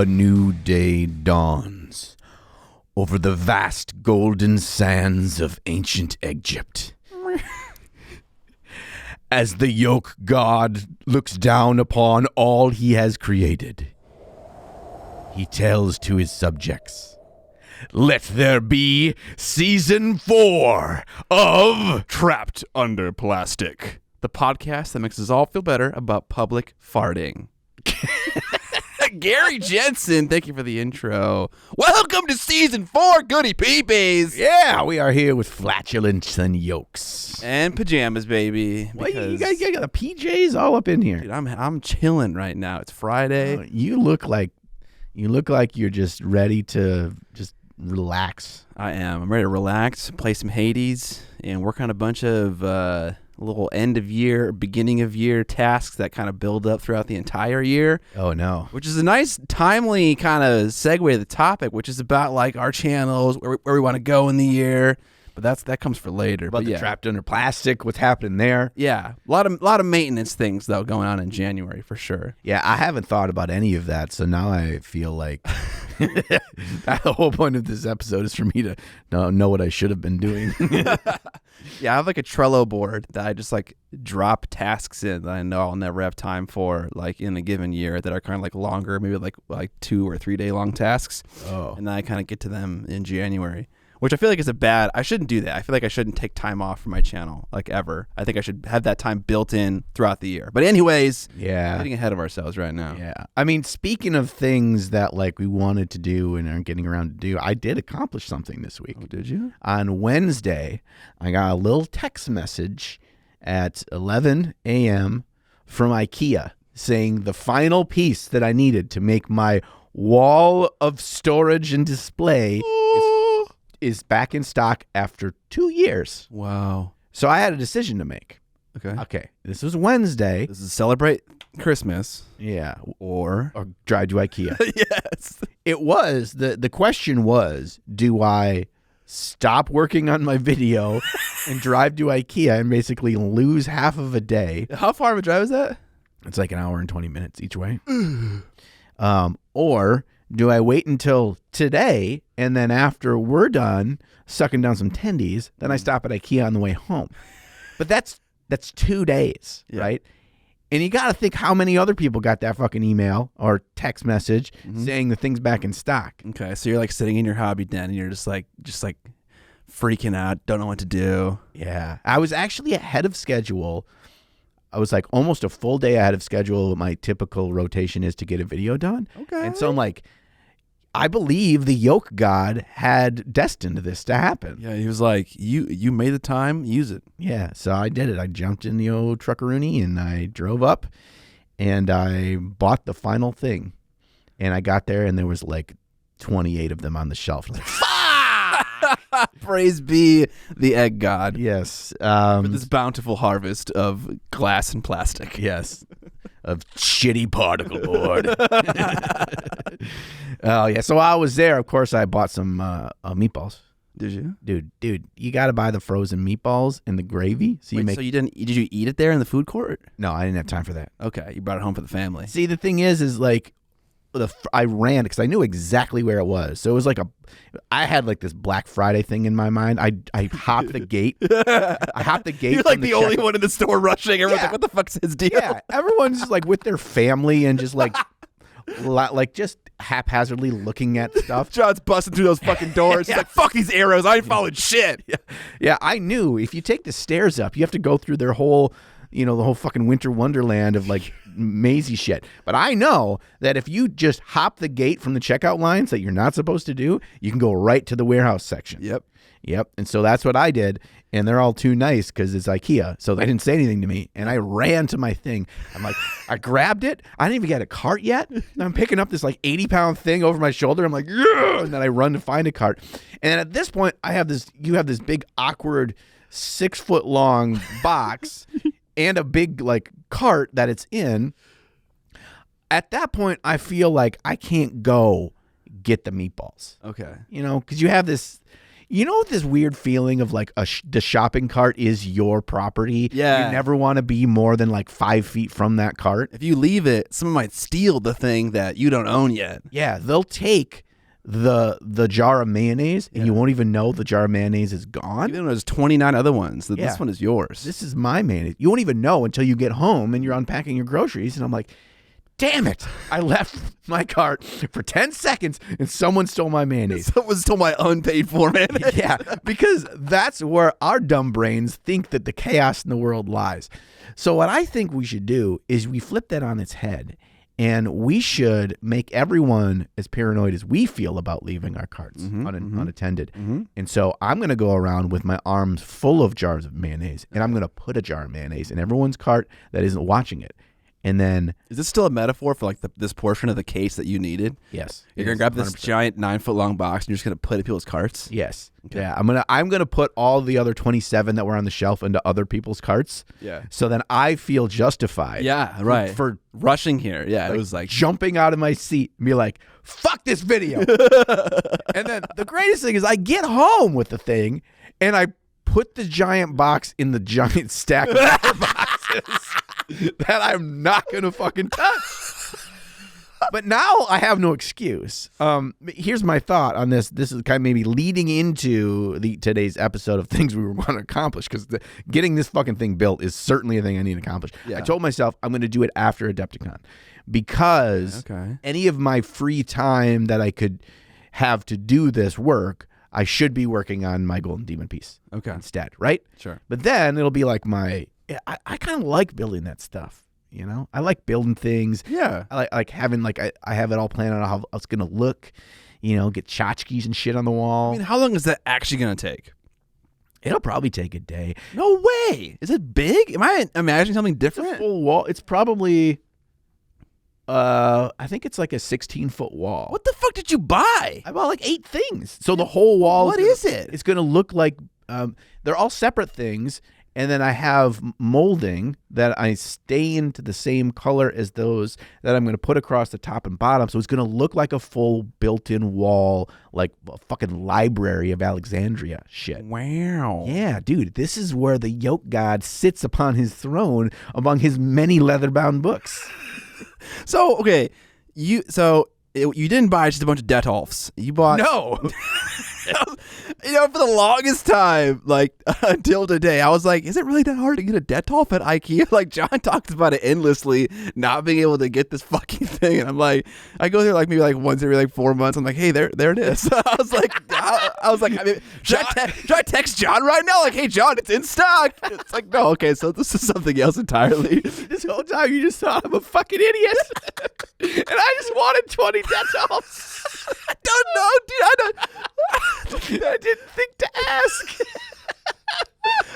A new day dawns over the vast golden sands of ancient Egypt. As the yoke god looks down upon all he has created, he tells to his subjects, "Let there be season 4 of Trapped Under Plastic, the podcast that makes us all feel better about public farting." Gary Jensen, thank you for the intro. Welcome to season 4, goody peepees. Yeah, we are here with flatulence and yokes. And pajamas, baby. What, you got the PJs all up in here. Dude, I'm chilling right now. It's Friday. You look like you're just ready to just relax. I am. I'm ready to relax, play some Hades, and work on a bunch of little end of year, beginning of year tasks that kind of build up throughout the entire year. Oh no. Which is a nice, timely kind of segue to the topic, which is about like our channels, where we want to go in the year. But that comes for later. About but the yeah. Trapped Under Plastic, what's happening there? Yeah, a lot of maintenance things though going on in January for sure. Yeah, I haven't thought about any of that, so now I feel like the whole point of this episode is for me to know what I should have been doing. Yeah, I have like a Trello board that I just like drop tasks in that I know I'll never have time for, like in a given year, that are kind of like longer, maybe like 2 or 3 day long tasks. Oh, And then I kind of get to them in January. Which I feel like is I shouldn't do that. I feel like I shouldn't take time off from my channel, like ever. I think I should have that time built in throughout the year. But anyways, yeah. getting ahead of ourselves right now. Yeah. I mean, speaking of things that like we wanted to do and aren't getting around to do, I did accomplish something this week. Oh, did you? On Wednesday, I got a little text message at 11 a.m. from IKEA saying the final piece that I needed to make my wall of storage and display is back in stock after 2 years. Wow. So I had a decision to make. Okay. This was Wednesday. This is celebrate Christmas. Yeah. Or drive to IKEA. yes. It was, the question was, do I stop working on my video and drive to IKEA and basically lose half of a day? How far of a drive is that? It's like an hour and 20 minutes each way. Or do I wait until today, and then after we're done sucking down some tendies, then I stop at IKEA on the way home? But that's 2 days, right? And you got to think how many other people got that fucking email or text message saying the thing's back in stock. Okay, so you're like sitting in your hobby den and you're just like freaking out, don't know what to do. Yeah. I was actually ahead of schedule. I was like almost a full day ahead of schedule. What my typical rotation is to get a video done. Okay. And so I'm like, I believe the yoke god had destined this to happen. Yeah, he was like, you made the time, use it. Yeah, so I did it. I jumped in the old truckaroonie and I drove up and I bought the final thing. And I got there and there was like 28 of them on the shelf. Like, praise be the egg god. yes. For this bountiful harvest of glass and plastic. Yes. Of shitty particle board. Oh, yeah. So while I was there, of course, I bought some meatballs. Did you? Dude, you got to buy the frozen meatballs and the gravy. So Wait, so did you eat it there in the food court? No, I didn't have time for that. Okay, you brought it home for the family. See, the thing is like, I ran because I knew exactly where it was. So it was like I had like this Black Friday thing in my mind. I hopped the gate. I hopped the gate. You're like the only one in the store rushing. Everyone's like, what the fuck's his deal? Yeah, everyone's just like with their family and just like just haphazardly looking at stuff. John's busting through those fucking doors. He's like, fuck these arrows. I ain't following shit. Yeah, I knew if you take the stairs up, you have to go through their whole, the whole fucking winter wonderland of like mazy shit. But I know that if you just hop the gate from the checkout lines that you're not supposed to do, you can go right to the warehouse section. Yep. And so that's what I did. And they're all too nice because it's IKEA. So they didn't say anything to me. And I ran to my thing. I'm like, I grabbed it. I didn't even get a cart yet. And I'm picking up this like 80-pound thing over my shoulder. I'm like, yeah. And then I run to find a cart. And at this point, you have this big, awkward, 6-foot-long box and a big like cart that it's in. At that point, I feel like I can't go get the meatballs. Okay. Because you have this You know this weird feeling of like the shopping cart is your property? Yeah. You never want to be more than like 5 feet from that cart. If you leave it, someone might steal the thing that you don't own yet. Yeah, they'll take the jar of mayonnaise and you won't even know the jar of mayonnaise is gone. Even though there's 29 other ones, this one is yours. This is my mayonnaise. You won't even know until you get home and you're unpacking your groceries. And I'm like, damn it. I left my cart for 10 seconds and someone stole my mayonnaise. Someone stole my unpaid for mayonnaise. Yeah, because that's where our dumb brains think that the chaos in the world lies. So what I think we should do is we flip that on its head. And we should make everyone as paranoid as we feel about leaving our carts unattended. And so I'm going to go around with my arms full of jars of mayonnaise, and I'm going to put a jar of mayonnaise in everyone's cart that isn't watching it. And then... Is this still a metaphor for like this portion of the case that you needed? Yes. You're going to grab this giant 9-foot-long box and you're just going to put it in people's carts? Yes. Okay. Yeah, I'm gonna put all the other 27 that were on the shelf into other people's carts. Yeah. So then I feel justified. Yeah, right. For rushing here. Yeah, like, it was like jumping out of my seat and be like, "Fuck this video." And then the greatest thing is I get home with the thing and I put the giant box in the giant stack of other boxes that I'm not gonna fucking touch. But now I have no excuse. Here's my thought on this. This is kind of maybe leading into today's episode of things we want to accomplish, because getting this fucking thing built is certainly a thing I need to accomplish. Yeah. I told myself I'm going to do it after Adepticon, because any of my free time that I could have to do this work, I should be working on my Golden Demon piece instead, right? Sure. But then it'll be like I kind of like building that stuff. You know, I like building things. Yeah. I like having I have it all planned out how it's going to look, you know, get tchotchkes and shit on the wall. I mean, how long is that actually going to take? It'll probably take a day. No way. Is it big? Am I imagining something different? It's a full wall. It's probably, I think it's like a 16-foot wall. What the fuck did you buy? I bought like 8 things. So the whole wall. What is it? It's going to look like, they're all separate things. And then I have molding that I stain to the same color as those that I'm going to put across the top and bottom. So it's going to look like a full built-in wall, like a fucking library of Alexandria shit. Wow. Yeah, dude, this is where the yoke god sits upon his throne among his many leather-bound books. So, okay, you didn't buy just a bunch of Detolfs. You bought... No. You know, for the longest time, like until today, I was like, is it really that hard to get a Detolf at IKEA? Like, John talks about it endlessly, not being able to get this fucking thing. And I'm like, I go there like maybe like once every like 4 months. I'm like, hey, there it is. I was like, I mean, should I text John right now? Like, hey, John, it's in stock. It's like, no, okay, so this is something else entirely. This whole time you just thought I'm a fucking idiot. And I just wanted 20 Detolfs. I don't know, dude. I didn't think to ask.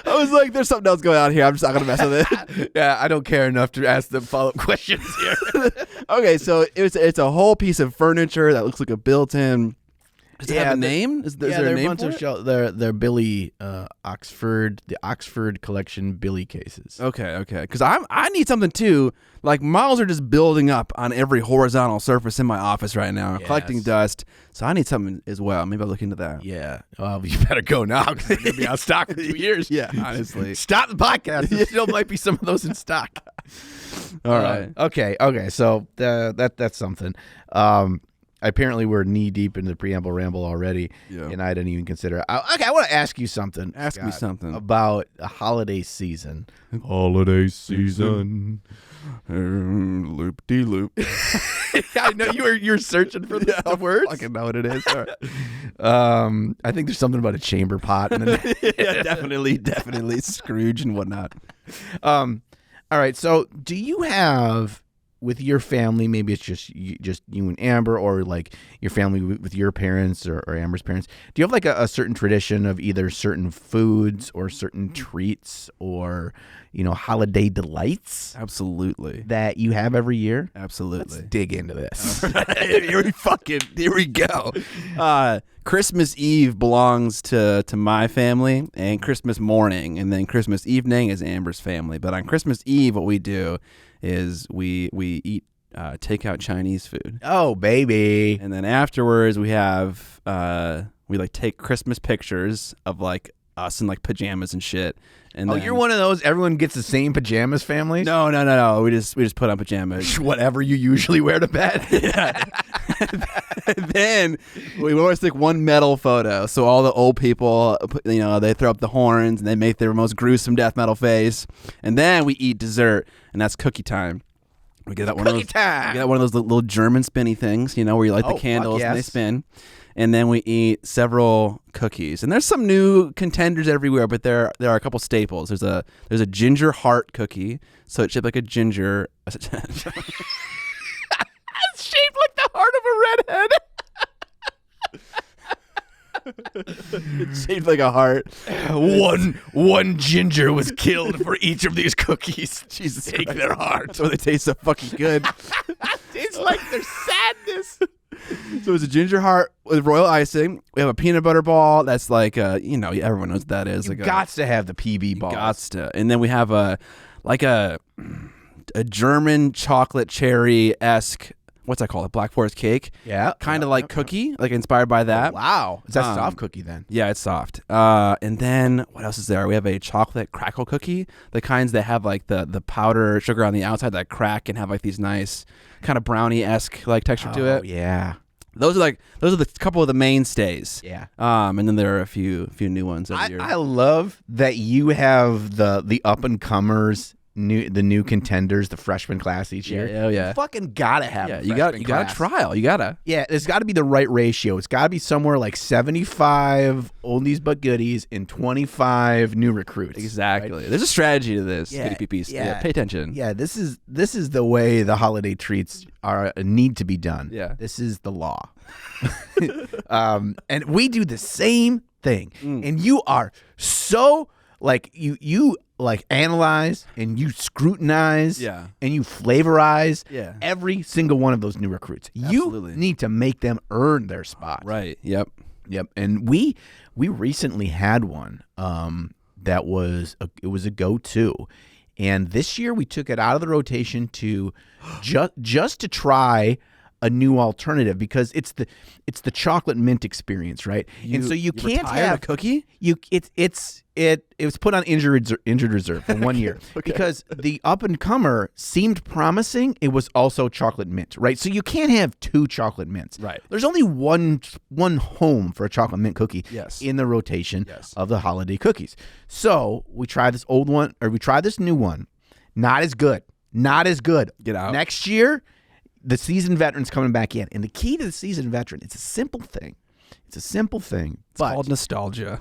I was like, there's something else going on here. I'm just not going to mess with it. Yeah, I don't care enough to ask them follow-up questions here. Okay, so it's a whole piece of furniture that looks like a built-in... Does it have a name? Is there a name for it? They're Billy Oxford, the Oxford Collection Billy cases. Okay. Because I need something too. Like, models are just building up on every horizontal surface in my office right now, collecting dust. So I need something as well. Maybe I'll look into that. Yeah. Well, you better go now, because they're going to be out of stock for 2 years. Yeah, honestly. Stop the podcast. There still might be some of those in stock. All right. Okay. So that's something. Apparently, we're knee deep in the Preamble Ramble already, and I didn't even consider it. Okay, I want to ask you something. Ask me something about a holiday season. Holiday season, loop de loop. I know you're searching for the words. I fucking know what it is. All right. I think there's something about a chamber pot. Yeah, definitely Scrooge and whatnot. All right. So, do you have? With your family, maybe it's just you and Amber, or like your family with your parents or Amber's parents. Do you have like a certain tradition of either certain foods or certain treats or, you know, holiday delights? Absolutely. That you have every year? Absolutely. Let's dig into this. Here we go. Christmas Eve belongs to my family, and Christmas morning, and then Christmas evening is Amber's family. But on Christmas Eve, what we do is we eat takeout Chinese food. Oh, baby. And then afterwards, we have we like take Christmas pictures of like us in like pajamas and shit. And Oh, then, you're one of those everyone gets the same pajamas families? No. We just put on pajamas. Whatever you usually wear to bed. Yeah. And then we always take one metal photo. So all the old people, you know, they throw up the horns and they make their most gruesome death metal face. And then we eat dessert, and that's cookie time. We get that one of those. We get one of those little German spinny things, you know, where you light the candles and they spin. And then we eat several cookies. And there's some new contenders everywhere, but there are a couple staples. There's a ginger heart cookie, so it's shaped like a ginger. It's shaped like the heart of a redhead. It's shaped like a heart. One ginger was killed for each of these cookies. Jesus Take Christ. their heart. That's why they taste so fucking good. It's like their sadness. So it's a ginger heart with royal icing. We have a peanut butter ball. That's like you know, everyone knows what that is. You gots to have the PB balls. Gots to. And then we have a German chocolate cherry-esque, what's that called? A Black Forest cake. Yeah. Kind of like cookie, like inspired by that. Oh, wow. Is that soft cookie then? Yeah, it's soft. And then what else is there? We have a chocolate crackle cookie, the kinds that have like the powder sugar on the outside that crack and have like these nice kind of brownie-esque like texture to it. Oh, yeah. Those are the couple of the mainstays. Yeah. And then there are a few new ones every year. I love that you have the up and comers, the new contenders, the freshman class each year. Yeah, yeah. You fucking gotta have. Yeah, the you freshman got class. to trial. You gotta. Yeah, it's got to be the right ratio. It's got to be somewhere like 75 oldies but goodies and 25 new recruits. Exactly. Right? There's a strategy to this. Yeah, PDPPs. yeah. Pay attention. Yeah, this is the way the holiday treats need to be done. Yeah. This is the law. And we do the same thing. And you are so like you like analyze and you scrutinize Yeah. and you flavorize Yeah. every single one of those new recruits. Absolutely. You need to make them earn their spot. Right. Yep. Yep. And we recently had one that was a go-to. And this year we took it out of the rotation to just to try a new alternative because it's the chocolate mint experience, right? And so you can't retired have a cookie. It was put on injured reserve for 1 year because the up and comer seemed promising. It was also chocolate mint, right? So you can't have two chocolate mints. Right. There's only one home for a chocolate mint cookie Yes. in the rotation Yes. of the holiday cookies. So we tried this old one, or we tried this new one. Not as good. Not as good. Get out. Next year, the seasoned veteran's coming back in. And the key to the seasoned veteran, it's a simple thing. It's called nostalgia.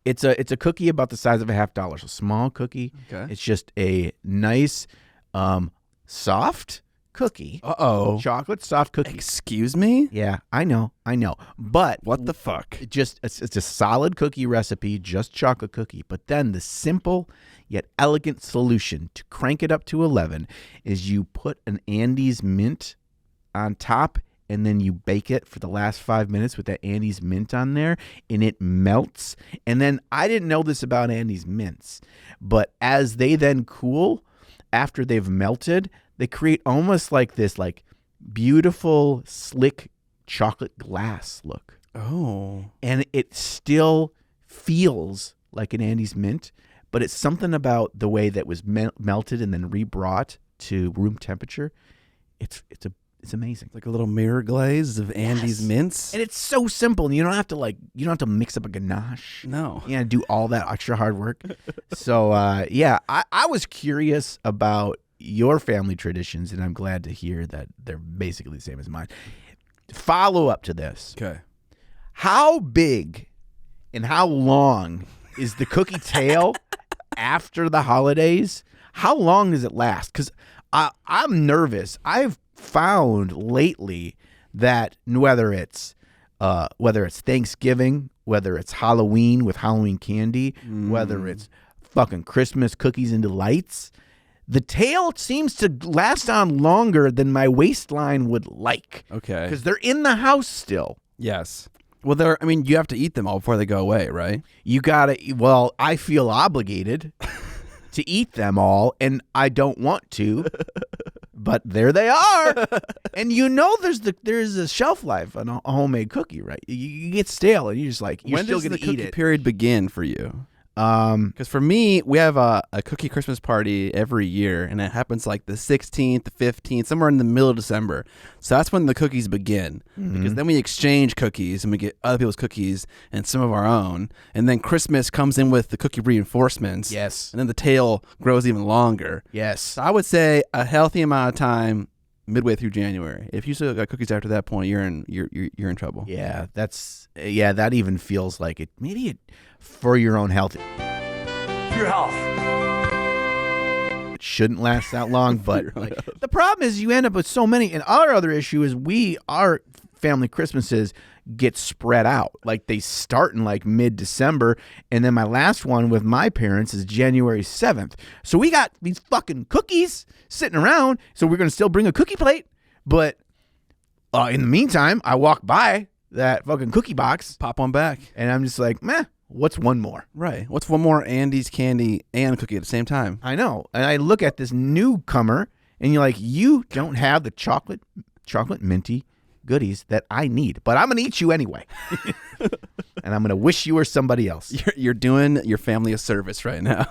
It's a cookie about the size of a $50. A small cookie. Okay. It's just a nice, soft cookie. Chocolate soft cookie. Excuse me? Yeah, I know. But What the fuck? it's a solid cookie recipe, just chocolate cookie. But then the simple yet elegant solution to crank it up to 11 is you put an Andes mint on top and then you bake it for the last 5 minutes with that Andes mint on there and it melts. And then I didn't know this about Andes mints, but as they then cool after they've melted, they create almost like this like beautiful slick chocolate glass look. Oh. And it still feels like an Andes mint, but it's something about the way that was melted and then rebrought to room temperature. It's amazing. Like a little mirror glaze of Andes mints. And it's so simple. And you don't have to mix up a ganache. No. Yeah, do all that extra hard work. So I was curious about your family traditions, and I'm glad to hear that they're basically the same as mine. Follow up to this. Okay. How big and how long is the cookie tail after the holidays? How long does it last? Because I'm nervous. I've found lately that whether it's Thanksgiving, whether it's Halloween with Halloween candy, whether it's fucking Christmas cookies and delights, the tail seems to last on longer than my waistline would like. Okay. Because they're in the house still. Yes. Well, you have to eat them all before they go away, right? I feel obligated to eat them all, and I don't want to But there they are. And there's a shelf life on a homemade cookie, right? You get stale and you're just like, you're still going to eat it. When does the cookie period begin for you? Because for me, we have a cookie Christmas party every year, and it happens like the 16th, the 15th, somewhere in the middle of December. So that's when the cookies begin, because then we exchange cookies and we get other people's cookies and some of our own, and then Christmas comes in with the cookie reinforcements. Yes. And then the tail grows even longer. Yes. So I would say a healthy amount of time midway through January. If you still got cookies after that point, you're in trouble. Yeah, that even feels like it. Maybe for your own health. Your health. It shouldn't last that long, but the problem is you end up with so many. And our other issue is our family Christmases get spread out. Like they start in like mid-December, and then my last one with my parents is January 7th. So we got these fucking cookies sitting around, so we're going to still bring a cookie plate, but in the meantime, I walk by that fucking cookie box, Pop one back. and I'm just like, meh, what's one more? Right. What's one more Andy's candy and cookie at the same time? I know. And I look at this newcomer, and you're like, you don't have the chocolate minty goodies that I need, but I'm going to eat you anyway. And I'm going to wish you were somebody else. You're doing your family a service right now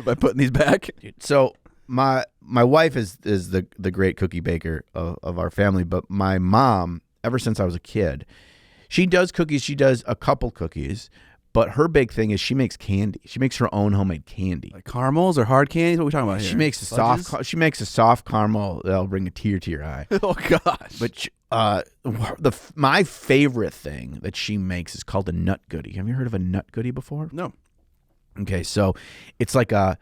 by putting these back. So my wife is the great cookie baker of our family, but my mom, ever since I was a kid, she does cookies. She does a couple cookies, but her big thing is she makes candy. She makes her own homemade candy. Like caramels or hard candies? What are we talking about here? She makes a soft caramel that'll bring a tear to your eye. Oh gosh. But my favorite thing that she makes is called a nut goodie. Have you heard of a nut goodie before? No. Okay, so it's like a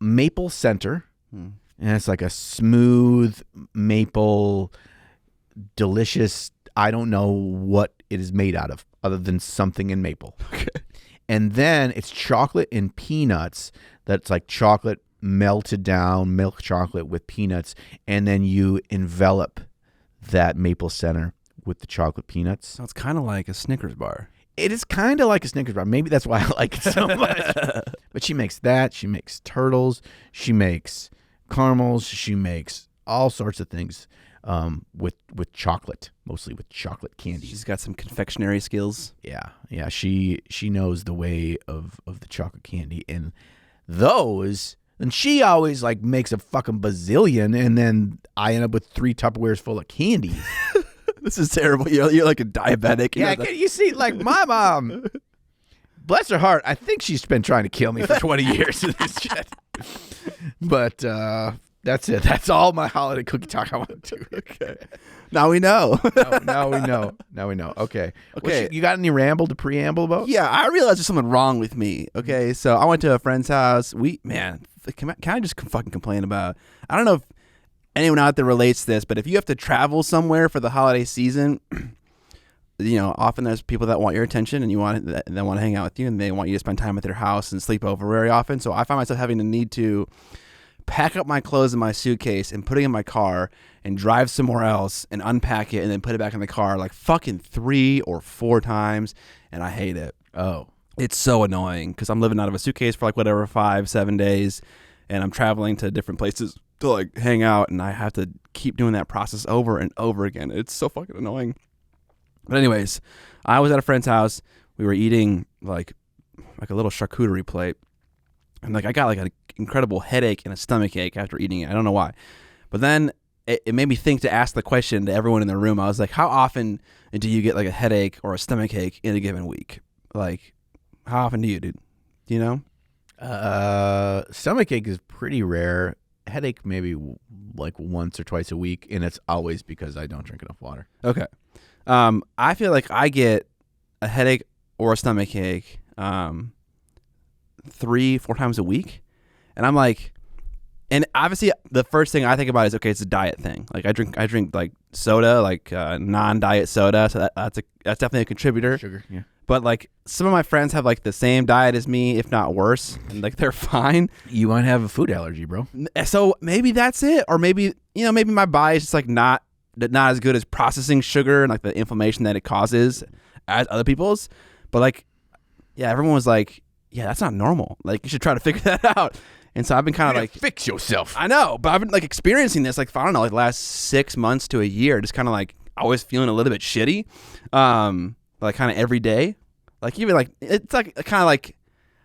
maple center, and it's like a smooth maple, delicious. I don't know what it is made out of, other than something in maple. Okay. And then it's chocolate and peanuts. That's like chocolate melted down, milk chocolate with peanuts, and then you envelop that maple center with the chocolate peanuts. Sounds kind of like a Snickers bar. It is kind of like a Snickers bar. Maybe that's why I like it so much. But she makes that. She makes turtles. She makes caramels. She makes all sorts of things with chocolate, mostly with chocolate candy. She's got some confectionery skills. Yeah. She knows the way of the chocolate candy, and those. And she always like makes a fucking bazillion, and then I end up with 3 Tupperwares full of candy. This is terrible. You're like a diabetic. Yeah, you see, like my mom, bless her heart, I think she's been trying to kill me for 20 years in this shit. But that's it. That's all my holiday cookie talk I want to do. Okay. Now we know. Now we know. Okay. You got any ramble to preamble about? Yeah, I realized there's something wrong with me. Okay, so I went to a friend's house. Can I just fucking complain about? I don't know if anyone out there relates to this, but if you have to travel somewhere for the holiday season, often there's people that want your attention and they want to hang out with you, and they want you to spend time at their house and sleep over very often. So I find myself having the need to pack up my clothes in my suitcase and put it in my car and drive somewhere else and unpack it and then put it back in the car like fucking 3 or 4 times, and I hate it. Oh. It's so annoying because I'm living out of a suitcase for like 5-7 days, and I'm traveling to different places to like hang out, and I have to keep doing that process over and over again. It's so fucking annoying. But anyways, I was at a friend's house. We were eating like a little charcuterie plate, and like I got like an incredible headache and a stomach ache after eating it. I don't know why, but then it made me think to ask the question to everyone in the room. I was like, how often do you get like a headache or a stomach ache in a given week? Like, how often do you, dude? Do you know? Stomach ache is pretty rare. Headache maybe like once or twice a week, and it's always because I don't drink enough water. Okay. I feel like I get a headache or a stomach ache 3-4 times a week, and I'm like, and obviously the first thing I think about is, okay, it's a diet thing. Like I drink like soda, like non-diet soda, so that's definitely a contributor. Sugar, yeah. But like some of my friends have like the same diet as me, if not worse, and like they're fine. You might have a food allergy, bro. So maybe that's it, or maybe maybe my body is just like not as good as processing sugar and like the inflammation that it causes as other people's. But like, yeah, everyone was like, yeah, that's not normal. Like you should try to figure that out. And so I've been kind of like fix yourself. I know, but I've been like experiencing this like I don't know, like the last 6 months to a year, just kind of like always feeling a little bit shitty, like kind of every day, like even like it's like kind of like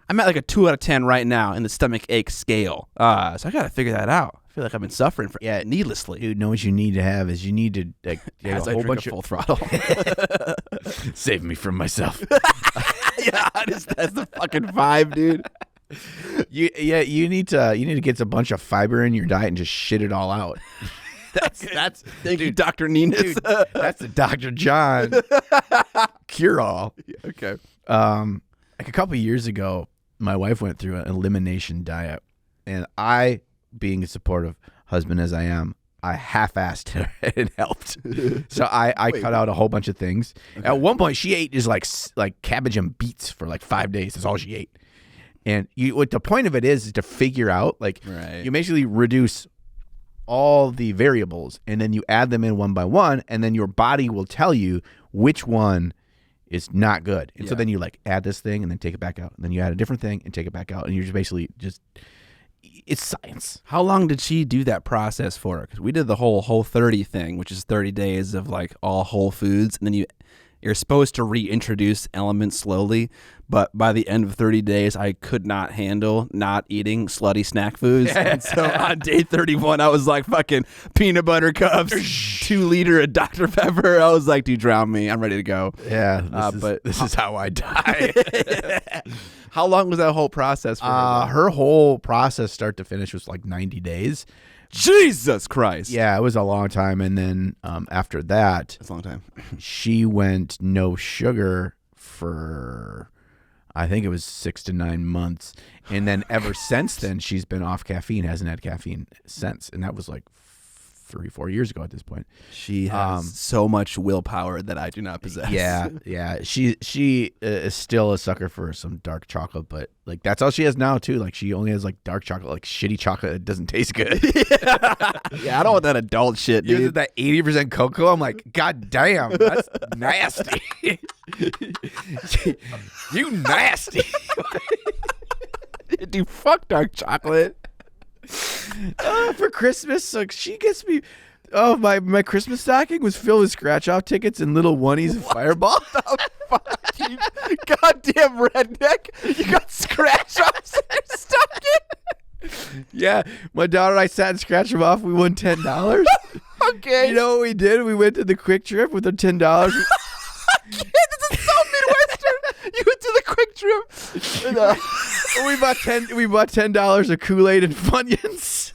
I'm at like a 2 out of 10 right now in the stomach ache scale. So I gotta figure that out. I feel like I've been suffering for needlessly. Dude, know what you need to have is you need to like As a I whole drink bunch a full of throttle. save me from myself. Yeah, that's the fucking vibe, dude. You need to get a bunch of fiber in your diet and just shit it all out. That's Thank you, Dr. Ninus. dude, that's the Dr. John cure all. Okay. Like a couple of years ago, my wife went through an elimination diet, and I, being a supportive husband as I am, I half-assed her and it helped. So I cut out a whole bunch of things. Okay. At one point, she ate just like cabbage and beets for like 5 days. That's all she ate. And what the point of it is to figure out, like, you basically reduce all the variables, and then you add them in one by one, and then your body will tell you which one is not good. And so then you like add this thing and then take it back out, and then you add a different thing and take it back out, and you're just basically it's science. How long did she do that process for? Because we did the whole 30 thing, which is 30 days of like all whole foods, and then you're supposed to reintroduce elements slowly, but by the end of 30 days, I could not handle not eating slutty snack foods. And so on day 31, I was like fucking peanut butter cups, 2 liter of Dr. Pepper. I was like, dude, drown me. I'm ready to go. Yeah, this is how I die. How long was that whole process for her? Her whole process, start to finish, was like 90 days. Jesus Christ. Yeah, it was a long time. And then after that, that's a long time. She went no sugar for, I think it was 6 to 9 months. And then ever since then, she's been off caffeine, hasn't had caffeine since. And that was like 3-4 years ago at this point. She has so much willpower that I do not possess. Yeah. She is still a sucker for some dark chocolate, but like that's all she has now too. Like she only has like dark chocolate, like shitty chocolate that doesn't taste good. Yeah, I don't want that adult shit, dude. Using that 80% cocoa, I'm like, God damn, that's nasty. You nasty. Dude, fuck dark chocolate. For Christmas, like she gets me. Oh, my Christmas stocking was filled with scratch-off tickets and little oneies of Fireball. The fuck, you goddamn redneck! You got scratch-offs in your stocking? Yeah, my daughter and I sat and scratched them off. We won $10. Okay. You know what we did? We went to the Quick Trip with our $10. This is so Midwestern. You went to the Quick Trip. And, we bought $10 of Kool-Aid and Funyuns.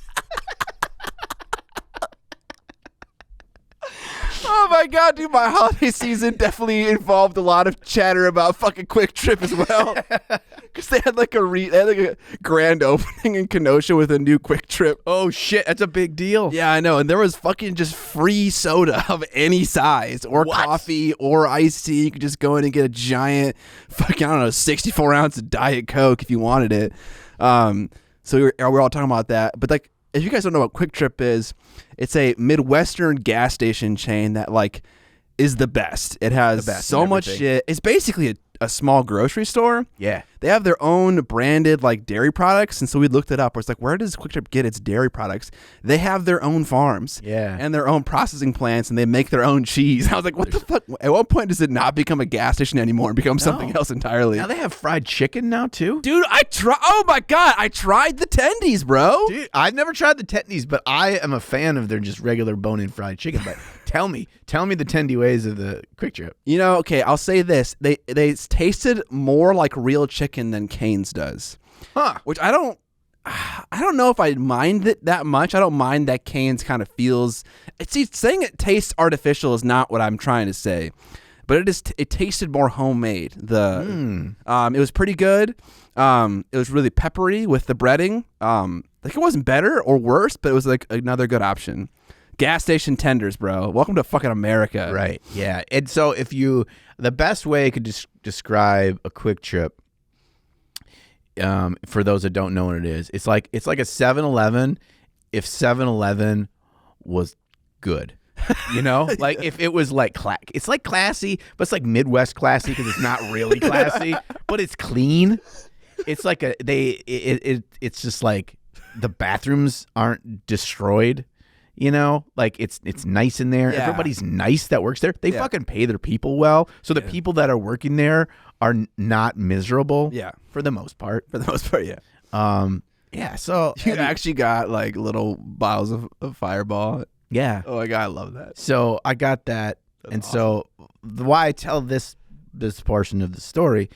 Oh my god, dude, my holiday season definitely involved a lot of chatter about fucking Quick Trip as well. Because they had like a grand opening in Kenosha with a new Quick Trip. Oh shit, that's a big deal. Yeah, I know. And there was fucking just free soda of any size, or coffee, or iced tea. You could just go in and get a giant fucking, I don't know, 64 ounce of Diet Coke if you wanted it. So we're all talking about that. But like, if you guys don't know what Quick Trip is, it's a Midwestern gas station chain that like is the best. It has so much shit. It's basically a small grocery store. Yeah. They have their own branded like dairy products, and so we looked it up. It's like, where does Quick Trip get its dairy products? They have their own farms, and their own processing plants, and they make their own cheese. I was like, what the fuck? At what point does it not become a gas station anymore and become something else entirely? Now they have fried chicken now too, dude. Oh my god, I tried the tendies, bro. Dude, I've never tried the tendies, but I am a fan of their just regular bone-in fried chicken. But tell me the tendy ways of the Quick Trip. You know, okay, I'll say this: they tasted more like real chicken than Cane's does, which I don't know if I mind it that much. I don't mind that Cane's kind of feels. Saying it tastes artificial is not what I'm trying to say, but it tasted more homemade. It was pretty good. It was really peppery with the breading. Like it wasn't better or worse, but it was like another good option. Gas station tenders, bro. Welcome to fucking America. Right. Yeah. And so the best way I could describe a Quick Trip, for those that don't know what it is, it's like a 7-Eleven if 7-Eleven was good. You know, like if it was like it's like classy, but it's like Midwest classy because it's not really classy, but it's clean. It's like it's just like the bathrooms aren't destroyed. You know, like it's nice in there. Yeah. Everybody's nice that works there. They fucking pay their people well. So the people that are working there are not miserable. Yeah. For the most part. Yeah. Yeah. So You actually got like little bottles of Fireball. yeah. Oh my God, I love that. So I got that. That's so why I tell this portion of the story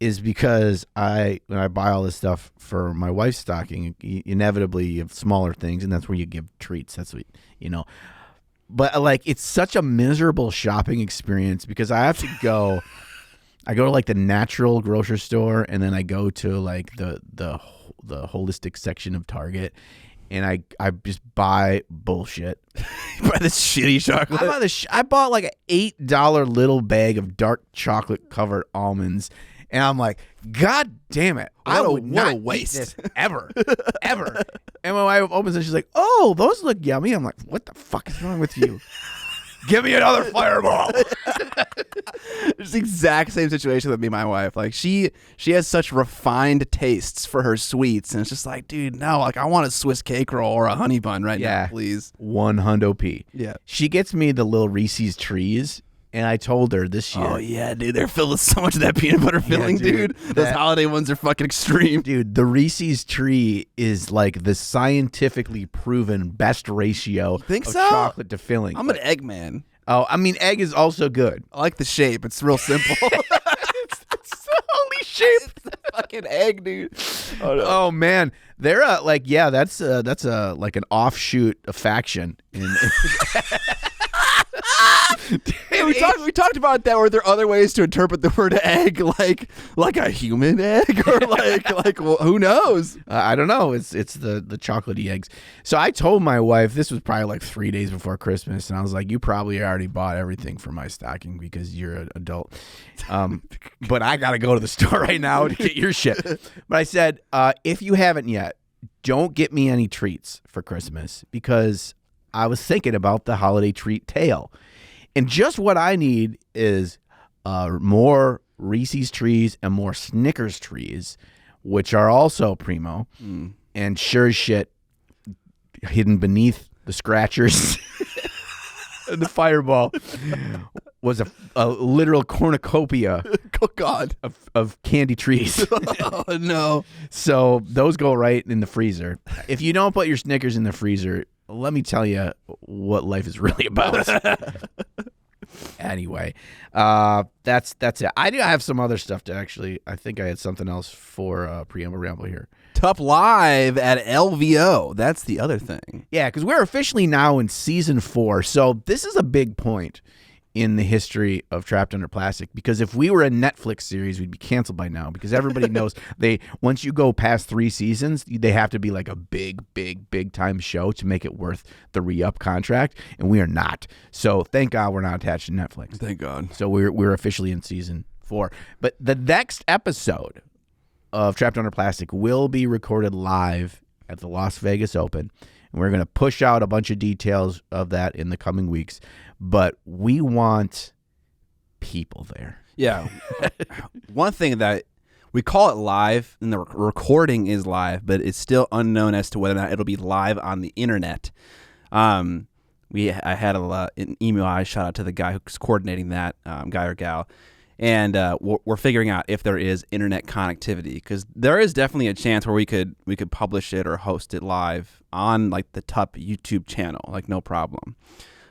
is because when I buy all this stuff for my wife's stocking, inevitably you have smaller things, and that's where you give treats. That's what, you know. But like, it's such a miserable shopping experience because I have to go. I go to like the natural grocery store, and then I go to like the holistic section of Target, and I just buy bullshit. Buy this shitty chocolate. I bought like an $8 little bag of dark chocolate covered almonds. And I'm like, God damn it. I would not waste. eat this ever. Ever. And my wife opens it, she's like, oh, those look yummy. I'm like, what the fuck is wrong with you? Give me another Fireball. It's the exact same situation with me and my wife. Like she has such refined tastes for her sweets, and it's just like, dude, no, like I want a Swiss cake roll or a honey bun right now, please. $100p. Yeah. She gets me the little Reese's trees. And I told her this year. Oh, yeah, dude. They're filled with so much of that peanut butter filling, dude. Those holiday ones are fucking extreme. Dude, the Reese's tree is like the scientifically proven best ratio of chocolate to filling. I'm an egg man. Oh, I mean, egg is also good. I like the shape. It's real simple. it's the only shape. It's the fucking egg, dude. Oh, no. Oh man. They're like, yeah, that's like an offshoot, a faction. Hey, we talked about that. Were there other ways to interpret the word egg, like a human egg, or like well, who knows? I don't know. It's the chocolatey eggs. So I told my wife, this was probably like 3 days before Christmas, and I was like, you probably already bought everything for my stocking because you're an adult. But I gotta go to the store right now to get your shit. But I said, if you haven't yet, don't get me any treats for Christmas because I was thinking about the holiday treat tail. And just what I need is more Reese's trees and more Snickers trees, which are also primo. And sure as shit, hidden beneath the scratchers and the Fireball was a literal cornucopia oh, God. of candy trees. Oh, no. So those go right in the freezer. If you don't put your Snickers in the freezer, let me tell you what life is really about. Anyway, that's it. I do have some other stuff to actually. I think I had something else for Preamble Ramble here. Tup Live at LVO. That's the other thing. Yeah, because we're officially now in season 4. So this is a big point in the history of Trapped Under Plastic, because if we were a Netflix series, we'd be canceled by now, because everybody knows once you go past 3 seasons, they have to be like a big time show to make it worth the re-up contract, and we are not. So thank God we're not attached to Netflix. Thank God. So we're officially in season 4. But the next episode of Trapped Under Plastic will be recorded live at the Las Vegas Open. And we're going to push out a bunch of details of that in the coming weeks. But we want people there. Yeah. One thing that we call it live, and the recording is live, but it's still unknown as to whether or not it'll be live on the internet. I had an email I shot out to the guy who's coordinating that, guy or gal, and we're figuring out if there is internet connectivity, because there is definitely a chance where we could publish it or host it live on like the TUP YouTube channel, like no problem.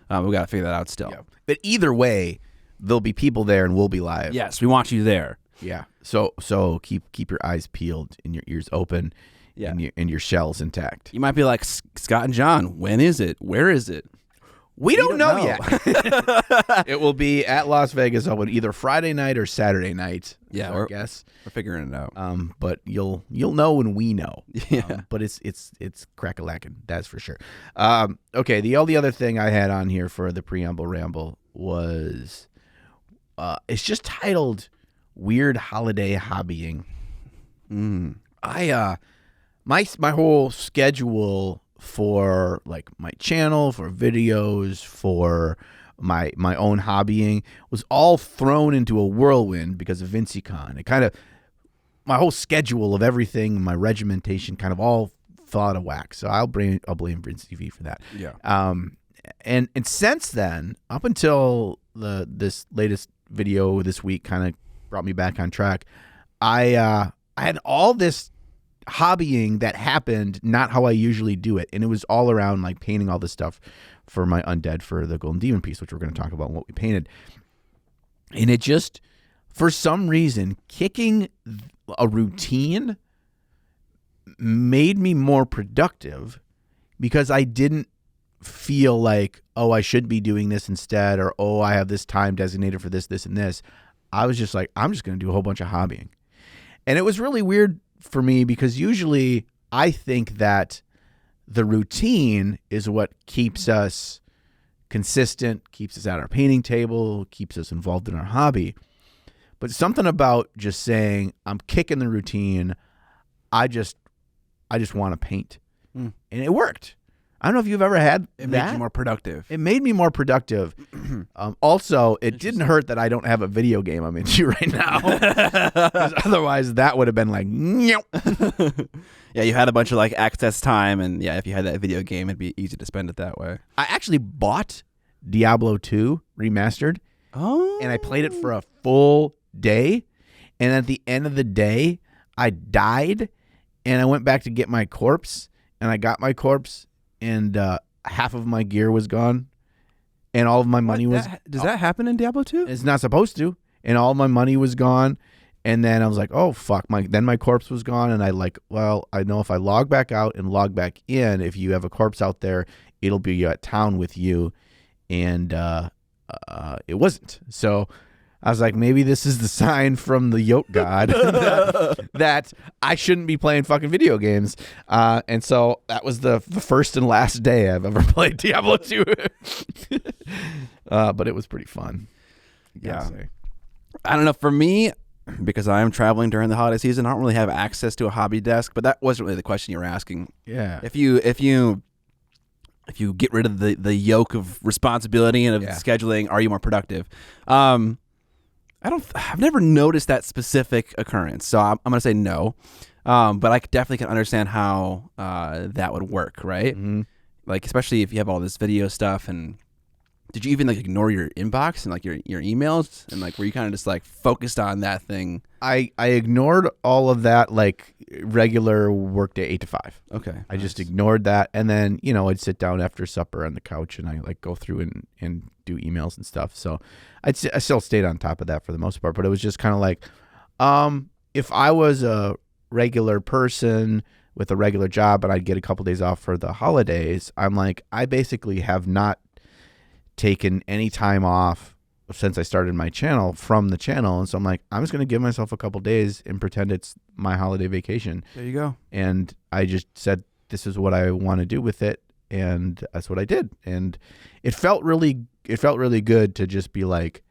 We got to figure that out still. Yeah. But either way, there'll be people there and we'll be live. Yes, we want you there. Yeah. So keep your eyes peeled and your ears open, and your shells intact. You might be like, Scott and John, when is it? Where is it? We don't know yet. It will be at Las Vegas Open either Friday night or Saturday night. Yeah, I guess we're figuring it out. But you'll know when we know. Yeah. But it's crack-a-lackin', that's for sure. Okay. The only other thing I had on here for the Preamble Ramble was it's just titled "Weird Holiday Hobbying." I my whole schedule for like my channel, for videos, for my own hobbying was all thrown into a whirlwind because of VinciCon. It kind of, my whole schedule of everything, my regimentation kind of all fell out of whack. So I'll blame Vince TV for that. Yeah. And since then, up until this latest video this week kind of brought me back on track, I had all this hobbying that happened not how I usually do it, and it was all around like painting all this stuff for my undead for the Golden Demon piece, which we're going to talk about and what we painted. And it just, for some reason, kicking a routine made me more productive because I didn't feel like, oh, I should be doing this instead, or oh, I have this time designated for this, this, and this. I was just like, I'm just going to do a whole bunch of hobbying. And it was really weird for me because usually I think that the routine is what keeps us consistent, keeps us at our painting table, keeps us involved in our hobby. But something about just saying, I'm kicking the routine, I just want to paint. And it worked. I don't know if you've ever had It that. made you more productive. It made me more productive. Also, it didn't hurt that I don't have a video game I'm into right now. 'Cause otherwise, that would have been like, "Nyeh." Yeah, you had a bunch of like access time, and yeah, if you had that video game, it'd be easy to spend it that way. I actually bought Diablo 2 remastered, Oh. and I played it for a full day. And at the end of the day, I died, and I went back to get my corpse, and I got my corpse, and half of my gear was gone, and all of my money was. Does that happen in Diablo 2? It's not supposed to, and all my money was gone. And then I was like, oh fuck, then my corpse was gone, and I know if I log back out and log back in, if you have a corpse out there, it'll be at town with you, and it wasn't. So I was like, maybe this is the sign from the yoke god that I shouldn't be playing fucking video games. And so that was the first and last day I've ever played Diablo 2. But it was pretty fun. Yeah. Say. I don't know. For me, because I am traveling during the holiday season, I don't really have access to a hobby desk. But that wasn't really the question you were asking. Yeah. If you get rid of the yoke of responsibility and of scheduling, are you more productive? I've never noticed that specific occurrence, so I'm going to say no. But I definitely can understand how that would work, right? Mm-hmm. Like, especially if you have all this video stuff. And did you even like ignore your inbox and like your emails, and like were you kind of just like focused on that thing? I ignored all of that, like regular workday 8 to 5. Okay, I just ignored that, and then I'd sit down after supper on the couch and I like go through and do emails and stuff. So I still stayed on top of that for the most part, but it was just kind of like, if I was a regular person with a regular job and I'd get a couple days off for the holidays, I'm like, I basically have not taken any time off since I started my channel from the channel. And so I'm like, I'm just going to give myself a couple days and pretend it's my holiday vacation. There you go. And I just said, this is what I want to do with it. And that's what I did. And it felt really good to just be like,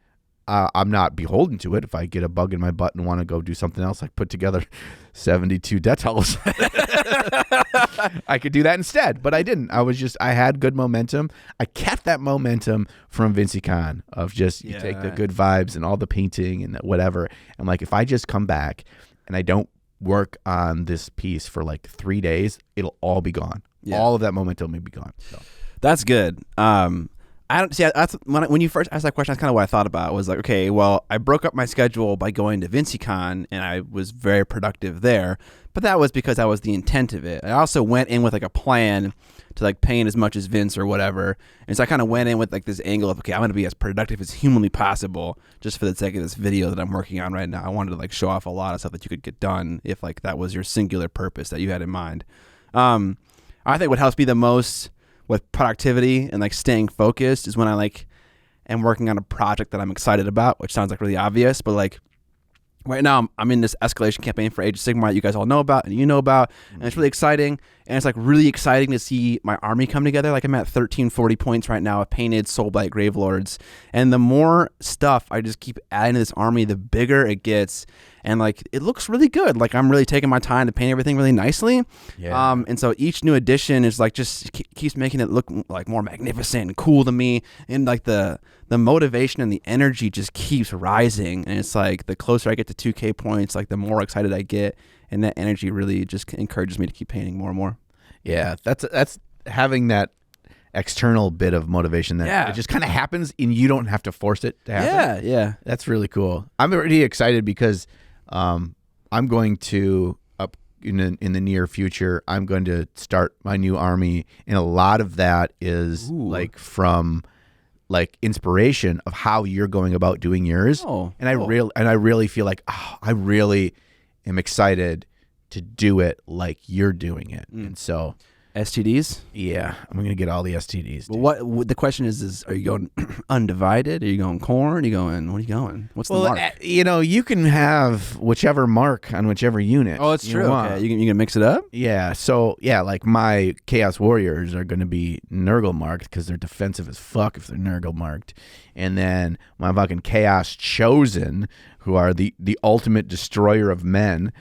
I'm not beholden to it. If I get a bug in my butt and want to go do something else, like put together 72 detals, I could do that instead, but I didn't. I had good momentum. I kept that momentum from VincyCon of just you take the good vibes and all the painting and whatever. I'm like, if I just come back and I don't work on this piece for like 3 days, it'll all be gone. Yeah. All of that momentum may be gone. So. That's good. I don't see. That's when you first asked that question. That's kind of what I thought about. Was like, okay, well, I broke up my schedule by going to VincyCon, and I was very productive there. But that was because that was the intent of it. I also went in with like a plan to like paint as much as Vince or whatever, and so I kind of went in with like this angle of, okay, I'm going to be as productive as humanly possible, just for the sake of this video that I'm working on right now. I wanted to like show off a lot of stuff that you could get done if like that was your singular purpose that you had in mind. I think what helps me the most with productivity and like staying focused is when I like am working on a project that I'm excited about, which sounds like really obvious, but like right now I'm in this escalation campaign for Age of Sigmar that you guys all know about and you know about, and it's really exciting, and it's like really exciting to see my army come together. Like I'm at 1340 points right now of painted Soulblight Gravelords, and the more stuff I just keep adding to this army, the bigger it gets, and like it looks really good. Like I'm really taking my time to paint everything really nicely. Yeah. And so each new addition is like just keeps making it look like more magnificent and cool to me, and like the motivation and the energy just keeps rising. And it's like the closer I get to 2K points, like the more excited I get, and that energy really just encourages me to keep painting more and more. Yeah, that's having that external bit of motivation that it just kind of happens and you don't have to force it to happen. Yeah. That's really cool. I'm already excited because I'm going to in the near future, I'm going to start my new army, and a lot of that is like from like inspiration of how you're going about doing yours. And I really feel like I really am excited to do it like you're doing it. And so STDs? Yeah, I'm going to get all the STDs. Well, what the question is are you going undivided? Are you going corn? Are you going, what are you going? What's the mark? You can have whichever mark on whichever unit. Oh, it's true. Okay. You can mix it up? Yeah. So, yeah, like my Chaos Warriors are going to be Nurgle marked because they're defensive as fuck if they're Nurgle marked. And then my fucking Chaos Chosen, who are the ultimate destroyer of men,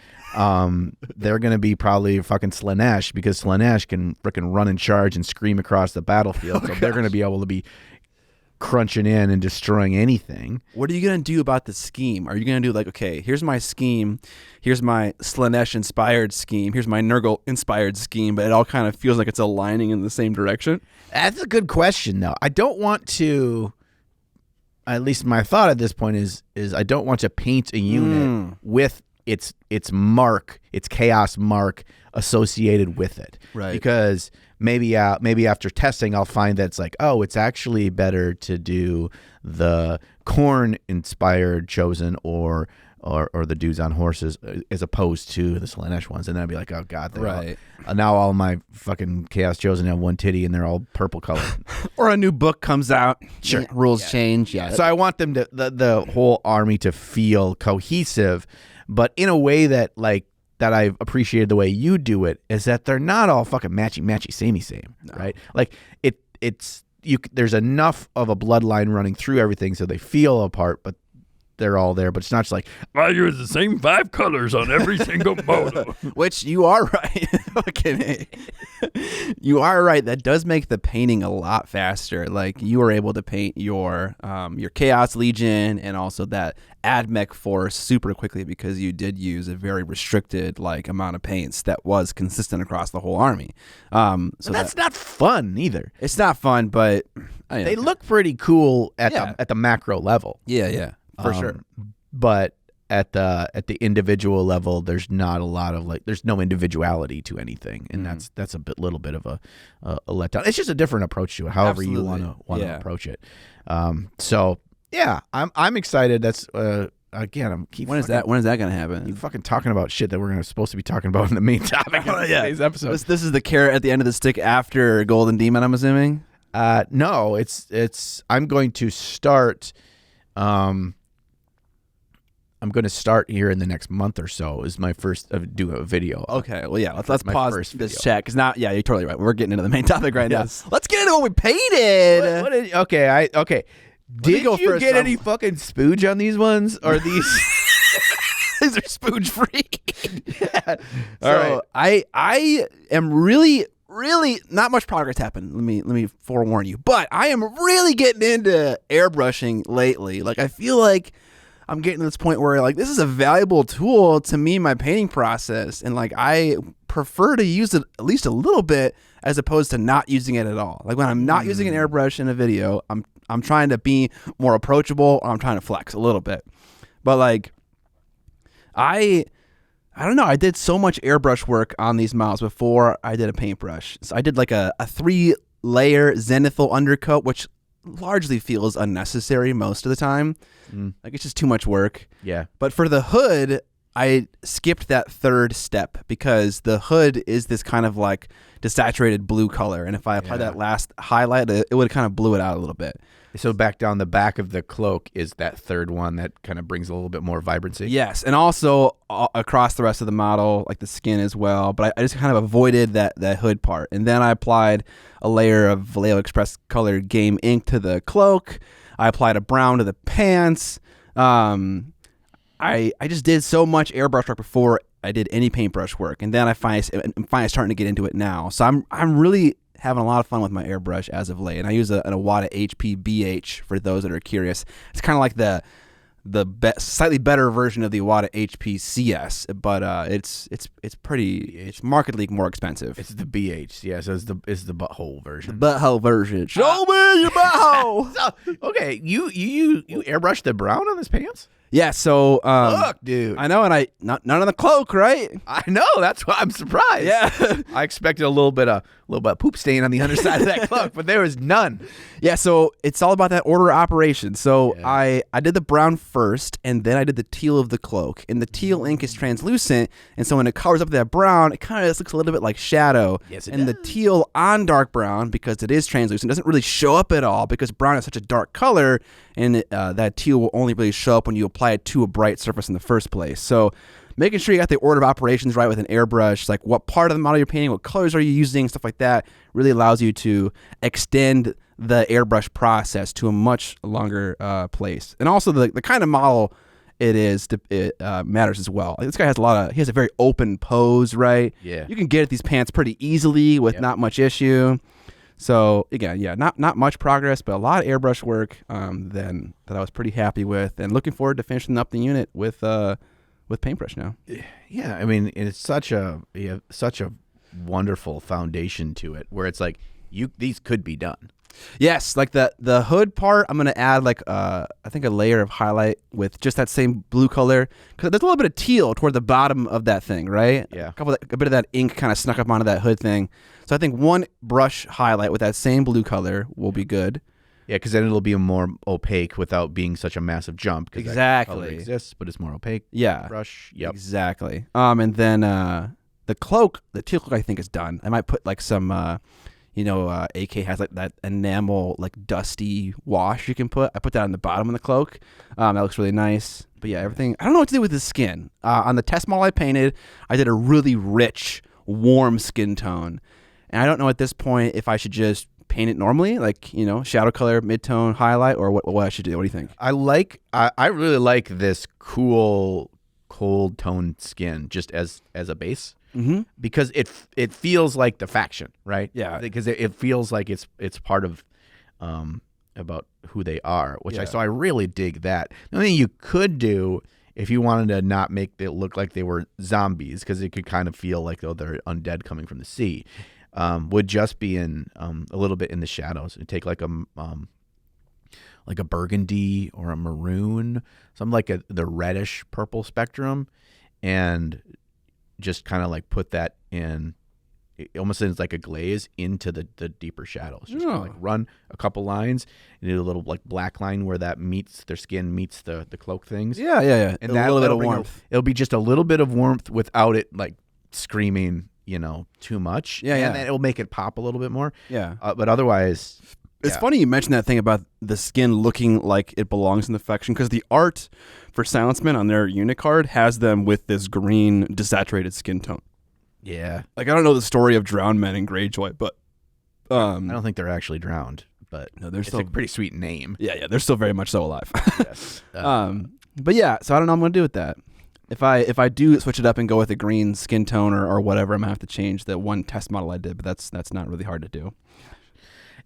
they're going to be probably fucking Slanesh because Slanesh can frickin' run and charge and scream across the battlefield. So they're going to be able to be crunching in and destroying anything. What are you going to do about the scheme? Are you going to do like, okay, here's my scheme, here's my Slanesh-inspired scheme, here's my Nurgle-inspired scheme, but it all kind of feels like it's aligning in the same direction? That's a good question, though. I don't want to, at least my thought at this point is I don't want to paint a unit with its mark, its chaos mark associated with it, right? Because maybe after testing, I'll find that it's like, oh, it's actually better to do the corn inspired chosen or the dudes on horses as opposed to the Slanesh ones, and then I'd be like, oh god, right? Now all my fucking chaos chosen have one titty and they're all purple colored. Or a new book comes out, sure, rules change. Yeah, so I want them to the whole army to feel cohesive. But in a way that I've appreciated the way you do it is that they're not all fucking matchy, samey, right? Like there's enough of a bloodline running through everything so they feel apart, but they're all there. But it's not just like, I use the same 5 colors on every single model. Which you are right. You are right. That does make the painting a lot faster. Like you were able to paint your Chaos Legion and also that Admech force super quickly because you did use a very restricted amount of paints that was consistent across the whole army. So that's not fun either. It's not fun, but they look pretty cool at the macro level. Yeah, for sure. But at the individual level, there's not a lot of there's no individuality to anything, and that's a little bit of a letdown. It's just a different approach to it, however you want to approach it. So yeah, I'm excited. That's again, when is that going to happen? You fucking talking about shit that we're supposed to be talking about in the main topic of today's episode. This is the carrot at the end of the stick after Golden Demon, I'm assuming. No, it's I'm going to start. I'm going to start here in the next month or so. Is my first do a video. Okay, well, yeah, let's pause this chat because now, yeah, you're totally right. We're getting into the main topic right now. Let's get into what we painted. Okay. Did you get any fucking spooge on these ones? Or these? These are spooge free. Yeah. All right. I am really not much progress happened. Let me forewarn you. But I am really getting into airbrushing lately. I feel like I'm getting to this point where this is a valuable tool to me in my painting process, and I prefer to use it at least a little bit as opposed to not using it at all. When I'm not using an airbrush in a video, I'm trying to be more approachable, or I'm trying to flex a little bit. But I don't know. I did so much airbrush work on these models before I did a paintbrush. So I did a 3-layer zenithal undercoat, which largely feels unnecessary most of the time. It's just too much work. Yeah. But for the hood, I skipped that third step because the hood is this kind of desaturated blue color. And if I apply that last highlight, it would kind of blew it out a little bit. So back down the back of the cloak is that third one that kind of brings a little bit more vibrancy. Yes, and also across the rest of the model, the skin as well. But I just kind of avoided that hood part. And then I applied a layer of Vallejo Express colored game ink to the cloak. I applied a brown to the pants. I just did so much airbrush work before I did any paintbrush work. And then I'm finally starting to get into it now. So I'm really having a lot of fun with my airbrush as of late, and I use an Iwata HP BH for those that are curious. It's kind of like the slightly better version of the Iwata HP CS, but it's markedly more expensive. It's the BH, yeah. So it's the butthole version. Butthole version. Show me your butthole. So, okay, you airbrushed the brown on this pants? Yeah, so Look, dude. I know, and none on the cloak, right? I know. That's why I'm surprised. Yeah. I expected a little bit of poop stain on the underside of that cloak, but there was none. Yeah, so it's all about that order of operation. So Yeah. I did the brown first, and then I did the teal of the cloak. And the teal ink is translucent, and so when it covers up that brown, it kind of looks a little bit like shadow. Yes, it and does. the teal on dark brown, because it is translucent, doesn't really show up at all because brown is such a dark color, and that teal will only really show up when you apply it to a bright surface in the first place. So making sure you got the order of operations right with an airbrush, like what part of the model you're painting, what colors are you using, stuff like that, really allows you to extend the airbrush process to a much longer place. And also the kind of model it is, it matters as well. Like this guy has he has a very open pose, right? Yeah. You can get at these pants pretty easily with not much issue. So again, yeah, not much progress, but a lot of airbrush work that I was pretty happy with, and looking forward to finishing up the unit with paintbrush now. Yeah, I mean, it's such a wonderful foundation to it, where it's like these could be done. Yes, like the hood part, I'm gonna add like I think a layer of highlight with just that same blue color, because there's a little bit of teal toward the bottom of that thing, right? Yeah. A bit of that ink kind of snuck up onto that hood thing. So I think one brush highlight with that same blue color will be good. Yeah, because then it'll be more opaque without being such a massive jump. 'Cause that color exists, but it's more opaque. Yeah. Brush. Yep. Exactly. And then the cloak, the teal cloak, I think is done. I might put like some, AK has like that enamel, like dusty wash you can put. I put that on the bottom of the cloak. That looks really nice. But yeah, everything. I don't know what to do with the skin. On the test model I painted, I did a really rich, warm skin tone. And I don't know at this point if I should just paint it normally, like, shadow color, mid-tone, highlight, or what I should do. What do you think? I really like this cool, cold toned skin just as a base. Mm-hmm. Because it feels like the faction, right? Yeah. Because it feels like it's part of about who they are, so I really dig that. The only thing you could do if you wanted to not make it look like they were zombies, because it could kind of feel like they're undead coming from the sea, would just be in a little bit in the shadows and take like a burgundy or a maroon, something like the reddish purple spectrum, and just kind of like put that in, almost as like a glaze into the deeper shadows. Just kind of like run a couple lines and do a little like black line where that meets their skin meets the cloak things. Yeah. And a little bit of warmth. It'll be just a little bit of warmth without it like screaming, too much. Yeah. And then it'll make it pop a little bit more. Yeah. But otherwise, it's funny you mentioned that thing about the skin looking like it belongs in the faction, because the art for Silenceman on their unit card has them with this green desaturated skin tone. Yeah. Like, I don't know the story of drowned men in Greyjoy, but I don't think they're actually drowned, but no, they're it's still a pretty sweet name. Yeah, they're still very much so alive. Yes. But yeah, so I don't know what I'm gonna do with that. If I do switch it up and go with a green skin tone or whatever, I'm gonna have to change the one test model I did, but that's not really hard to do.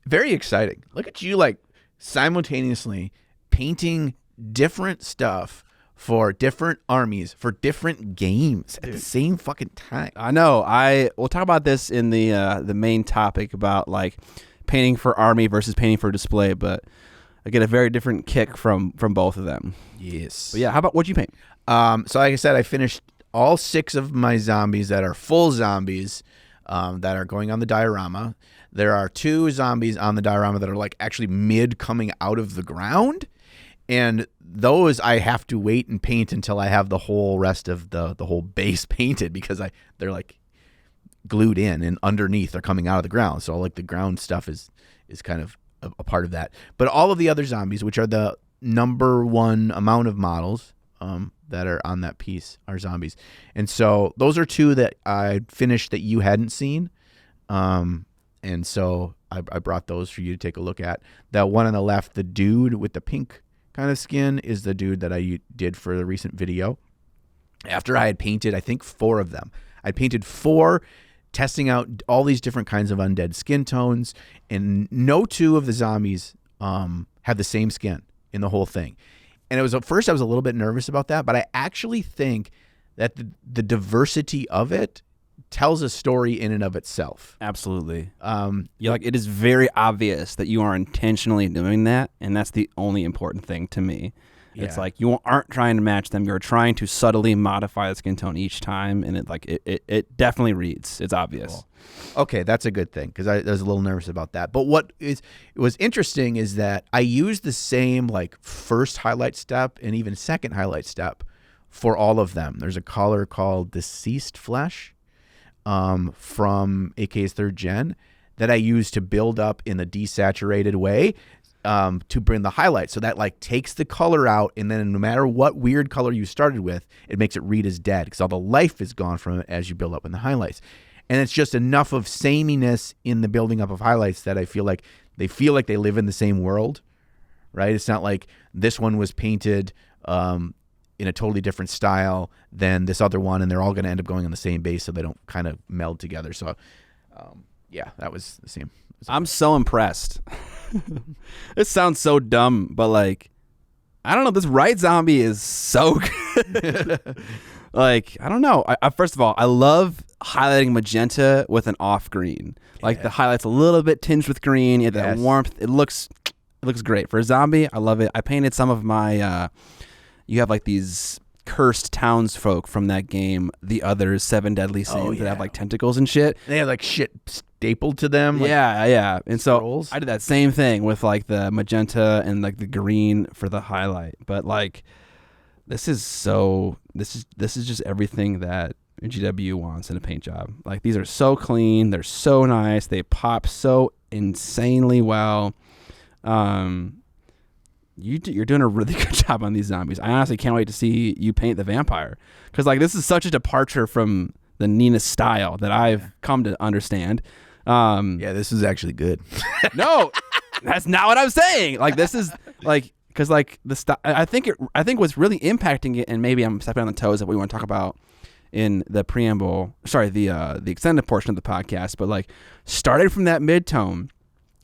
Very exciting. Look at you, like, simultaneously painting different stuff for different armies, for different games at the same fucking time. I know. We'll talk about this in the main topic about like painting for army versus painting for display, but I get a very different kick from both of them. Yes. But yeah, how about what'd you paint? So like I said, I finished all 6 of my zombies that are full zombies that are going on the diorama. There are 2 zombies on the diorama that are like actually mid coming out of the ground. And those I have to wait and paint until I have the whole rest of the whole base painted, because they're like glued in and underneath they're coming out of the ground. So like the ground stuff is kind of a part of that. But all of the other zombies, which are the number 1 amount of models that are on that piece, are zombies. And so those are 2 that I finished that you hadn't seen. And so I brought those for you to take a look at. That one on the left, the dude with the pink kind of skin, is the dude that I did for the recent video. After I had painted, I think 4 of them. I painted 4, testing out all these different kinds of undead skin tones, and no 2 of the zombies have the same skin in the whole thing. And it was at first I was a little bit nervous about that, but I actually think that the diversity of it tells a story in and of itself. Absolutely. It is very obvious that you are intentionally doing that, and that's the only important thing to me. Yeah. It's like you aren't trying to match them. You're trying to subtly modify the skin tone each time, and it definitely reads. It's obvious. Cool. Okay, that's a good thing because I was a little nervous about that. But what was interesting is that I used the same like first highlight step and even second highlight step for all of them. There's a color called Deceased Flesh from AK's 3rd Gen that I use to build up in the desaturated way to bring the highlight. So that like takes the color out, and then no matter what weird color you started with, it makes it read as dead because all the life is gone from it as you build up in the highlights. And it's just enough of sameness in the building up of highlights that I feel like they live in the same world, right? It's not like this one was painted in a totally different style than this other one, and they're all going to end up going on the same base so they don't kind of meld together. So, yeah, that was the same. I'm so impressed. This sounds so dumb, but like, I don't know. This Right Zombie is so good. Like, I don't know. I first of all, I love highlighting magenta with an off green. Like the highlights a little bit tinged with green. You have that warmth. It looks great for a zombie. I love it. I painted some of my. You have like these cursed townsfolk from that game, The Others, 7 Deadly Sins, that have like tentacles and shit. They have like shit stapled to them. Like yeah. And so scrolls. I did that same thing with like the magenta and like the green for the highlight. But like, this is just everything that GW wants in a paint job. Like, these are so clean, they're so nice, they pop so insanely well. You're doing a really good job on these zombies. I honestly can't wait to see you paint the vampire, because like this is such a departure from the Nina style that I've come to understand. This is actually good. No, that's not what I'm saying. Like, this is like, because like the I think what's really impacting it, and maybe I'm stepping on the toes that we want to talk about in the preamble. Sorry, the extended portion of the podcast, but like started from that mid-tone,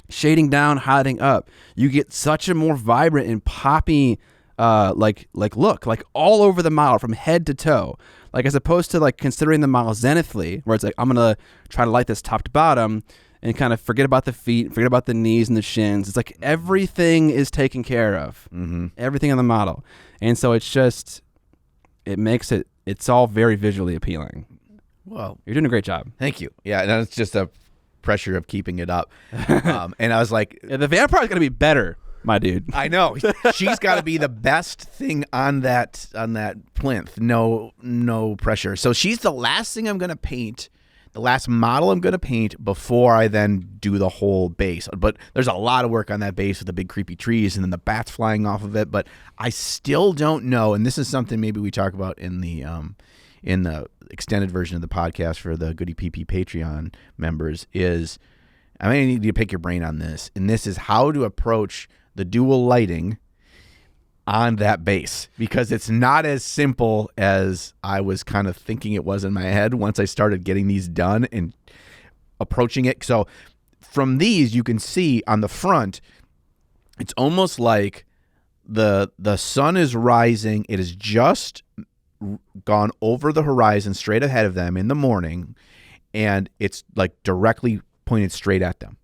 shading down, highlighting up, you get such a more vibrant and poppy like look, like all over the model from head to toe. Like, as opposed to like considering the model zenithally, where it's like, I'm gonna try to light this top to bottom and kind of forget about the feet, forget about the knees and the shins. It's like everything is taken care of, everything on the model, and so it makes it's all very visually appealing. Well, you're doing a great job. Thank you. Yeah, and it's just a pressure of keeping it up. And I was like, the vampire is gonna be better, my dude. I know. She's got to be the best thing on that plinth. No pressure. So she's the last thing I'm gonna paint, the last model I'm gonna paint before I then do the whole base. But there's a lot of work on that base with the big creepy trees and then the bats flying off of it. But I still don't know, and this is something maybe we talk about in the extended version of the podcast for the Goody PP Patreon members, is I may need you to pick your brain on this, and this is how to approach the dual lighting on that base, because it's not as simple as I was kind of thinking it was in my head once I started getting these done and approaching it. So from these, you can see on the front, it's almost like the sun is rising. It has just gone over the horizon straight ahead of them in the morning, and it's like directly pointed straight at them.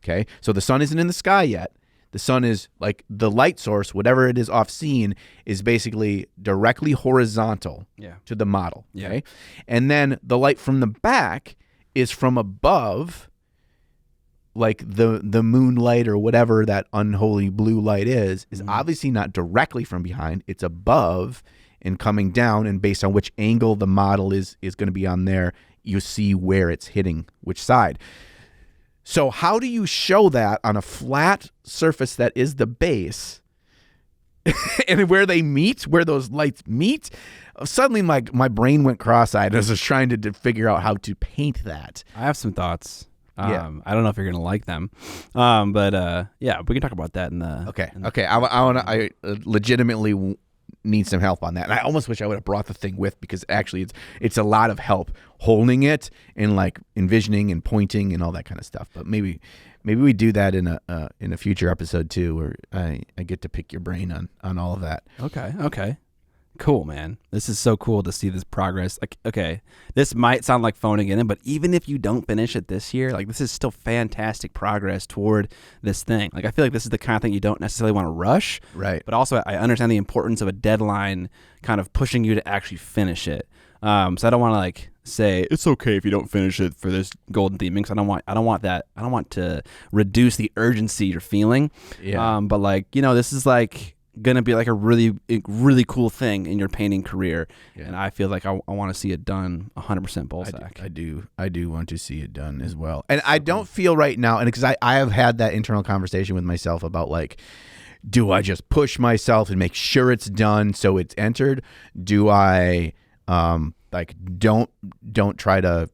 Okay, so the sun isn't in the sky yet. The sun is like the light source, whatever it is off scene, is basically directly horizontal to the model. Okay, and then the light from the back is from above, like the moonlight or whatever that unholy blue light is obviously not directly from behind. It's above and coming down, and based on which angle the model is going to be on there, you see where it's hitting which side. So how do you show that on a flat surface that is the base and where they meet, where those lights meet? Suddenly my brain went cross-eyed as I was trying to figure out how to paint that. I have some thoughts. I don't know if you're going to like them. But we can talk about that in the... Okay. I legitimately need some help on that, and I almost wish I would have brought the thing with, because actually it's a lot of help holding it and like envisioning and pointing and all that kind of stuff. But maybe maybe we do that in a future episode too, where I get to pick your brain on all of that. Okay. Cool, man. This is so cool to see this progress. Like, okay, this might sound like phoning it in, but even if you don't finish it this year, like, this is still fantastic progress toward this thing. Like, I feel like this is the kind of thing you don't necessarily want to rush. Right. But also, I understand the importance of a deadline kind of pushing you to actually finish it. So I don't want to, like, say it's okay if you don't finish it for this golden theming, because I don't want to reduce the urgency you're feeling. Yeah. But, like, you know, this is like gonna be like a really cool thing in your painting career, and I feel like I want to see it done 100% Bullsack. I do want to see it done as well, and I don't feel right now, and because I have had that internal conversation with myself about, like, do I just push myself and make sure it's done so it's entered? Do I like don't try to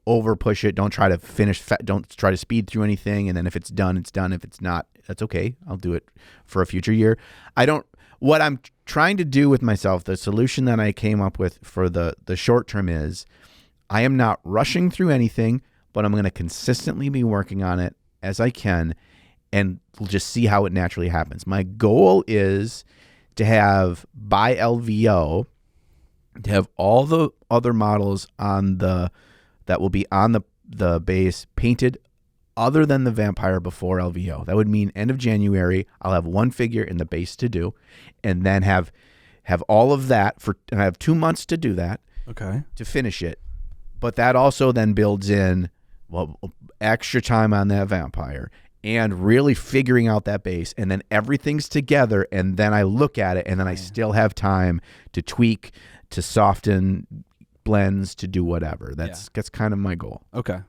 over push it? Don't try to finish. Don't try to speed through anything. And then if it's done, it's done. If it's not, that's okay. I'll do it for a future year. What I'm trying to do with myself, the solution that I came up with for the short term is, I am not rushing through anything, but I'm going to consistently be working on it as I can, and we'll just see how it naturally happens. My goal is to have, by LVO, to have all the other models that will be on the base painted other than the vampire before LVO. That would mean end of January, I'll have one figure in the base to do, and then have all of that and I have 2 months to do that. Okay. To finish it. But that also then builds in, well, extra time on that vampire and really figuring out that base, and then everything's together, and then I look at it, and then I still have time to tweak, to soften, blends, to do whatever. That's kind of my goal. Okay.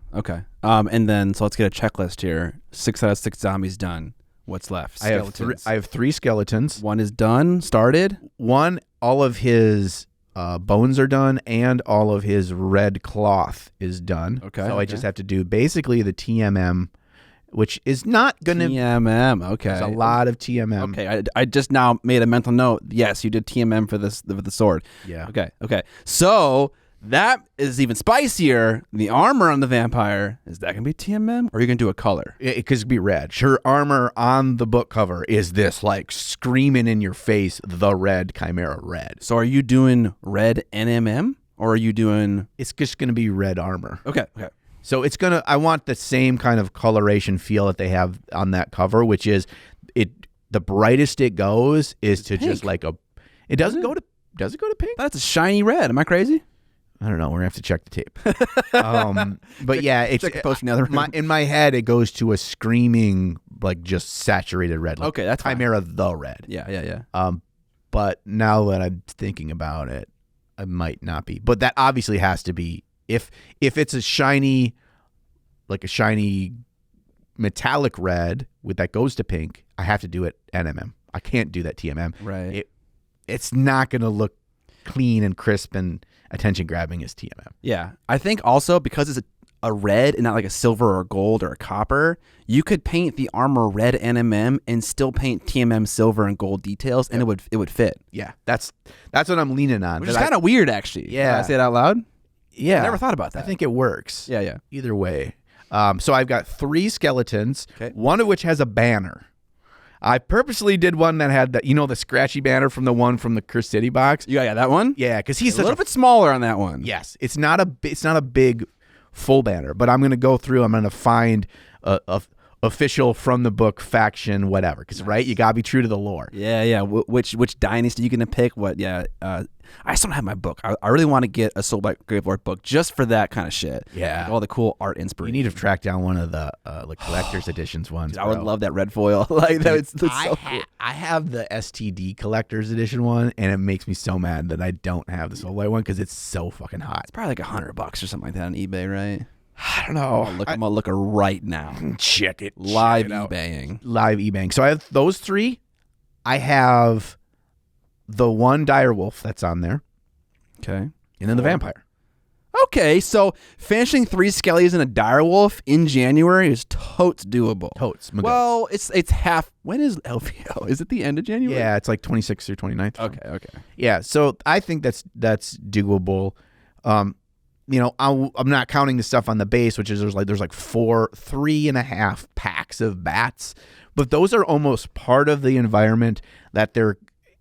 And then, so let's get a checklist here. 6 out of 6 zombies done. What's left? Skeletons. I have 3 skeletons. One is done, started. One, all of his bones are done, and all of his red cloth is done. Okay. So I just have to do basically the TMM, which is not going to... TMM, okay. There's a lot of TMM. Okay, I just now made a mental note. Yes, you did TMM for the sword. Yeah. Okay. So that is even spicier. The armor on the vampire, is that going to be TMM, or are you going to do a color? It could be red. Her armor on the book cover is this, like, screaming in your face, the red Chimera red. So are you doing red NMM, or are you doing... It's just going to be red armor. Okay. So it's going to... I want the same kind of coloration feel that they have on that cover, which is the brightest it goes is to pink. Just like a... It doesn't go to... Does it go to pink? That's a shiny red. Am I crazy? I don't know. We're going to have to check the tape. But yeah, it's... Check the post from the other room. In my head, it goes to a screaming, like, just saturated red. Like, okay, that's Chimera the red. Yeah. But now that I'm thinking about it, I might not be. But that obviously has to be... If it's a shiny metallic red that goes to pink, I have to do it NMM. I can't do that TMM. Right. It's not going to look clean and crisp and attention grabbing as TMM. Yeah. I think also because it's a red and not like a silver or gold or a copper, you could paint the armor red NMM and still paint TMM silver and gold details, and it would fit. Yeah. That's what I'm leaning on. Which is kind of weird, actually. Yeah. Can I say it out loud? Yeah. I never thought about that. I think it works. Yeah. Either way. So I've got 3 skeletons, one of which has a banner. I purposely did one that had the scratchy banner from the one from the Curse City box. Yeah, that one? Yeah, because he's a little bit smaller on that one. Yes, it's not a big full banner, but I'm going to go through. I'm going to find a official from the book faction, whatever. Because right, you gotta be true to the lore. Yeah. Which dynasty you gonna pick? What? Yeah. I still don't have my book. I really want to get a Soulblight Gravelord book just for that kind of shit. Yeah, like all the cool art inspiration. You need to track down one of the collector's editions ones. Dude, I would love that red foil. Like that. It's so cool. I have the STD collector's edition one, and it makes me so mad that I don't have the Soulblight one because it's so fucking hot. It's probably like $100 or something like that on eBay, right? I don't know. I'm gonna look right now. Check it. Live check it eBaying. Live eBaying. So I have those 3. I have the one direwolf that's on there. Okay. And then the vampire. Okay, so finishing 3 skellies and a direwolf in January is totes doable. Totes. Well, it's half. When is LVO? Is it the end of January? Yeah, it's like 26th or 29th. Okay. Yeah, so I think that's doable. I'm not counting the stuff on the base, which is there's like 3.5 packs of bats, but those are almost part of the environment that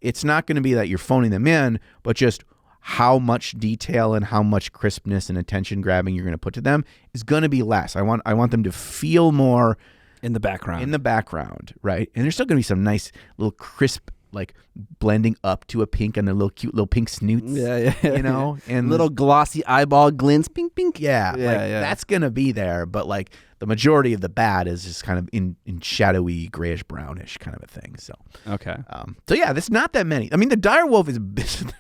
it's not going to be that you're phoning them in, but just how much detail and how much crispness and attention grabbing you're going to put to them is going to be less. I want them to feel more in the background. Right? And there's still going to be some nice little crisp, like blending up to a pink and a little cute little pink snoots. Yeah. And little glossy eyeball glints, pink. Yeah. That's going to be there, but like the majority of the bat is just kind of in shadowy grayish brownish kind of a thing. So okay. So yeah, there's not that many. I mean, the direwolf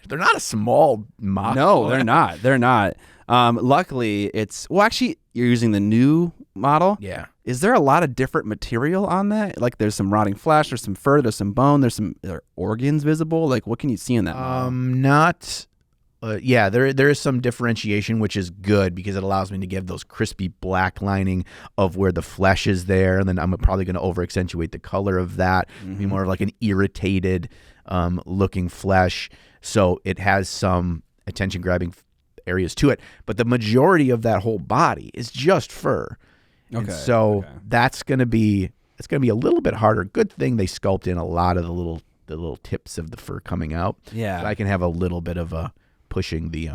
they're not a small model. No, they're not. Luckily, actually, you're using the new model. Yeah. Is there a lot of different material on that? Like, there's some rotting flesh, there's some fur, there's some bone, there's some organs visible. Like, what can you see in that model? Not. Yeah, there is some differentiation, which is good because it allows me to give those crispy black lining of where the flesh is there, and then I'm probably going to over accentuate the color of that, be more of like an irritated looking flesh. So it has some attention grabbing areas to it, but the majority of that whole body is just fur. Okay. And so that's going to be a little bit harder. Good thing they sculpt in a lot of the little tips of the fur coming out. Yeah. So I can have a little bit of a pushing the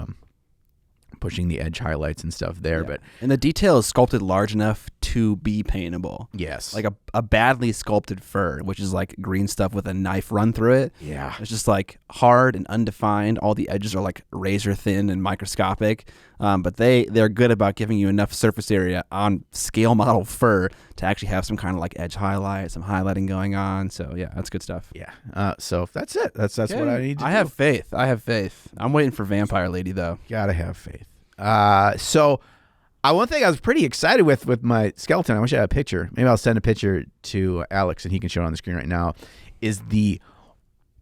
edge highlights and stuff there, but and the detail is sculpted large enough to be paintable. Yes. Like a badly sculpted fur, which is like green stuff with a knife run through it. Yeah. It's just like hard and undefined. All the edges are like razor thin and microscopic. But they're good about giving you enough surface area on scale model fur to actually have some kind of like edge highlight, some highlighting going on. So yeah, that's good stuff. Yeah. So that's it. That's what I need to do. I have faith. I'm waiting for Vampire Lady though. Gotta have faith. So one thing I was pretty excited with my skeleton, I wish I had a picture. Maybe I'll send a picture to Alex and he can show it on the screen right now, is the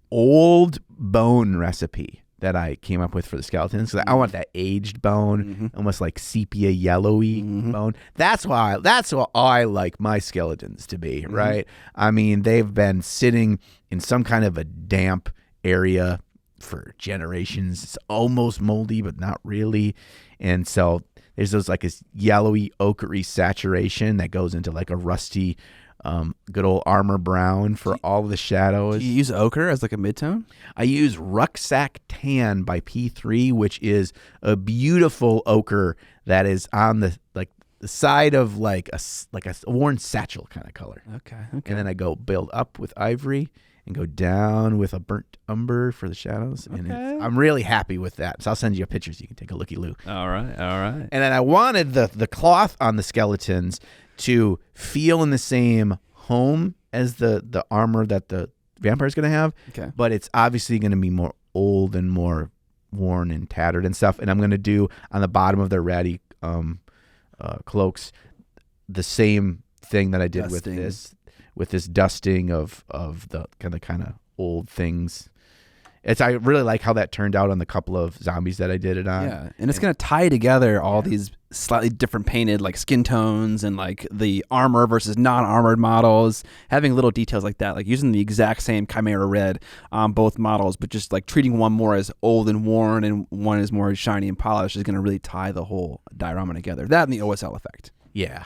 old bone recipe that I came up with for the skeletons. So I want that aged bone, almost like sepia yellowy bone. That's what I like my skeletons to be, right? I mean, they've been sitting in some kind of a damp area for generations. It's almost moldy, but not really. And so there's those like this yellowy ochre saturation that goes into like a rusty good old armor brown for all of the shadows. Do you use ochre as like a midtone? I use Rucksack Tan by P3, which is a beautiful ochre that is on the side of like a worn satchel kind of color. Okay. And then I go build up with ivory and go down with a burnt umber for the shadows. And I'm really happy with that. So I'll send you a picture so you can take a looky-loo. All right. And then I wanted the cloth on the skeletons to feel in the same home as the armor that the vampire's going to have. Okay. But it's obviously going to be more old and more worn and tattered and stuff. And I'm going to do on the bottom of their ratty cloaks the same thing that I did with this dusting of the kind of old things. I really like how that turned out on the couple of zombies that I did it on. Yeah, and it's going to tie together all these slightly different painted like skin tones and like the armor versus non-armored models, having little details like that, like using the exact same Chimera red on both models, but just like treating one more as old and worn and one is more shiny and polished is going to really tie the whole diorama together. That and the OSL effect. Yeah,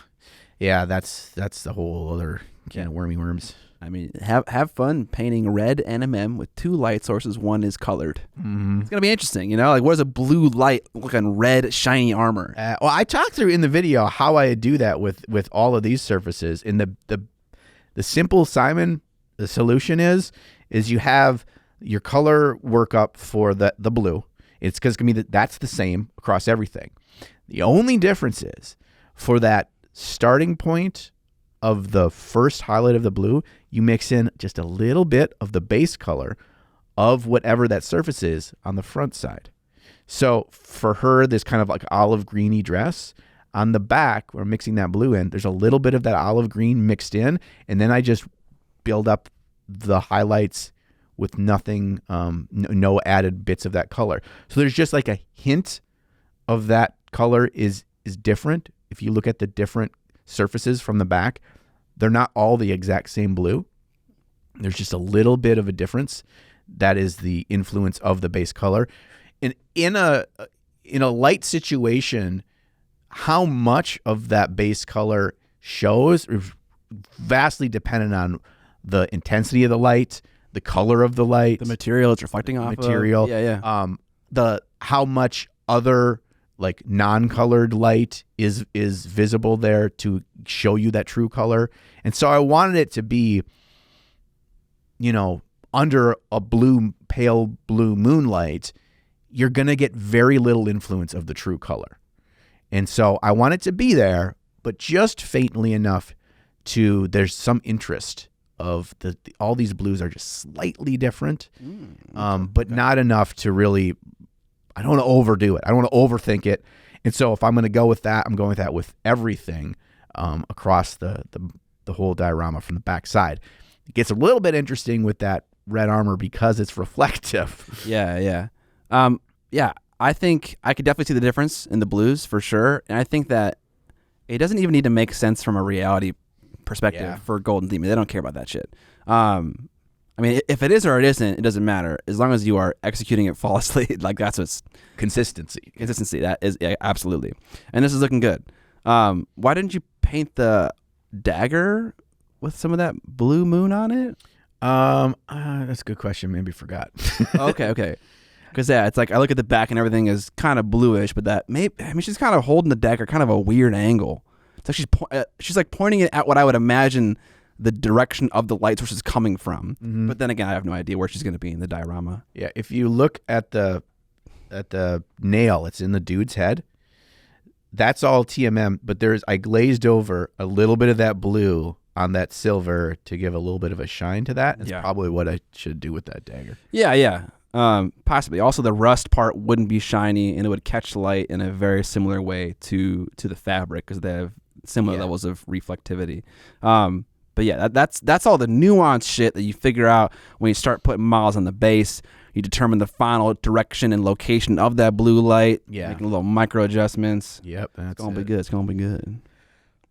that's the whole other can of wormy worms. I mean, have fun painting red NMM with two light sources. One is colored. It's gonna be interesting, like what is a blue light look on red shiny armor? Well, I talked through in the video how I do that with all of these surfaces. In the simple Simon, the solution is you have your color workup for the blue. It's because that's the same across everything. The only difference is for that starting point of the first highlight of the blue, you mix in just a little bit of the base color of whatever that surface is on the front side. So for her, this kind of like olive greeny dress, on the back, we're mixing that blue in. There's a little bit of that olive green mixed in, and then I just build up the highlights with nothing, no added bits of that color. So there's just like a hint of that color is different. If you look at the different surfaces from the back, they're not all the exact same blue. There's just a little bit of a difference. That is the influence of the base color. And in in a light situation, how much of that base color shows is vastly dependent on the intensity of the light, the color of the light, The material it's reflecting off material. of. Yeah. The how much other like non-colored light is visible there to show you that true color. And so I wanted it to be, under a pale blue moonlight, you're going to get very little influence of the true color. And so I want it to be there, but just faintly enough to there's some interest of all these blues are just slightly different, but not enough to really, I don't want to overdo it. I don't want to overthink it. And so if I'm going to go with that, I'm going with that with everything across the whole diorama from the back side. It gets a little bit interesting with that red armor because it's reflective. Yeah. I think I could definitely see the difference in the blues for sure. And I think that it doesn't even need to make sense from a reality perspective for Golden Demon. They don't care about that shit. I mean, if it is or it isn't, it doesn't matter. As long as you are executing it flawlessly, like that's what's Consistency. That is absolutely. And this is looking good. Why didn't you paint the dagger with some of that blue moon on it? That's a good question. Maybe forgot. Okay. Because it's like I look at the back and everything is kind of bluish, but she's kind of holding the dagger kind of a weird angle. It's like she's like pointing it at what I would imagine the direction of the light source is coming from. Mm-hmm. But then again, I have no idea where she's going to be in the diorama. Yeah, if you look at the nail, it's in the dude's head. That's all TMM, but I glazed over a little bit of that blue on that silver to give a little bit of a shine to that. That's probably what I should do with that dagger. Yeah. Possibly. Also, the rust part wouldn't be shiny, and it would catch light in a very similar way to the fabric because they have similar levels of reflectivity. But yeah, that's all the nuanced shit that you figure out when you start putting models on the base. You determine the final direction and location of that blue light. Yeah, making little micro adjustments. Yep, it's gonna be good. It's gonna be good.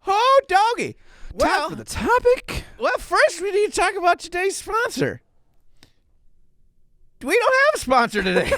Oh, doggy! Well, time for the topic. Well, first we need to talk about today's sponsor. We don't have a sponsor today.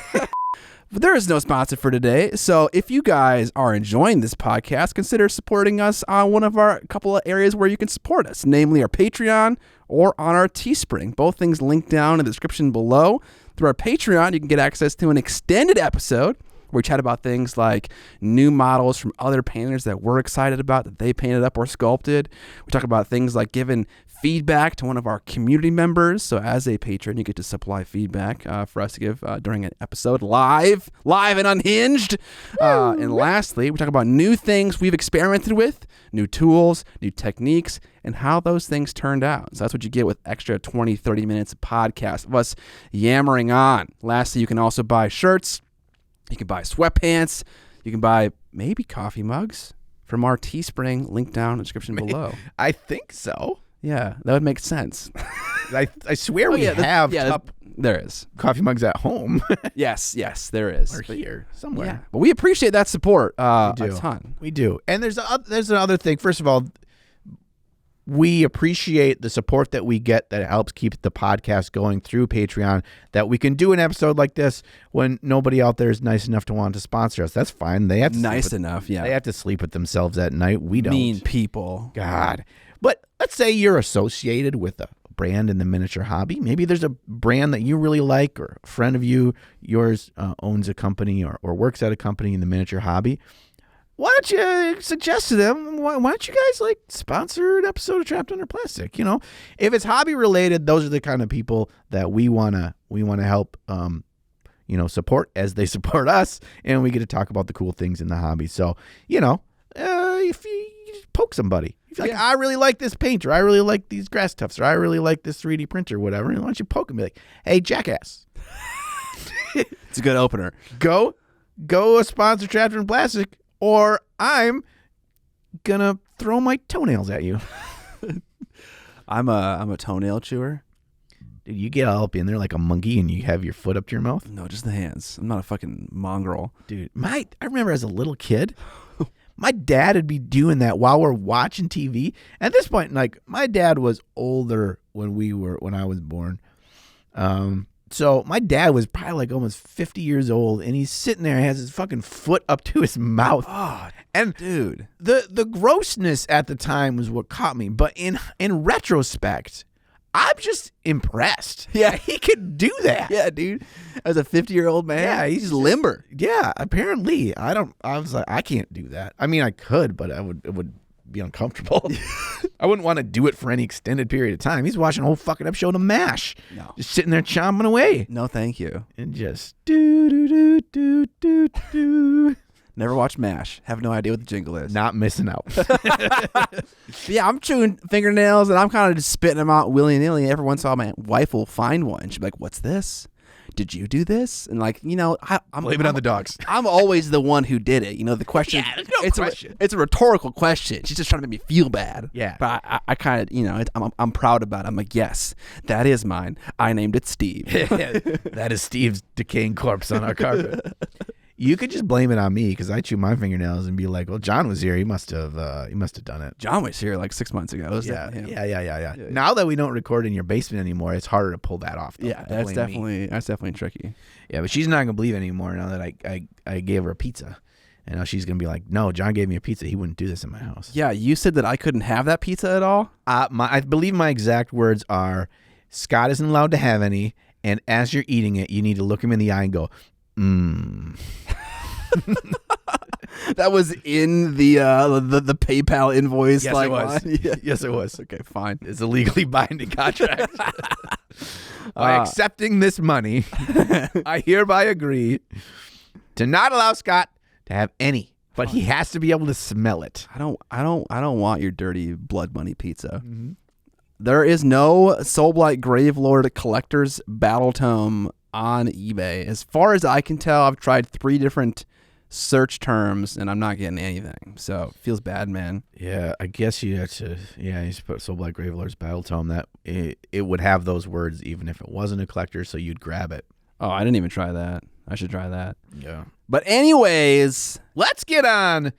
But there is no sponsor for today. So if you guys are enjoying this podcast, consider supporting us on one of our couple of areas where you can support us, namely our Patreon or on our Teespring. Both things linked down in the description below. Through our Patreon, you can get access to an extended episode where we chat about things like new models from other painters that we're excited about that they painted up or sculpted. We talk about things like giving feedback to one of our community members. So as a patron, you get to supply feedback for us to give during an episode live and unhinged. And lastly, we talk about new things we've experimented with, new tools, new techniques, and how those things turned out. So that's what you get with extra 20, 30 minutes of podcast of us yammering on. Lastly, you can also buy shirts. You can buy sweatpants. You can buy maybe coffee mugs from our Teespring, link down in the description below. I think so. Yeah, that would make sense. I swear we have there is coffee mugs at home. yes, there is. Or here, somewhere. Yeah. But we appreciate that support a ton. We do. And there's another thing. First of all, we appreciate the support that we get that helps keep the podcast going through Patreon, that we can do an episode like this when nobody out there is nice enough to want to sponsor us. That's fine. They have to yeah. They have to sleep with themselves at night. We don't. Mean people. God. But let's say you're associated with a brand in the miniature hobby. Maybe there's a brand that you really like, or a friend of yours owns a company or works at a company in the miniature hobby. Why don't you suggest to them, why don't you guys sponsor an episode of Trapped Under Plastic? If it's hobby related, those are the kind of people that we want to help, support as they support us, and we get to talk about the cool things in the hobby. So, if you poke somebody, if you're like, I really like this painter, I really like these grass tufts, or I really like this 3D printer, whatever, why don't you poke and be like, hey, jackass. It's a good opener. Go sponsor Trapped Under Plastic, or I'm gonna throw my toenails at you. I'm a toenail chewer. Dude, you get all up in there like a monkey and you have your foot up to your mouth? No, just the hands. I'm not a fucking mongrel. Dude, I remember as a little kid, my dad would be doing that while we're watching TV. At this point, my dad was older when I was born. So my dad was probably like almost 50 years old, and he's sitting there, has his fucking foot up to his mouth. Oh, and dude, the grossness at the time was what caught me. But in retrospect, I'm just impressed. Yeah. He could do that. yeah, dude. As a 50-year-old man, Yeah, he's he's limber. Yeah, apparently. I was like, I can't do that. I mean, I could, but it would be uncomfortable. I wouldn't want to do it for any extended period of time. He's watching a whole fucking episode of MASH. No. Just sitting there chomping away. No, thank you. And just do. Never watched MASH. Have no idea what the jingle is. Not missing out. Yeah, I'm chewing fingernails and I'm kind of just spitting them out willy-nilly. Every once in a while, my wife will find one. She'll be like, "What's this? Did you do this?" And like, I'm Blame it on the dogs. I'm always the one who did it. The question. Yeah, there's no question. It's a rhetorical question. She's just trying to make me feel bad. Yeah. But I kind of, I'm proud about it. I'm like, yes, that is mine. I named it Steve. That is Steve's decaying corpse on our carpet. You could just blame it on me because I chew my fingernails and be like, "Well, John was here. He must have done it." John was here like 6 months ago. It was definitely him. Yeah. Now that we don't record in your basement anymore, it's harder to pull that off. Though. Yeah, that's definitely tricky. Yeah, but she's not gonna believe it anymore now that I gave her a pizza, and now she's gonna be like, "No, John gave me a pizza. He wouldn't do this in my house." Yeah, you said that I couldn't have that pizza at all. I believe my exact words are, "Scott isn't allowed to have any, and as you're eating it, you need to look him in the eye and go, mmm." That was in the PayPal invoice. Yes, like, it was. Yeah. Yes, it was. Okay, fine. It's a legally binding contract. By accepting this money, I hereby agree to not allow Scott to have any, but he has to be able to smell it. I don't want your dirty blood money pizza. Mm-hmm. There is no Soulblight Gravelord Collector's Battle Tome on eBay. As far as I can tell, I've tried 3 different search terms and I'm not getting anything. So it feels bad, man. Yeah, I guess you have to. Yeah, you should put Soulblight Gravelord's Battle Tome. That it would have those words even if it wasn't a collector, so you'd grab it. Oh, I didn't even try that. I should try that. Yeah. But anyways, let's get on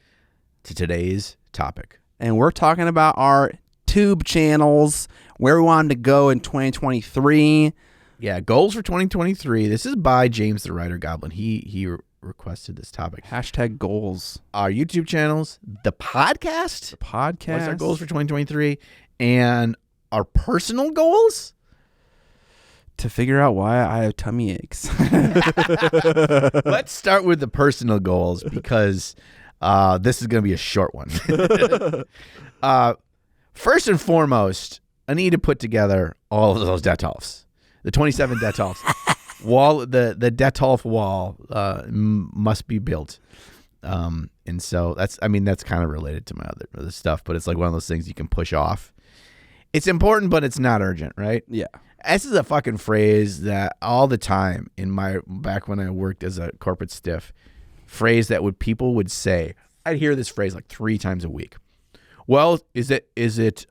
to today's topic. And we're talking about our tube channels, where we wanted to go in 2023. Yeah, goals for 2023. This is by James the Writer Goblin. He requested this topic. Hashtag goals. Our YouTube channels, the podcast. The podcast. What's our goals for 2023? And our personal goals? To figure out why I have tummy aches. Let's start with the personal goals because this is going to be a short one. First and foremost, I need to put together all of those Detolfs. The 27 Detolfs. The Detolf wall must be built. And so that's kind of related to my other stuff, but it's like one of those things you can push off. It's important, but it's not urgent, right? Yeah. This is a fucking phrase that all the time back when I worked as a corporate stiff, phrase that people would say. I'd hear this phrase like 3 times a week. Well, is it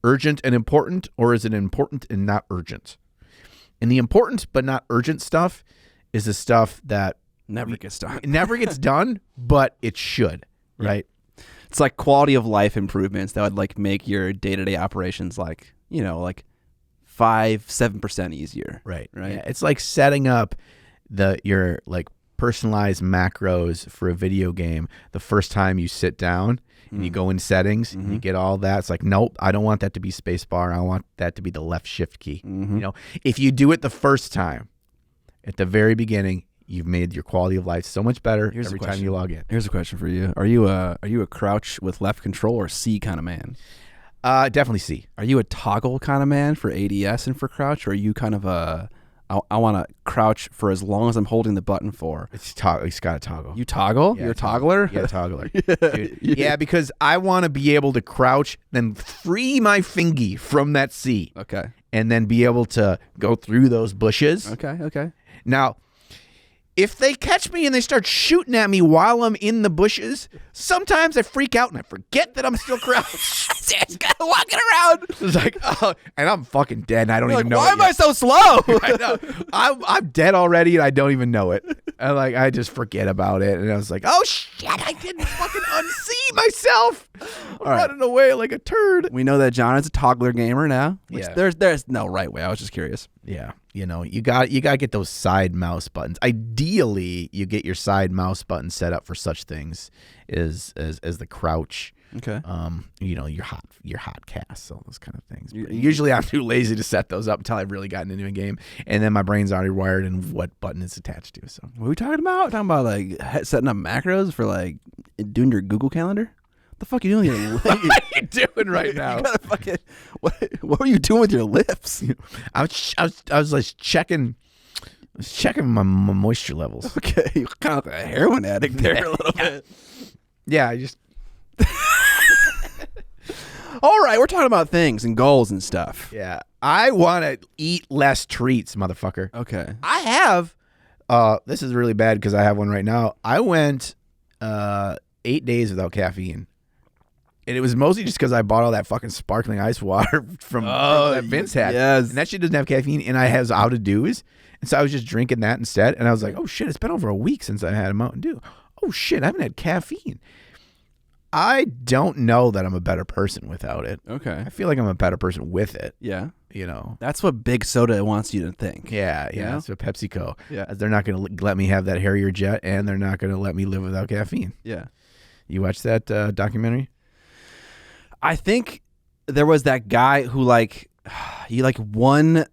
urgent and important, or is it important and not urgent? And the important but not urgent stuff is the stuff that never gets done. It never gets done, but it should, right? It's like quality of life improvements that would like make your day-to-day operations like 5-7% easier. Right. Yeah, it's like setting up your like personalized macros for a video game the first time you sit down and you go in settings and you get all that. It's like, nope, I don't want that to be spacebar. I want that to be the left shift key. If you do it the first time at the very beginning, you've made your quality of life so much better every time you log in. Here's a question for you. Are you a crouch with left control or C kind of man? Definitely C. Are you a toggle kind of man for ADS and for crouch, or are you kind of I want to crouch for as long as I'm holding the button for? It's got to toggle. You toggle? Yeah, You're a toggler? Yeah, toggler. Dude. Yeah, because I want to be able to crouch, then free my fingy from that C. Okay. And then be able to go through those bushes. Okay. Now, if they catch me and they start shooting at me while I'm in the bushes, sometimes I freak out and I forget that I'm still crouched. Walking around. It's like, oh, and I'm fucking dead and I don't even know. Why am I so slow? I know. I'm dead already and I don't even know it. And like I just forget about it. And I was like, oh shit, I didn't fucking unsee myself. I'm running away like a turd. We know that John is a toggler gamer now. Which Yeah. There's no right way. I was just curious. Yeah. you know, you got to get those side mouse buttons. Ideally, you get your side mouse button set up for such things as the crouch. Okay. You know, your hot cast, all those kind of things. Usually I'm too lazy to set those up until I've really gotten into a game, and then my brain's already wired in what button it's attached to. So what are we talking about? Talking about like setting up macros for like doing your Google Calendar? What the fuck are you doing? what are you doing right now? You gotta fucking, what were you doing with your lips? I was like checking my moisture levels. Okay, you're kind of like a heroin addict there a little bit. Yeah, I just. All right, we're talking about things and goals and stuff. Yeah, I want to eat less treats, motherfucker. Okay. I have. This is really bad because I have one right now. I went 8 days without caffeine. And it was mostly just because I bought all that fucking sparkling ice water from that Vince had. Yes. And that shit doesn't have caffeine, and I was out of dews. And so I was just drinking that instead. And I was like, oh, shit, it's been over a week since I had a Mountain Dew. Oh, shit, I haven't had caffeine. I don't know that I'm a better person without it. Okay. I feel like I'm a better person with it. Yeah. You know. That's what Big Soda wants you to think. Yeah. You know? That's what PepsiCo. Yeah. They're not going to let me have that Harrier jet, and they're not going to let me live without caffeine. Yeah. You watched that documentary? I think there was that guy who he won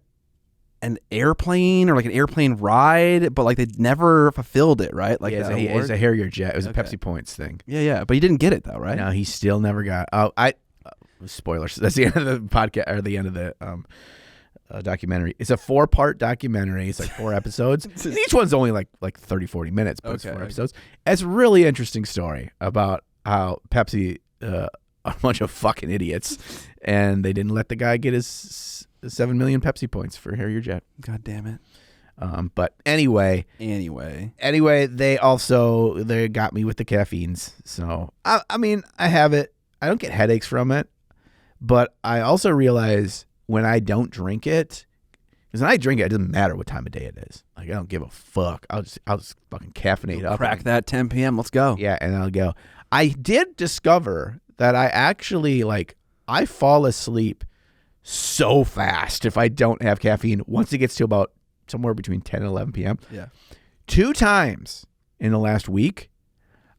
an airplane or like an airplane ride, but like they never fulfilled it, right? Like yeah, that it was a Harrier jet. It was Okay. a Pepsi Points thing. Yeah, but he didn't get it though, right? No, he still never got. Oh, spoilers. That's the end of the podcast or the end of the documentary. It's a 4-part documentary. It's like 4 episodes. And each one's only like 30, 40 minutes, but it's 4 episodes. It's a really interesting story about how Pepsi, a bunch of fucking idiots, and they didn't let the guy get his 7 million Pepsi points for Harrier jet. God damn it. But anyway, they got me with the caffeines. So I mean, I have it. I don't get headaches from it, but I also realize when I don't drink it, because when I drink it, it doesn't matter what time of day it is. Like I don't give a fuck. I'll just fucking caffeinate up. Crack that 10 p.m. Let's go. Yeah, and I'll go. I did discover that I actually I fall asleep so fast if I don't have caffeine once it gets to about somewhere between 10 and 11 p.m. Yeah. 2 times in the last week,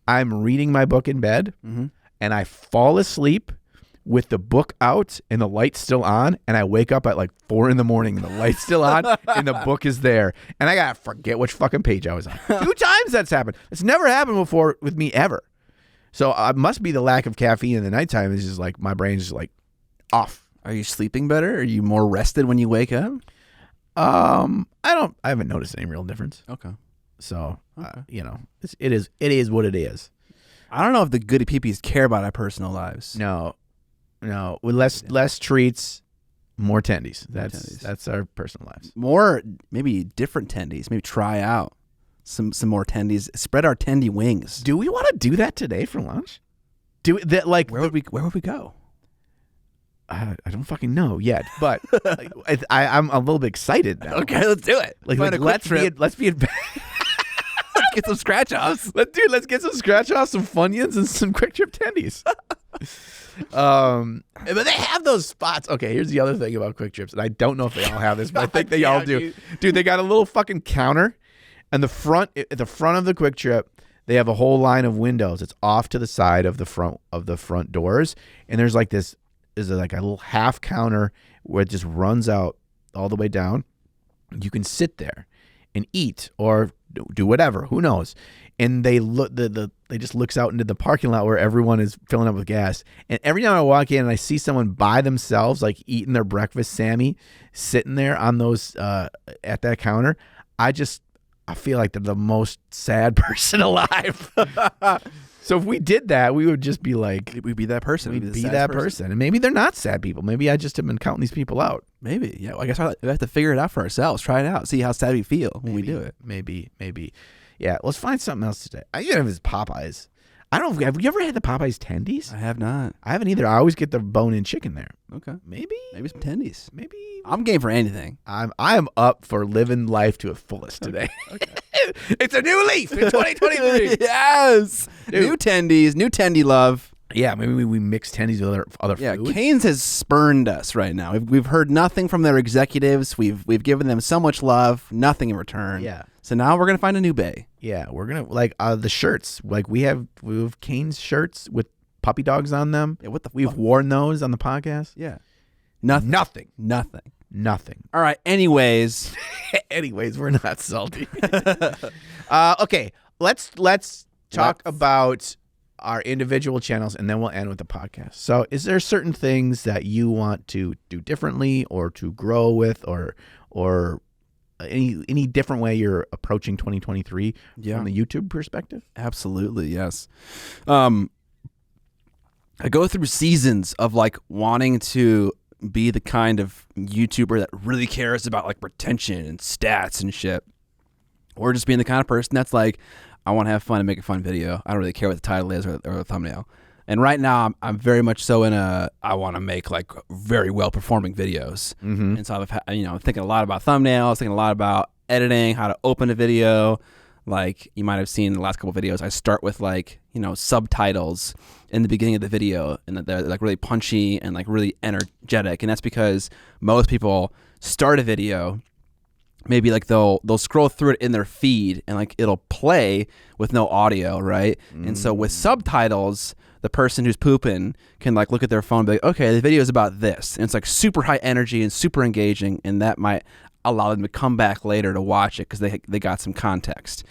I'm reading my book in bed, and I fall asleep with the book out and the light's still on, and I wake up at 4 in the morning and the light's still on and the book is there, and I gotta forget which fucking page I was on. 2 times that's happened. It's never happened before with me ever. So it must be the lack of caffeine in the nighttime is just my brain's just off. Are you sleeping better? Are you more rested when you wake up? I haven't noticed any real difference. Okay. So, it is what it is. I don't know if the goody peepees care about our personal lives. No, with less treats, more tendies. That's our personal lives. More, maybe different tendies. Maybe try out some more tendies. Spread our tendy wings. Do we want to do that today for lunch? Where would we go? I don't fucking know yet, but I'm a little bit excited now. Okay, let's do it. Let's be Let's get some scratch offs. Let's get some scratch offs, some Funyuns, and some Quick Trip tendies. But they have those spots. Okay, here's the other thing about Quick Trips, and I don't know if they all have this, but I think they all do. Dude, they got a little fucking counter, and at the front of the Quick Trip, they have a whole line of windows. It's off to the side of the front doors, and there's a little half counter where it just runs out all the way down. You can sit there and eat or do whatever. Who knows? And they just looks out into the parking lot where everyone is filling up with gas. And every time I walk in and I see someone by themselves, eating their breakfast Sammy, sitting there on those at that counter, I feel like they're the most sad person alive. So if we did that, we would just be we'd be that person. We'd be that person. And maybe they're not sad people. Maybe I just have been counting these people out. Maybe. Yeah. Well, I guess we have to figure it out for ourselves. Try it out. See how sad we feel when we do it. Maybe. Yeah. Let's find something else today. I even have his Popeyes. I don't know. Have you ever had the Popeyes tendies? I have not. I haven't either. I always get the bone-in chicken there. Okay. Maybe some tendies. Maybe. I'm game for anything. I am up for living life to its fullest today. Okay. It's a new leaf in 2023. Yes. Dude. New tendies, new tendy love. Yeah, maybe we mix tendies with other Yeah, foods. Cane's has spurned us right now. We've heard nothing from their executives. We've given them so much love, nothing in return. Yeah. So now we're gonna find a new bay. Yeah, we're gonna like the shirts. Like we have Cane's shirts with puppy dogs on them. Yeah, what the We've fuck? worn those on the podcast. Yeah. Nothing. Nothing. All right. Anyways, Anyways, we're not salty. Okay, let's talk about our individual channels, and then we'll end with the podcast. So, is there certain things that you want to do differently, or to grow with, or any different way you're approaching 2023 from the YouTube perspective? absolutely, yes. I go through seasons of like wanting to be the kind of YouTuber that really cares about like retention and stats and shit, or just being the kind of person that's like, I want to have fun and make a fun video. I don't really care what the title is or the thumbnail. And right now, I'm very much so in I want to make like very well performing videos. Mm-hmm. And so I'm thinking a lot about thumbnails, thinking a lot about editing, how to open a video. Like you might have seen in the last couple of videos, I start with like, subtitles in the beginning of the video, and they're like really punchy and like really energetic. And that's because most people start a video, maybe like they'll scroll through it in their feed and like it'll play with no audio, right? And so with subtitles, the person who's pooping can like look at their phone and be like, okay, the video is about this. And it's like super high energy and super engaging, and that might allow them to come back later to watch it because they got some context.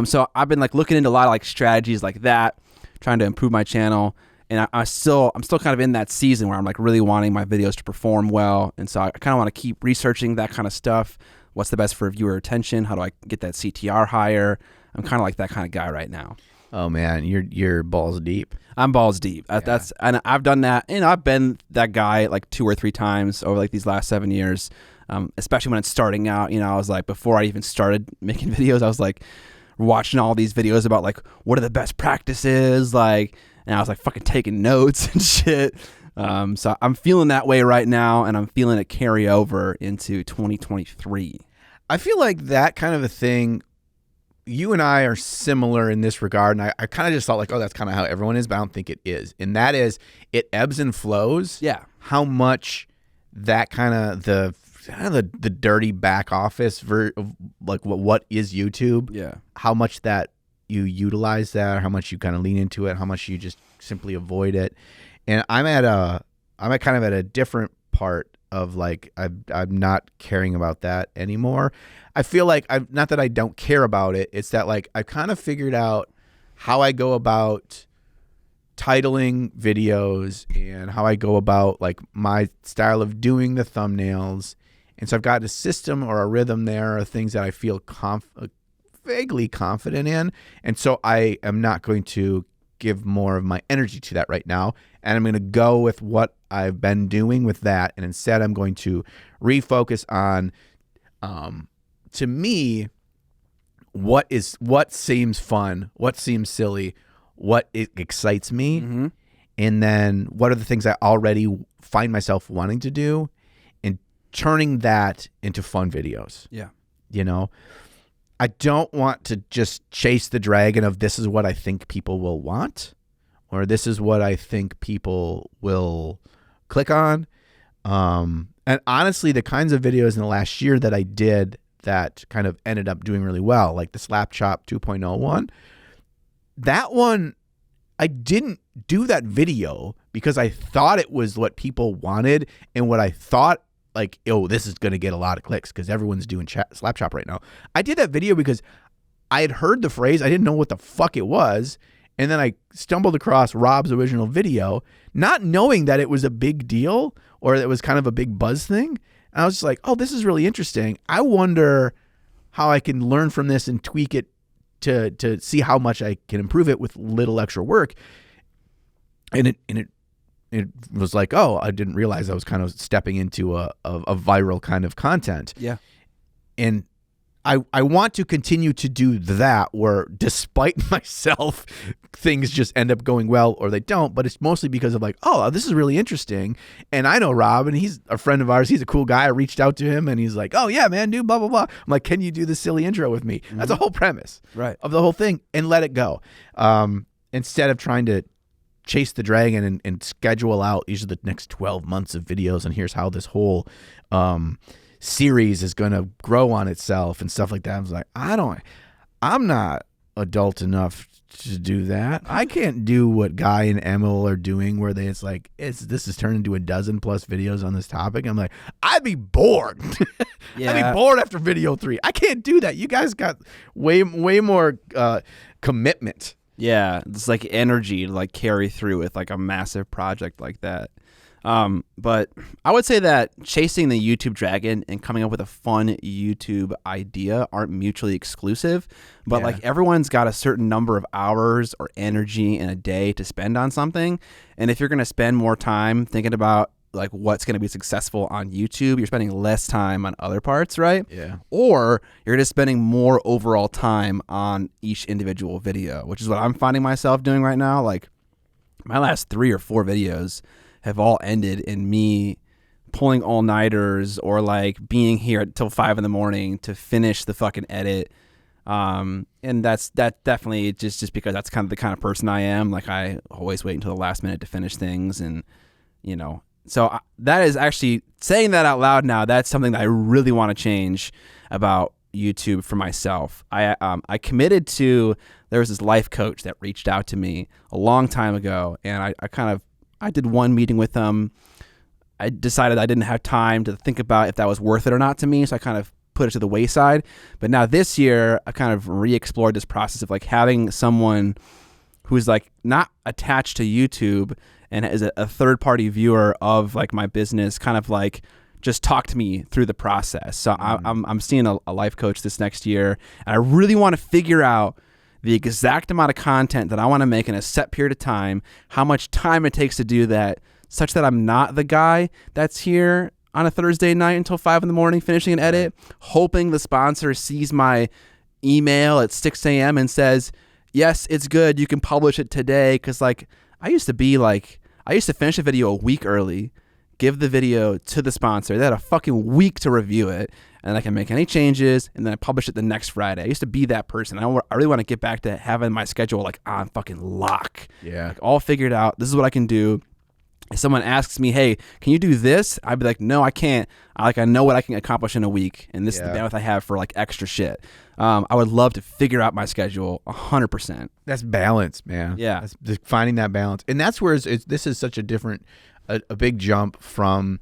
So I've been like looking into a lot of like strategies like that, trying to improve my channel. And I'm still kind of in that season where I'm like really wanting my videos to perform well. And so I kind of want to keep researching that kind of stuff. What's the best for viewer retention? How do I get that CTR higher? I'm kind of like that kind of guy right now. Oh man, you're balls deep. I'm balls deep. And I've done that. I've been that guy like 2 or 3 times over like these last 7 years. Especially when it's starting out. I was like, before I even started making videos, I was like watching all these videos about like what are the best practices, like, and I was like fucking taking notes and shit. So I'm feeling that way right now, and I'm feeling it carry over into 2023. I feel like that kind of a thing, you and I are similar in this regard, and I kind of just thought like, oh, that's kind of how everyone is, but I don't think it is. And that is, it ebbs and flows. Yeah. How much that kind of the dirty back office of like what is YouTube? Yeah. How much that you utilize that, or how much you kind of lean into it, how much you just simply avoid it. And I'm kind of at a different part of like I'm not caring about that anymore. I feel like not that I don't care about it. It's that like I've kind of figured out how I go about titling videos and how I go about like my style of doing the thumbnails. And so I've got a system or a rhythm there, or things that I feel vaguely confident in. And so I am not going to give more of my energy to that right now. And I'm going to go with what I've been doing with that. And instead I'm going to refocus on, to me, what seems fun, what seems silly, what excites me. Mm-hmm. And then what are the things I already find myself wanting to do, and turning that into fun videos. Yeah. I don't want to just chase the dragon of this is what I think people will want, or this is what I think people will click on. And honestly, the kinds of videos in the last year that I did that kind of ended up doing really well, like the Slap Chop 2.0 one, that one, I didn't do that video because I thought it was what people wanted and what I thought like, oh, this is going to get a lot of clicks because everyone's doing Slap Chop right now. I did that video because I had heard the phrase. I didn't know what the fuck it was. And then I stumbled across Rob's original video, not knowing that it was a big deal or that it was kind of a big buzz thing. And I was just like, oh, this is really interesting. I wonder how I can learn from this and tweak it to see how much I can improve it with little extra work. And it was like, oh, I didn't realize I was kind of stepping into a viral kind of content. Yeah. And I want to continue to do that, where despite myself, things just end up going well or they don't. But it's mostly because of like, oh, this is really interesting. And I know Rob, and he's a friend of ours. He's a cool guy. I reached out to him and he's like, oh yeah, man, dude, blah, blah, blah. I'm like, can you do this silly intro with me? Mm-hmm. That's the whole premise of the whole thing, and let it go. Instead of trying to chase the dragon and schedule out these are the next 12 months of videos, and here's how this whole series is going to grow on itself and stuff like that. I was like, I'm not adult enough to do that. I can't do what Guy and Emil are doing, where this is turned into a dozen plus videos on this topic. I'm like, I'd be bored. Yeah. I'd be bored after video 3. I can't do that. You guys got way more commitment. Yeah, it's like energy to like carry through with like a massive project like that. But I would say that chasing the YouTube dragon and coming up with a fun YouTube idea aren't mutually exclusive, but like everyone's got a certain number of hours or energy in a day to spend on something. And if you're going to spend more time thinking about like what's going to be successful on YouTube, you're spending less time on other parts, right? Yeah. Or you're just spending more overall time on each individual video, which is what I'm finding myself doing right now. Like my last 3 or 4 videos have all ended in me pulling all-nighters or like being here until 5 a.m. to finish the fucking edit. And that definitely just because that's kind of the kind of person I am. Like I always wait until the last minute to finish things, and so that is actually, saying that out loud now, that's something that I really want to change about YouTube for myself. I committed to, there was this life coach that reached out to me a long time ago, and I did one meeting with them. I decided I didn't have time to think about if that was worth it or not to me, so I kind of put it to the wayside. But now this year, I kind of re-explored this process of like having someone who's like not attached to YouTube and is a third-party viewer of like my business, kind of like just talk to me through the process. So I'm seeing a life coach this next year, and I really want to figure out the exact amount of content that I want to make in a set period of time, how much time it takes to do that, such that I'm not the guy that's here on a Thursday night until 5 a.m. finishing an edit, hoping the sponsor sees my email at 6 a.m. and says, yes, it's good, you can publish it today. Because like I used to finish a video a week early, give the video to the sponsor. They had a fucking week to review it, and I can make any changes, and then I publish it the next Friday. I used to be that person. I really want to get back to having my schedule like on fucking lock. Yeah. Like all figured out. This is what I can do. If someone asks me, hey, can you do this? I'd be like, no, I can't. I know what I can accomplish in a week, and this is the bandwidth I have for like extra shit. I would love to figure out my schedule 100%. That's balance, man. Yeah. That's just finding that balance. And that's where this is such a different, a big jump from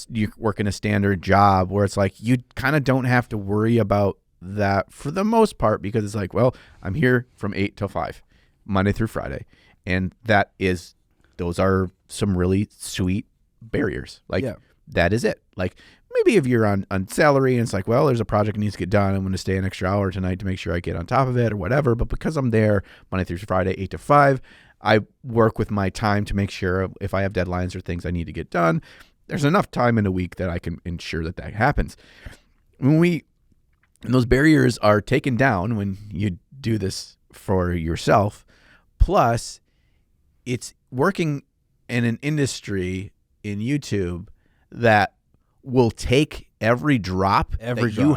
you working a standard job where it's like you kind of don't have to worry about that for the most part, because it's like, well, I'm here from 8 till 5, Monday through Friday. And those are some really sweet barriers. Like that is it. Like maybe if you're on salary and it's like, well, there's a project that needs to get done, I'm going to stay an extra hour tonight to make sure I get on top of it or whatever. But because I'm there Monday through Friday, 8 to 5, I work with my time to make sure if I have deadlines or things I need to get done, there's enough time in a week that I can ensure that happens. When those barriers are taken down when you do this for yourself, plus it's working in an industry in YouTube that will take every drop you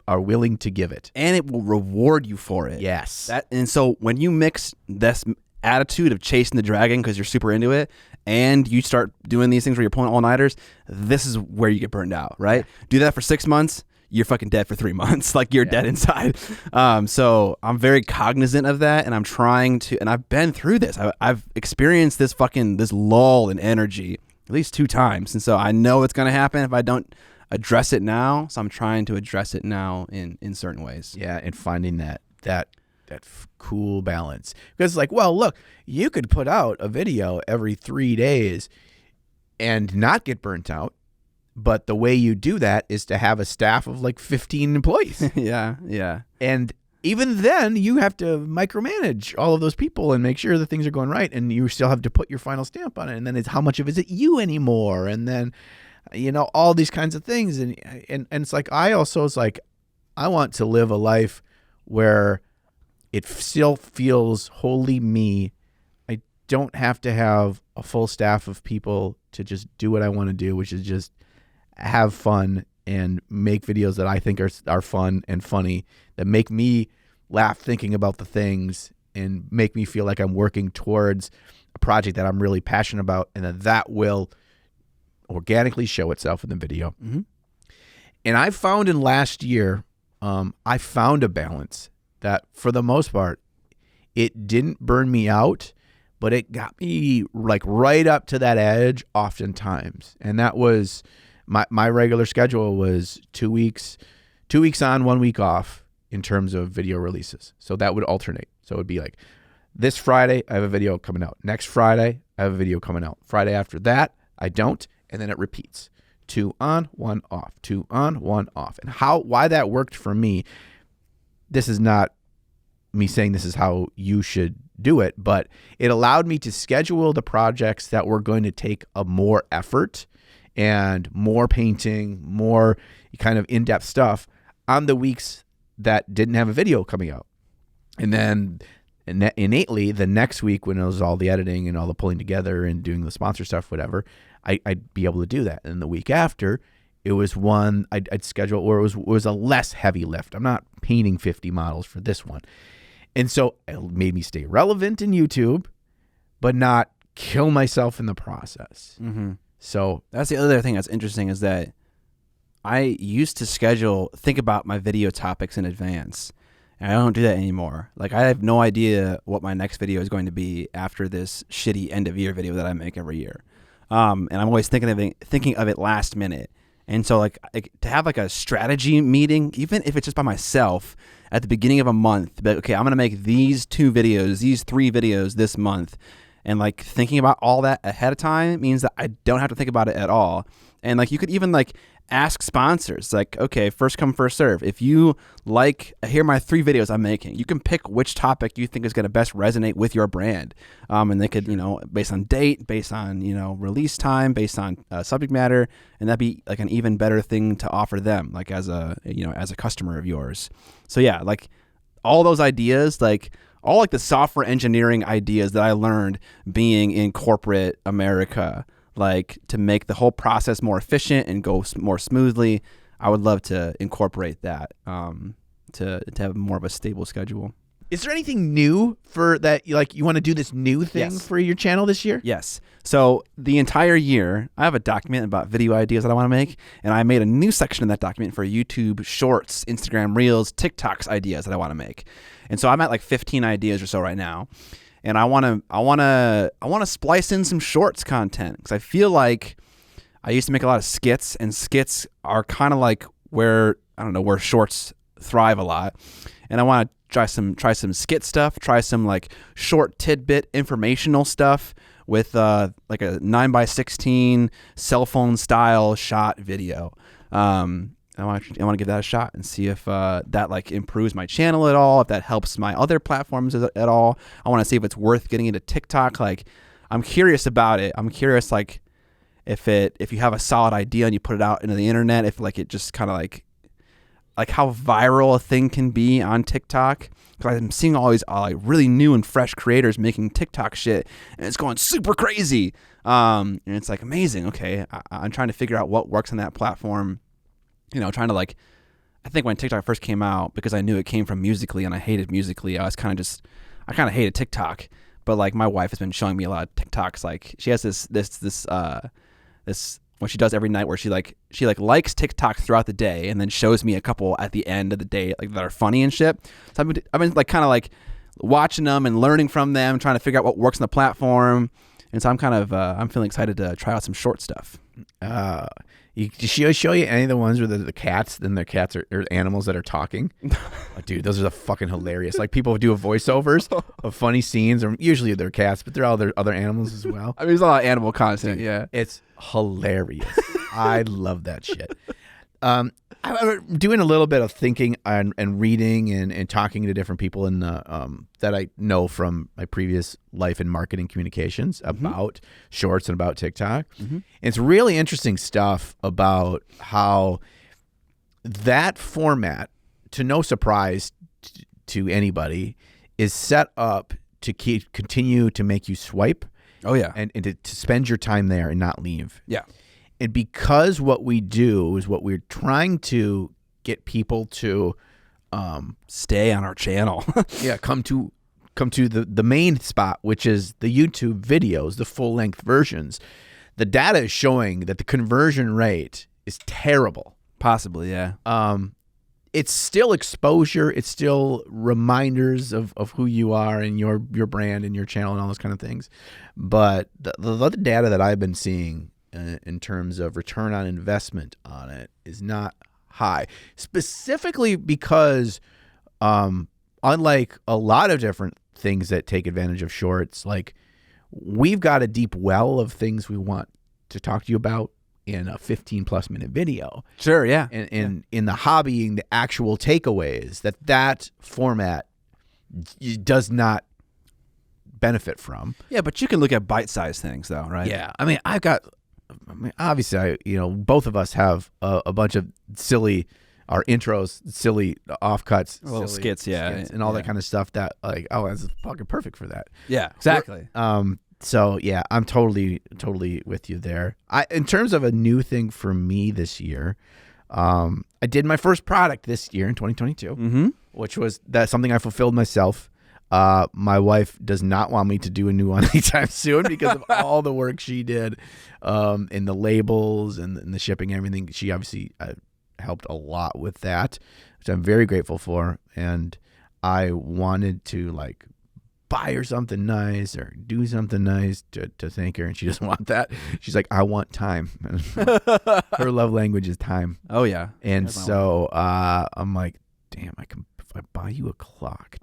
are willing to give it, and it will reward you for it. Yes. And so when you mix this attitude of chasing the dragon because you're super into it, and you start doing these things where you're pulling all-nighters, this is where you get burned out, right? Do that for 6 months, you're fucking dead for 3 months. Like you're dead inside. So I'm very cognizant of that, and I'm trying to, and I've been through this. I've experienced this lull in energy at least 2 times. And so I know it's going to happen if I don't address it now. So I'm trying to address it now in certain ways. Yeah. And finding that cool balance, because like, well, look, you could put out a video every 3 days and not get burnt out. But the way you do that is to have a staff of like 15 employees. Yeah. And even then, you have to micromanage all of those people and make sure that things are going right. And you still have to put your final stamp on it. And then it's how much of it is it you anymore? And then, all these kinds of things. And it's like, I want to live a life where it still feels wholly me. I don't have to have a full staff of people to just do what I want to do, which is just have fun and make videos that I think are fun and funny, that make me laugh thinking about the things and make me feel like I'm working towards a project that I'm really passionate about, and then that will organically show itself in the video. Mm-hmm. And I found in last year, I found a balance that for the most part, it didn't burn me out, but it got me like right up to that edge oftentimes. And that was my regular schedule was 2 weeks on, 1 week off in terms of video releases. So that would alternate. So it would be like this Friday, I have a video coming out. Next Friday, I have a video coming out. Friday after that, I don't. And then it repeats. 2 on, 1 off, 2 on, 1 off. And why that worked for me, this is not me saying this is how you should do it, but it allowed me to schedule the projects that were going to take a more effort and more painting, more kind of in-depth stuff on the weeks that didn't have a video coming out. And then innately the next week, when it was all the editing and all the pulling together and doing the sponsor stuff, whatever, I'd be able to do that. And the week after, it was one I'd schedule, or it was a less heavy lift. I'm not painting 50 models for this one. And so it made me stay relevant in YouTube, but not kill myself in the process. Mm-hmm. So that's the other thing that's interesting, is that I used to think about my video topics in advance, and I don't do that anymore. Like, I have no idea what my next video is going to be after this shitty end of year video that I make every year. And I'm always thinking of it last minute. And so like to have like a strategy meeting, even if it's just by myself at the beginning of a month, but okay, I'm going to make these 2 videos, these 3 videos this month. And like thinking about all that ahead of time means that I don't have to think about it at all. And like you could even like ask sponsors, like, okay, first come, first serve. If you like, here are my 3 videos I'm making, you can pick which topic you think is going to best resonate with your brand. And they could, based on date, based on, release time, based on subject matter, and that'd be like an even better thing to offer them, like as a customer of yours. So yeah, like all those ideas, like all like the software engineering ideas that I learned being in corporate America, like to make the whole process more efficient and go more smoothly, I would love to incorporate that to have more of a stable schedule. is there anything new for that? Like you want to do this new thing for your channel this year? Yes. So the entire year, I have a document about video ideas that I want to make, and I made a new section in that document for YouTube Shorts, Instagram Reels, TikToks ideas that I want to make. And so I'm at like 15 ideas or so right now. And I want to splice in some shorts content, because I feel like I used to make a lot of skits, and skits are kind of like where shorts thrive a lot. And I want to try some skit stuff, try some like short tidbit informational stuff with like a 9:16 cell phone style shot video. I want to give that a shot and see if that like improves my channel at all, if that helps my other platforms at all. I want to see if it's worth getting into TikTok. Like, I'm curious about it. I'm curious like if you have a solid idea and you put it out into the internet, if like it just kind of like how viral a thing can be on TikTok. Because I'm seeing all these like really new and fresh creators making TikTok shit, and it's going super crazy. And it's like amazing. Okay, I'm trying to figure out what works on that platform. Trying to like, I think when TikTok first came out, because I knew it came from Musical.ly and I hated Musical.ly, I kind of hated TikTok. But like my wife has been showing me a lot of TikToks. Like she has this what she does every night, where she likes TikToks throughout the day and then shows me a couple at the end of the day, like that are funny and shit. So I've been like kind of like watching them and learning from them, trying to figure out what works on the platform. And so I'm kind of I'm feeling excited to try out some short stuff. Did she show you any of the ones where the cats, then the cats are animals that are talking? Oh, dude, those are the fucking hilarious. Like people do voiceovers of funny scenes, or usually they're cats, but they're all their other animals as well. I mean, there's a lot of animal content. Yeah, it's hilarious. I love that shit. I'm doing a little bit of thinking and reading and talking to different people in that I know from my previous life in marketing communications about shorts and about TikTok. Mm-hmm. And it's really interesting stuff about how that format, to no surprise to anybody, is set up to continue to make you swipe. Oh yeah, and to spend your time there and not leave. Yeah. And because what we do is what we're trying to get people to stay on our channel. Yeah, come to come to the main spot, which is the YouTube videos, the full length versions. The data is showing that the conversion rate is terrible. Possibly, yeah. It's still exposure. It's still reminders of who you are and your brand and your channel and all those kind of things. But the data that I've been seeing in terms of return on investment on it is not high, specifically because unlike a lot of different things that take advantage of shorts, like we've got a deep well of things we want to talk to you about in a 15+ minute video. Sure, yeah. And in the hobbying, the actual takeaways that format does not benefit from. Yeah, but you can look at bite-sized things though, right? Yeah. I mean, obviously, both of us have a bunch of silly, our intros, silly offcuts, Little silly skits, and all that kind of stuff that like, oh, that's fucking perfect for that. Yeah, exactly. So yeah, I'm totally with you there. In terms of a new thing for me this year, I did my first product this year in 2022, which was something I fulfilled myself. My wife does not want me to do a new one anytime soon because of all the work she did in the labels and the shipping and everything. She obviously helped a lot with that, which I'm very grateful for. And I wanted to like buy her something nice or do something nice to thank her, and she doesn't want that. She's like, I want time. Her love language is time. Oh yeah. And so I'm like, damn, if I buy you a clock.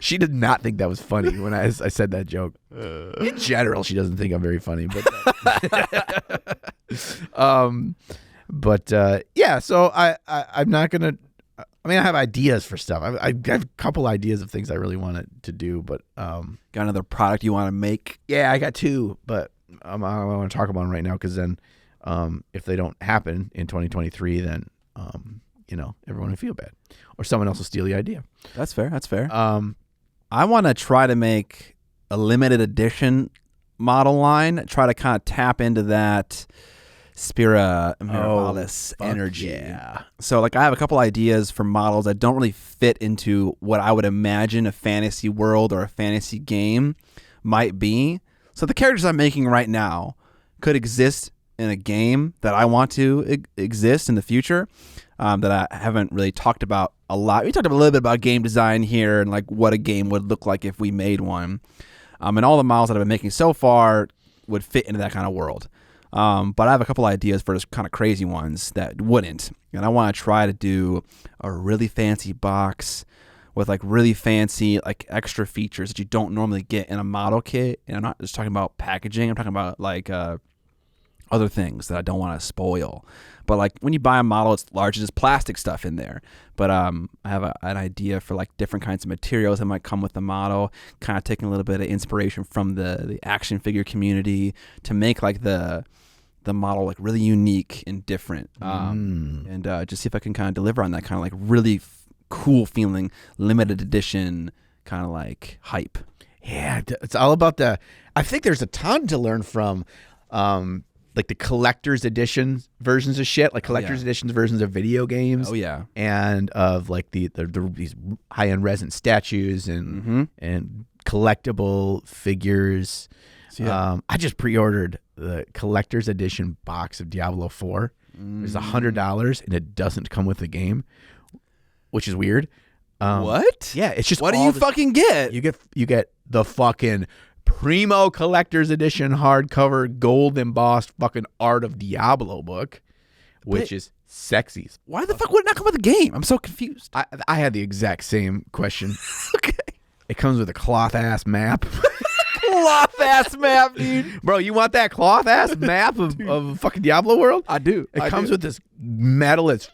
She did not think that was funny when I said that joke. In general, she doesn't think I'm very funny, but yeah. So I'm not gonna. I mean, I have ideas for stuff. I have a couple ideas of things I really wanted to do, but got another product you want to make? Yeah, I got two, but I don't want to talk about them right now because then, if they don't happen in 2023, then everyone will feel bad, or someone else will steal the idea. That's fair. I want to try to make a limited edition model line. Try to kind of tap into that Spira Miralis energy. Yeah. So like I have a couple ideas for models that don't really fit into what I would imagine a fantasy world or a fantasy game might be. So the characters I'm making right now could exist in a game that I want to exist in the future, that I haven't really talked about a lot. We talked a little bit about game design here and like what a game would look like if we made one. And all the models that I've been making so far would fit into that kind of world. But I have a couple ideas for just kind of crazy ones that wouldn't. And I want to try to do a really fancy box with like really fancy like extra features that you don't normally get in a model kit. And I'm not just talking about packaging. I'm talking about like other things that I don't want to spoil. But like when you buy a model, it's largely just plastic stuff in there. But I have an idea for like different kinds of materials that might come with the model, kind of taking a little bit of inspiration from the action figure community to make like the model like really unique and different. And just see if I can kind of deliver on that kind of like really cool feeling limited edition kind of like hype. Yeah, it's all about I think there's a ton to learn from like the collector's edition versions of shit, like collector's editions versions of video games. Oh yeah. And of like these high-end resin statues and collectible figures. So, yeah. I just pre-ordered the collector's edition box of Diablo 4. It's $100 and it doesn't come with the game, which is weird. What? Yeah, it's just what do you fucking get? You get the fucking Primo Collector's Edition hardcover gold embossed fucking Art of Diablo book, which is sexy. Why the fuck would it not come with a game? I'm so confused. I had the exact same question. Okay. It comes with a cloth ass map. Cloth ass map, dude. Bro, you want that cloth ass map of fucking Diablo world? I do. It comes with this metal as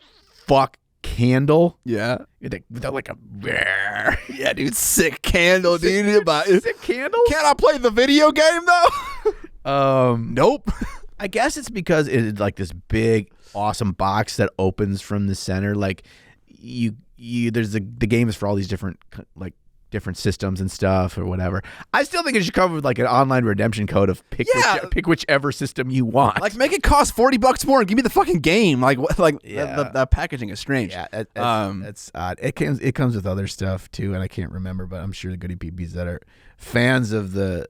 fuck candle. Yeah. They're like a yeah, dude. Sick candle, dude. Sick candle? Can't I play the video game though? Nope. I guess it's because it's like this big, awesome box that opens from the center. Like there's the game is for all these different like different systems and stuff or whatever. I still think it should come with like an online redemption code of pick whichever system you want. Like make it cost $40 more and give me the fucking game. Like the packaging is strange. Yeah, it's odd. It comes with other stuff too, and I can't remember, but I'm sure the goody peepees that are fans of the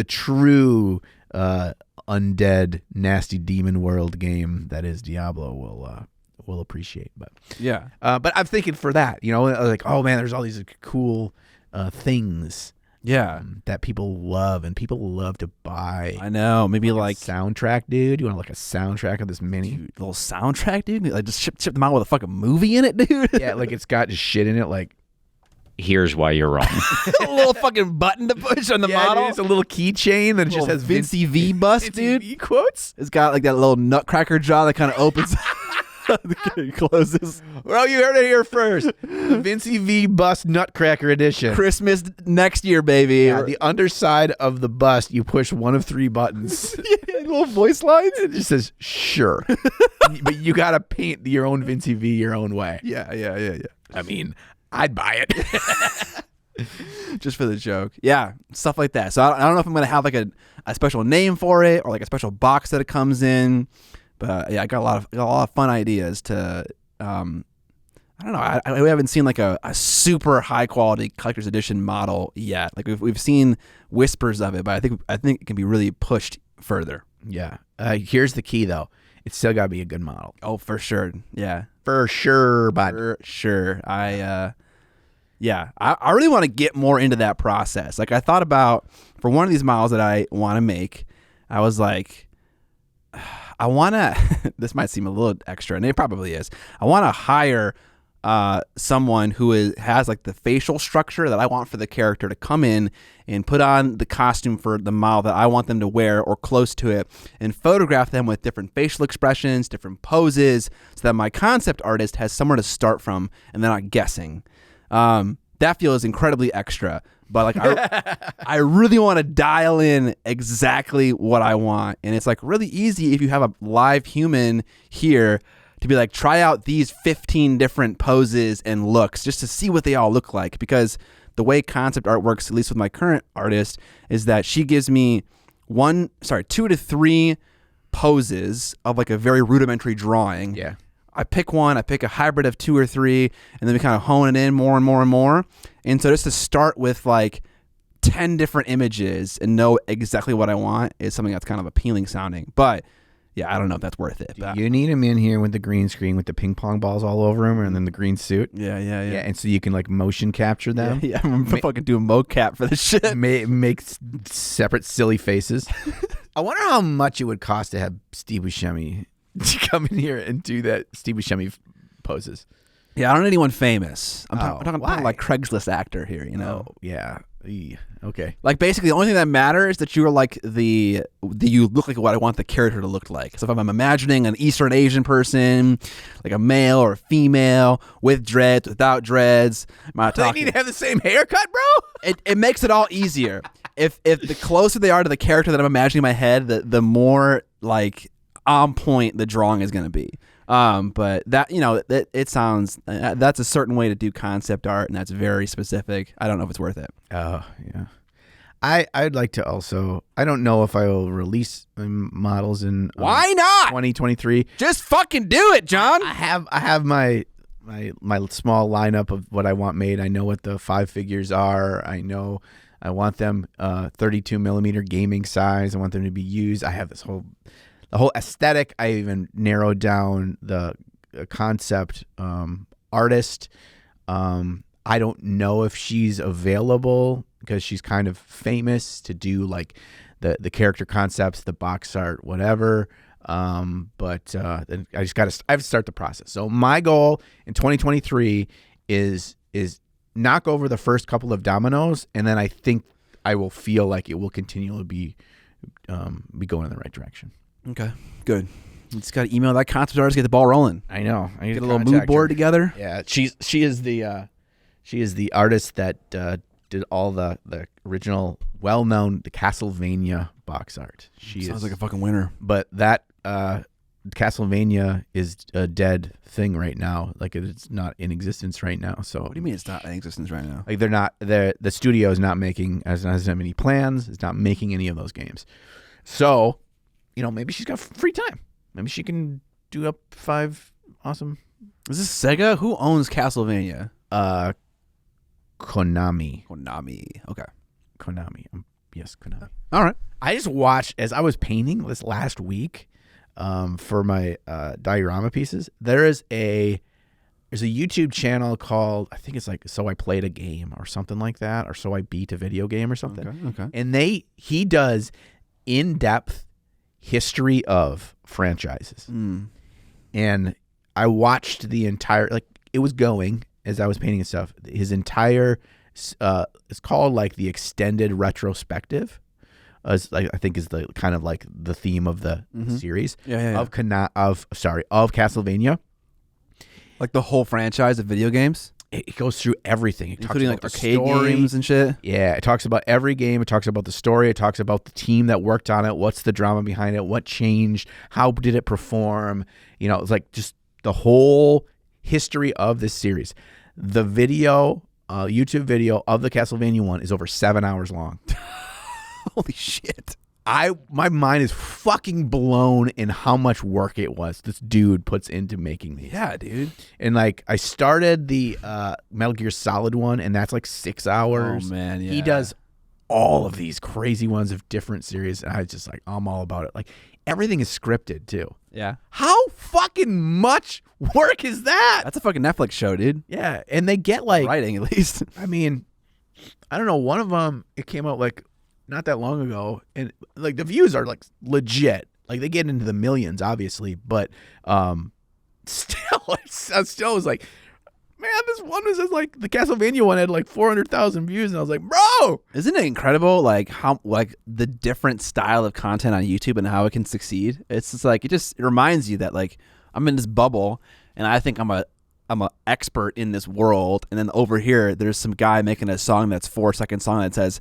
true undead nasty demon world game that is Diablo will appreciate. But yeah, but I'm thinking for that, like, oh man, there's all these cool things that people love and people love to buy. I know. Maybe like soundtrack, dude. You want like a soundtrack of this mini little soundtrack, dude? Like just ship them out with a fucking movie in it, dude. Yeah, like it's got just shit in it, like. Here's why you're wrong. A little fucking button to push on the model. Dude, it's a little keychain that just has Vinci V bust, dude. V quotes. It's got like that little nutcracker jaw that kind of opens. Closes. Well, you heard it here first. The Vinci V bust Nutcracker edition. Christmas next year, baby. Yeah, the underside of the bust, you push one of 3 buttons. Little voice lines. It just says sure, but you gotta paint your own Vinci V your own way. Yeah. I mean, I'd buy it. Just for the joke. Yeah, stuff like that. So I don't know if I'm going to have like a special name for it or like a special box that it comes in. But yeah, I got a lot of fun ideas to, I don't know. We haven't seen like a super high quality collector's edition model yet. Like we've seen whispers of it, but I think it can be really pushed further. Yeah. Here's the key though. It's still got to be a good model. Oh, for sure. Yeah. For sure, but for sure. I really want to get more into that process. Like I thought about for one of these models that I want to make, I was like, I want to, this might seem a little extra, and it probably is. I want to hire someone who has like the facial structure that I want for the character to come in and put on the costume for the model that I want them to wear or close to it, and photograph them with different facial expressions, different poses, so that my concept artist has somewhere to start from and they're not guessing. That feels incredibly extra, but like I really want to dial in exactly what I want, and it's like really easy if you have a live human here to be like, try out these 15 different poses and looks just to see what they all look like. Because the way concept art works, at least with my current artist, is that she gives me 2 to 3 poses of like a very rudimentary drawing. yeah. I pick a hybrid of 2 or 3, and then we kind of hone it in more and more and more. And so just to start with like 10 different images and know exactly what I want is something that's kind of appealing sounding. But yeah, I don't know if that's worth it. You need him in here with the green screen with the ping pong balls all over him and then the green suit. Yeah. And so you can like motion capture them. Yeah, I'm fucking doing mocap for this shit. Make separate silly faces. I wonder how much it would cost to have Steve Buscemi come in here and do that Steve Buscemi poses. Yeah, I don't need anyone famous. I'm talking why? like Craigslist actor here, you know? Oh, yeah. Okay. Like basically the only thing that matters is that you are like you look like what I want the character to look like. So if I'm imagining an Eastern Asian person, like a male or a female with dreads, without dreads, They need to have the same haircut, bro? It makes it all easier. If the closer they are to the character that I'm imagining in my head, the more like on point the drawing is going to be. But that, it sounds, that's a certain way to do concept art, and that's very specific. I don't know if it's worth it. Oh, yeah. I'd like to also, I don't know if I will release models in Why not? 2023. Just fucking do it, John. I have my small lineup of what I want made. I know what the 5 figures are. I know I want them 32 millimeter gaming size. I want them to be used. I have the whole aesthetic. I even narrowed down the concept artist. I don't know if she's available because she's kind of famous to do like the character concepts, the box art, whatever. But then I have to start the process. So my goal in 2023 is knock over the first couple of dominoes, and then I think I will feel like it will continually be going in the right direction. Okay, good. You just got to email that concept artist, get the ball rolling. I know. I get a little mood board together. Yeah, she is the artist that did all the original well-known the Castlevania box art. She sounds like a fucking winner. But that Castlevania is a dead thing right now. Like it's not in existence right now. So What do you mean it's not in existence right now? like the studio is not making as many plans. It's not making any of those games. So, maybe she's got free time. Maybe she can do up 5 awesome. Is this Sega? Who owns Castlevania? Konami. Okay. Konami. Yes, Konami. All right. I just watched as I was painting this last week for my diorama pieces. There's a YouTube channel called, I think it's like So I Played a Game or something like that, or So I Beat a Video Game or something. Okay. And he does in-depth history of franchises. And I watched the entire, like it was going as I was painting and stuff. His entire, it's called like the extended retrospective. I think is the kind of like the theme of the series of Castlevania. Like the whole franchise of video games? It goes through everything. It Including talks like about arcade the story. games and shit? Yeah, it talks about every game. It talks about the story. It talks about the team that worked on it. What's the drama behind it? What changed? How did it perform? It's like just the whole history of this series. The video, YouTube video of the Castlevania one is over 7 hours long. Holy shit. My mind is fucking blown in how much work it was this dude puts into making these. Yeah, dude. And like I started the Metal Gear Solid one, and that's like 6 hours. Oh man, yeah. He does all of these crazy ones of different series, and I just like I'm all about it. Like everything is scripted too. Yeah. How fucking much work is that? That's a fucking Netflix show, dude. Yeah, and they get like Writing at least. I mean, I don't know. One of them, it came out like not that long ago, and like the views are like legit. Like they get into the millions, obviously, but still, I still was like, man, this one was just like the Castlevania one had like 400,000 views, and I was like, bro, Isn't it incredible like how like the different style of content on YouTube and how it can succeed? It's just like it reminds you that like I'm in this bubble and I think I'm a expert in this world, and then over here there's some guy making a song that's 4-second song that says,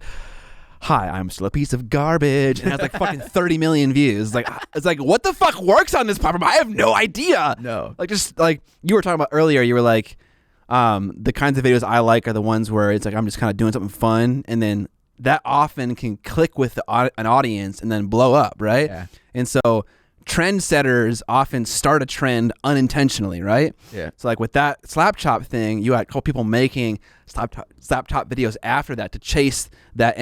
"Hi, I'm still a piece of garbage," and it has like fucking 30 million views. It's like what the fuck works on this platform? I have no idea. No. Like just like you were talking about earlier, you were like, the kinds of videos I like are the ones where it's like I'm just kind of doing something fun, and then that often can click with an audience and then blow up, right? Yeah. And so trendsetters often start a trend unintentionally, right? Yeah. So like with that slap chop thing, you had a couple people making slap chop videos after that to chase that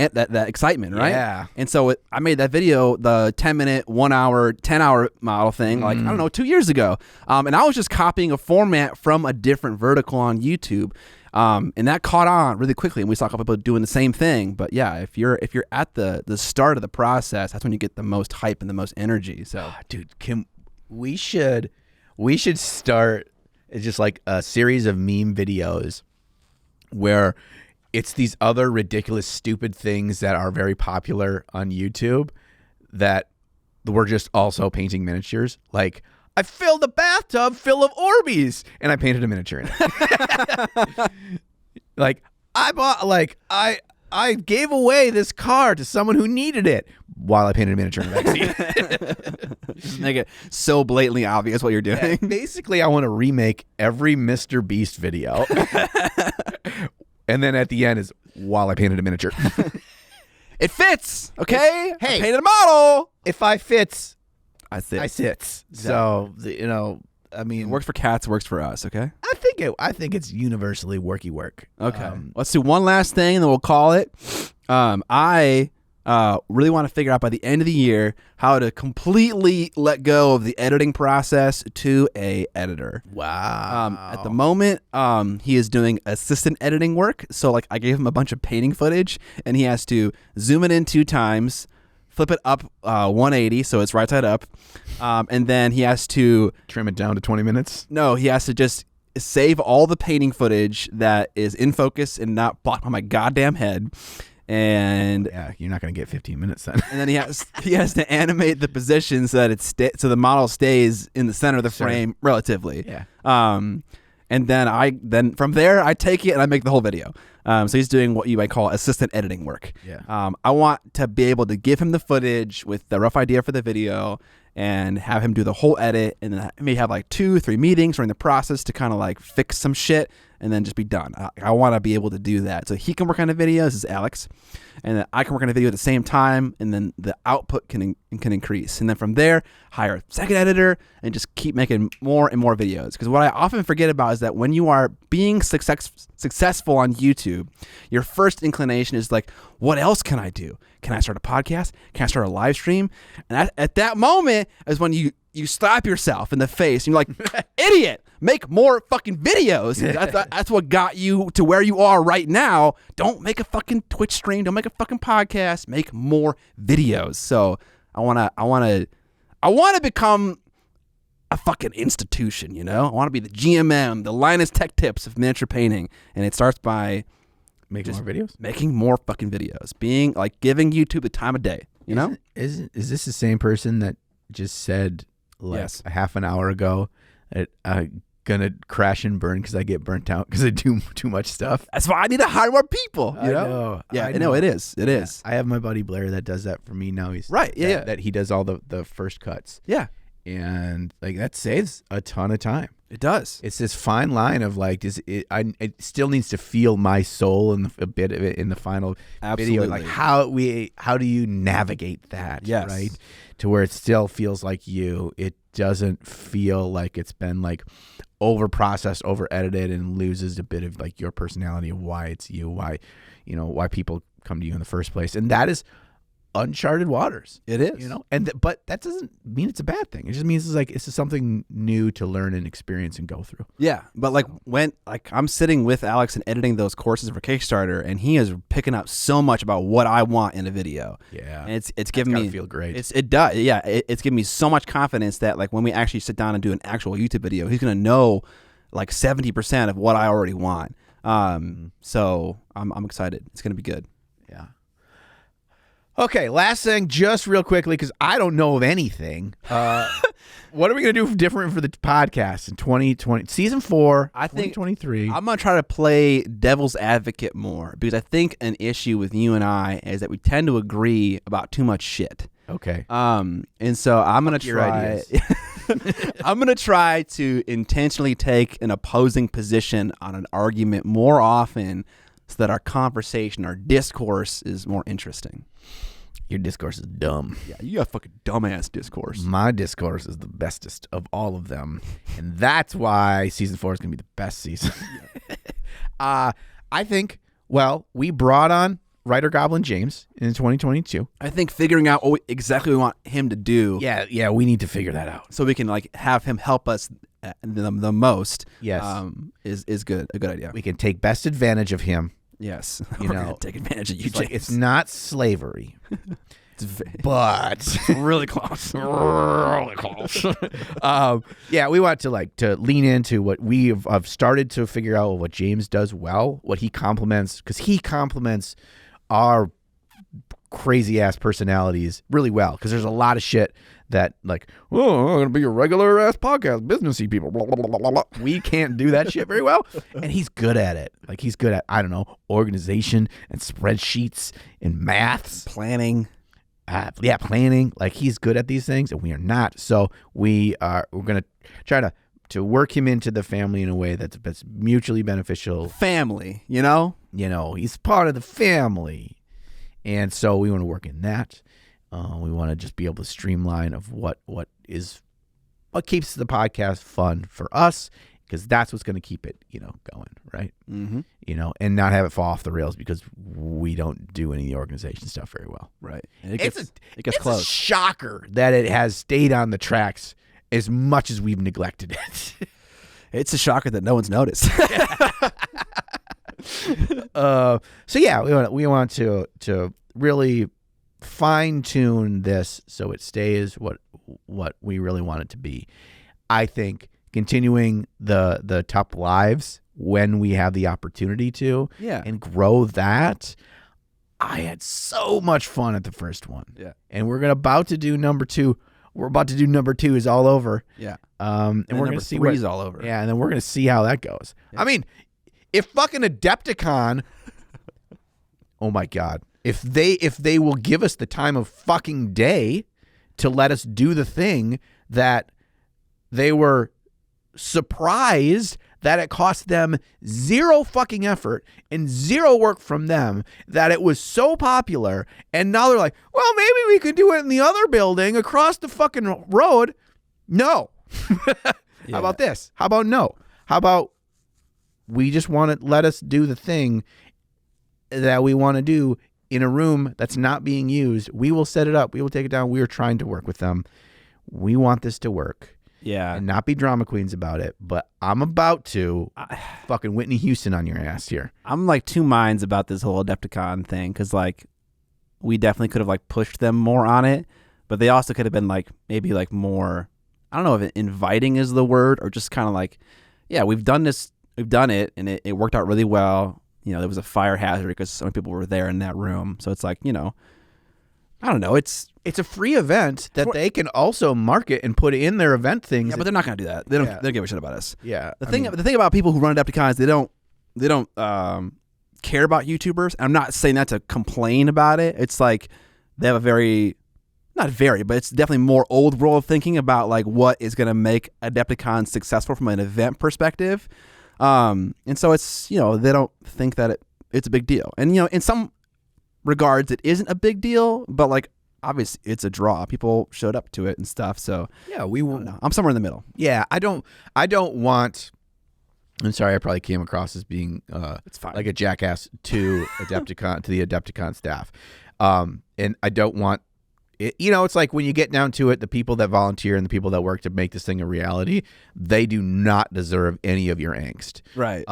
excitement, right? Yeah. And so I made that video, the 10-minute, 1 hour, 10-hour model thing, like I don't know, 2 years ago, and I was just copying a format from a different vertical on YouTube. And that caught on really quickly, and we saw a couple people doing the same thing. But yeah, if you're at the start of the process, that's when you get the most hype and the most energy. So, Dude, we should start just like a series of meme videos where it's these other ridiculous, stupid things that are very popular on YouTube that we're just also painting miniatures. Like, I filled a bathtub full of Orbeez and I painted a miniature in it. Like, I gave away this car to someone who needed it while I painted a miniature in the backseat. just make it so blatantly obvious what you're doing. Basically, I want to remake every Mr. Beast video. And then at the end is while I painted a miniature. It fits, okay? Hey. I painted a model. If I fits, I sit. I sits. So, I mean, It works for cats, works for us, okay? I think it's universally worky work. Okay. Let's do one last thing and then we'll call it. I really want to figure out by the end of the year how to completely let go of the editing process to a editor. Wow. At the moment, he is doing assistant editing work. So like I gave him a bunch of painting footage and he has to zoom it in 2 times, flip it up 180 so it's right side up, and then he has to Trim it down to 20 minutes. No, he has to just save all the painting footage that is in focus and not blocked on my goddamn head. And Yeah, you're not going to get 15 minutes then. and then he has to animate the position so that so the model stays in the center of the frame relatively. Yeah. And then from there I take it and I make the whole video. So he's doing what you might call assistant editing work. Yeah. I want to be able to give him the footage with the rough idea for the video and have him do the whole edit, and then maybe have like 2-3 meetings during the process to kind of like fix some shit and then just be done. I want to be able to do that. So he can work on the videos, this is Alex, and then I can work on the video at the same time, and then the output can increase. And then from there, hire a second editor and just keep making more and more videos. Because what I often forget about is that when you are being successful on YouTube, your first inclination is like, what else can I do? Can I start a podcast? Can I start a live stream? And at that moment is when you slap yourself in the face and you're like, idiot, make more fucking videos. That's what got you to where you are right now. Don't make a fucking Twitch stream. Don't make a fucking podcast. Make more videos. So I want to become a fucking institution, you know? I want to be the GMM, the Linus Tech Tips of miniature painting. And it starts by Making more videos? Making more fucking videos. Being like giving YouTube the time of day, you know? Is this the same person that just said like a half an hour ago that gonna crash and burn because I get burnt out because I do too much stuff? That's why I need to hire more people. You know? Yeah, I know it is. It is. I have my buddy Blair that does that for me now. He's right. Yeah, that he does all the first cuts. Yeah, and like that saves a ton of time. It does. It's this fine line of like, it still needs to feel my soul in a bit of it in the final video. Like how do you navigate that? Yes. Right. To where it still feels like you. It doesn't feel like it's been like over processed, over edited, and loses a bit of like your personality of why it's you, why people come to you in the first place. And that is uncharted waters. It is, you know, but that doesn't mean it's a bad thing. It just means it's just something new to learn and experience and go through. Yeah, but like when I'm sitting with Alex and editing those courses for Kickstarter, and he is picking up so much about what I want in a video. Yeah, and it's giving me feel great. It does. Yeah, it's giving me so much confidence that like when we actually sit down and do an actual YouTube video, he's gonna know like 70% of what I already want. So I'm excited. It's gonna be good. Yeah. Okay, last thing, just real quickly, because I don't know of anything. What are we going to do different for the podcast in 2020? Season 4, I think 2023. I'm going to try to play devil's advocate more, because I think an issue with you and I is that we tend to agree about too much shit. Okay. And so I'm going to try... I'm going to try to intentionally take an opposing position on an argument more often so that our conversation, our discourse is more interesting. Your discourse is dumb. Yeah, you got fucking dumbass discourse. My discourse is the bestest of all of them. And that's why season 4 is going to be the best season. I think, we brought on writer Goblin James in 2022. I think figuring out what exactly we want him to do. Yeah, we need to figure that out. So we can like have him help us the most. Yes. Is good. A good idea. We can take best advantage of him. Yes. You We're know, gonna take advantage of you. It's not slavery. But really close. Really close. we want to lean into what we have started to figure out what James does well, what he complements, because he complements our crazy ass personalities really well. Because there's a lot of shit that like, I'm gonna be a regular ass podcast, businessy people. Blah, blah, blah, blah, blah. We can't do that shit very well, and he's good at it. Like he's good at organization and spreadsheets and maths, planning. Planning. Like he's good at these things, and we are not. So we're gonna try to work him into the family in a way that's mutually beneficial. Family, you know, he's part of the family, and so we want to work in that. We want to just be able to streamline of what keeps the podcast fun for us, because that's what's going to keep it, going, right? Mm-hmm. And not have it fall off the rails because we don't do any of the organization stuff very well. Right. It gets close. It's a shocker that it has stayed on the tracks as much as we've neglected it. It's a shocker that no one's noticed. We want to really fine tune this so it stays what we really want it to be. I think continuing the top lives when we have the opportunity to, and grow that. I had so much fun at the first one, and we're about to do number 2. We're about to do number 2 is all over, and we're gonna see 3 is all over, and then we're gonna see how that goes. I mean, if fucking Adepticon Oh my God. If they will give us the time of fucking day to let us do the thing that they were surprised that it cost them zero fucking effort and zero work from them, that it was so popular, and now they're like, well, maybe we could do it in the other building across the fucking road. No. How about this? How about no? How about we just want to let us do the thing that we want to do in a room that's not being used? We will set it up. We will take it down. We are trying to work with them. We want this to work. Yeah. And not be drama queens about it, but I'm about to fucking Whitney Houston on your ass here. I'm like two minds about this whole Adepticon thing, because like we definitely could have like pushed them more on it, but they also could have been like maybe like more, I don't know if inviting is the word, or just kind of like, yeah, we've done this, we've done it, and it worked out really well. You know, there was a fire hazard because so many people were there in that room. So it's like, you know, I don't know. It's a free event that they can also market and put in their event things. Yeah, but they're not going to do that. They don't give a shit about us. Yeah. The thing about people who run Adepticons, they don't care about YouTubers. I'm not saying that to complain about it. It's like they have but it's definitely more old world thinking about like what is going to make Adepticon successful from an event perspective. And so it's, you know, they don't think that it's a big deal. And, you know, in some regards it isn't a big deal, but like obviously it's a draw. People showed up to it and stuff. So yeah, we will. I'm somewhere in the middle. Yeah, I don't want. I'm sorry, I probably came across as being it's fine. like a jackass to Adepticon, to the Adepticon staff, and I don't want it. You know, it's like when you get down to it, the people that volunteer and the people that work to make this thing a reality, they do not deserve any of your angst. Right.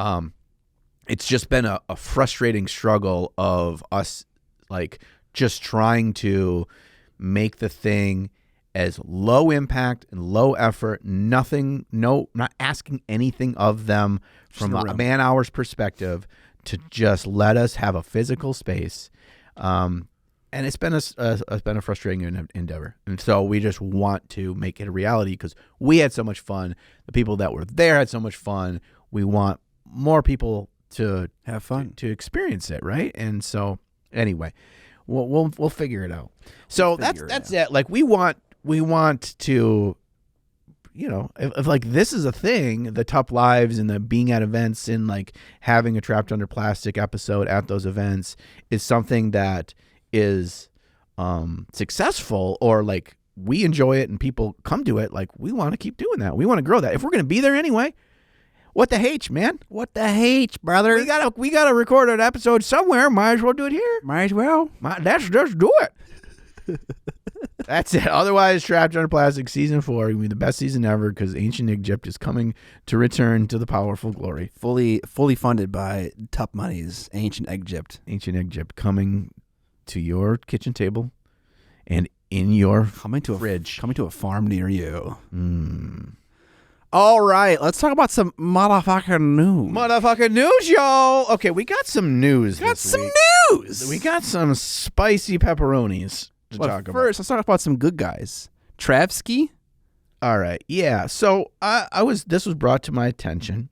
It's just been a frustrating struggle of us, like, just trying to make the thing as low impact and low effort, not asking anything of them from a man hours perspective, to just let us have a physical space. And it's been a frustrating endeavor. And so we just want to make it a reality because we had so much fun. The people that were there had so much fun. We want more people to have fun, to experience it, right? And so anyway, we'll figure it out. So that's it. Like we want to, you know, if like this is a thing, the Tough Lives and the being at events and like having a Trapped Under Plastic episode at those events is something that is successful, or like we enjoy it and people come to it, like we want to keep doing that. We want to grow that. If we're going to be there anyway, what the H, man? What the H, brother? We gotta record an episode somewhere. Might as well do it here. Might as well. Let's just do it. That's it. Otherwise, Trapped Under Plastic Season 4 will be the best season ever because Ancient Egypt is coming to return to the powerful glory. Fully funded by Tough Money's Ancient Egypt. Ancient Egypt coming to your kitchen table and in your fridge. Coming to a farm near you. All right, let's talk about some motherfucking news. Motherfucking news, y'all. Okay, we got some news. We got some news. We got some spicy pepperonis to talk about. First, let's talk about some good guys. Travsky. All right, yeah. So this was brought to my attention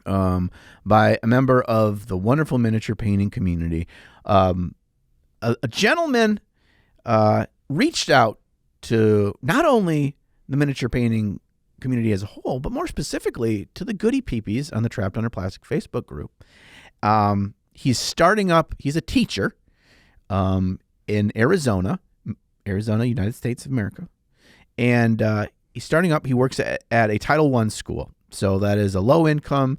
by a member of the wonderful miniature painting community. A gentleman reached out to not only the miniature painting community as a whole, but more specifically to the goody peepees on the Trapped Under Plastic Facebook group. He's a teacher in Arizona, United States of America. And he's starting up, he works at a Title I school. So that is a low income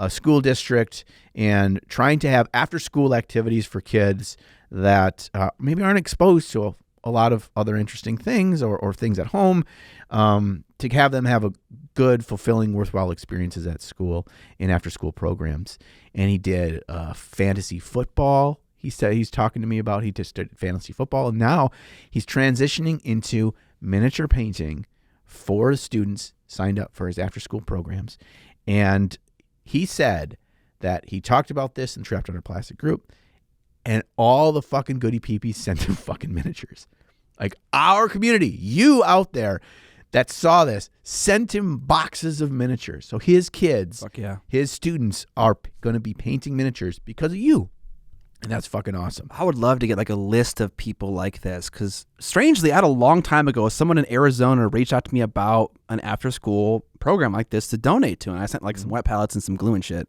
school district, and trying to have after school activities for kids that maybe aren't exposed to a lot of other interesting things or things at home, to have them have a good, fulfilling, worthwhile experiences at school and after school programs. And he did fantasy football. He said he's talking to me about, he just did fantasy football, and now he's transitioning into miniature painting for students signed up for his after school programs. And he said that he talked about this in the Trapped Under Plastic group, and all the fucking goody peepees sent him fucking miniatures. Like our community, you out there that saw this, sent him boxes of miniatures. So his kids, his students are going to be painting miniatures because of you. And that's fucking awesome. I would love to get like a list of people like this, because strangely, I had a long time ago, someone in Arizona reached out to me about an after-school program like this to donate to, and I sent like some wet pallets and some glue and shit.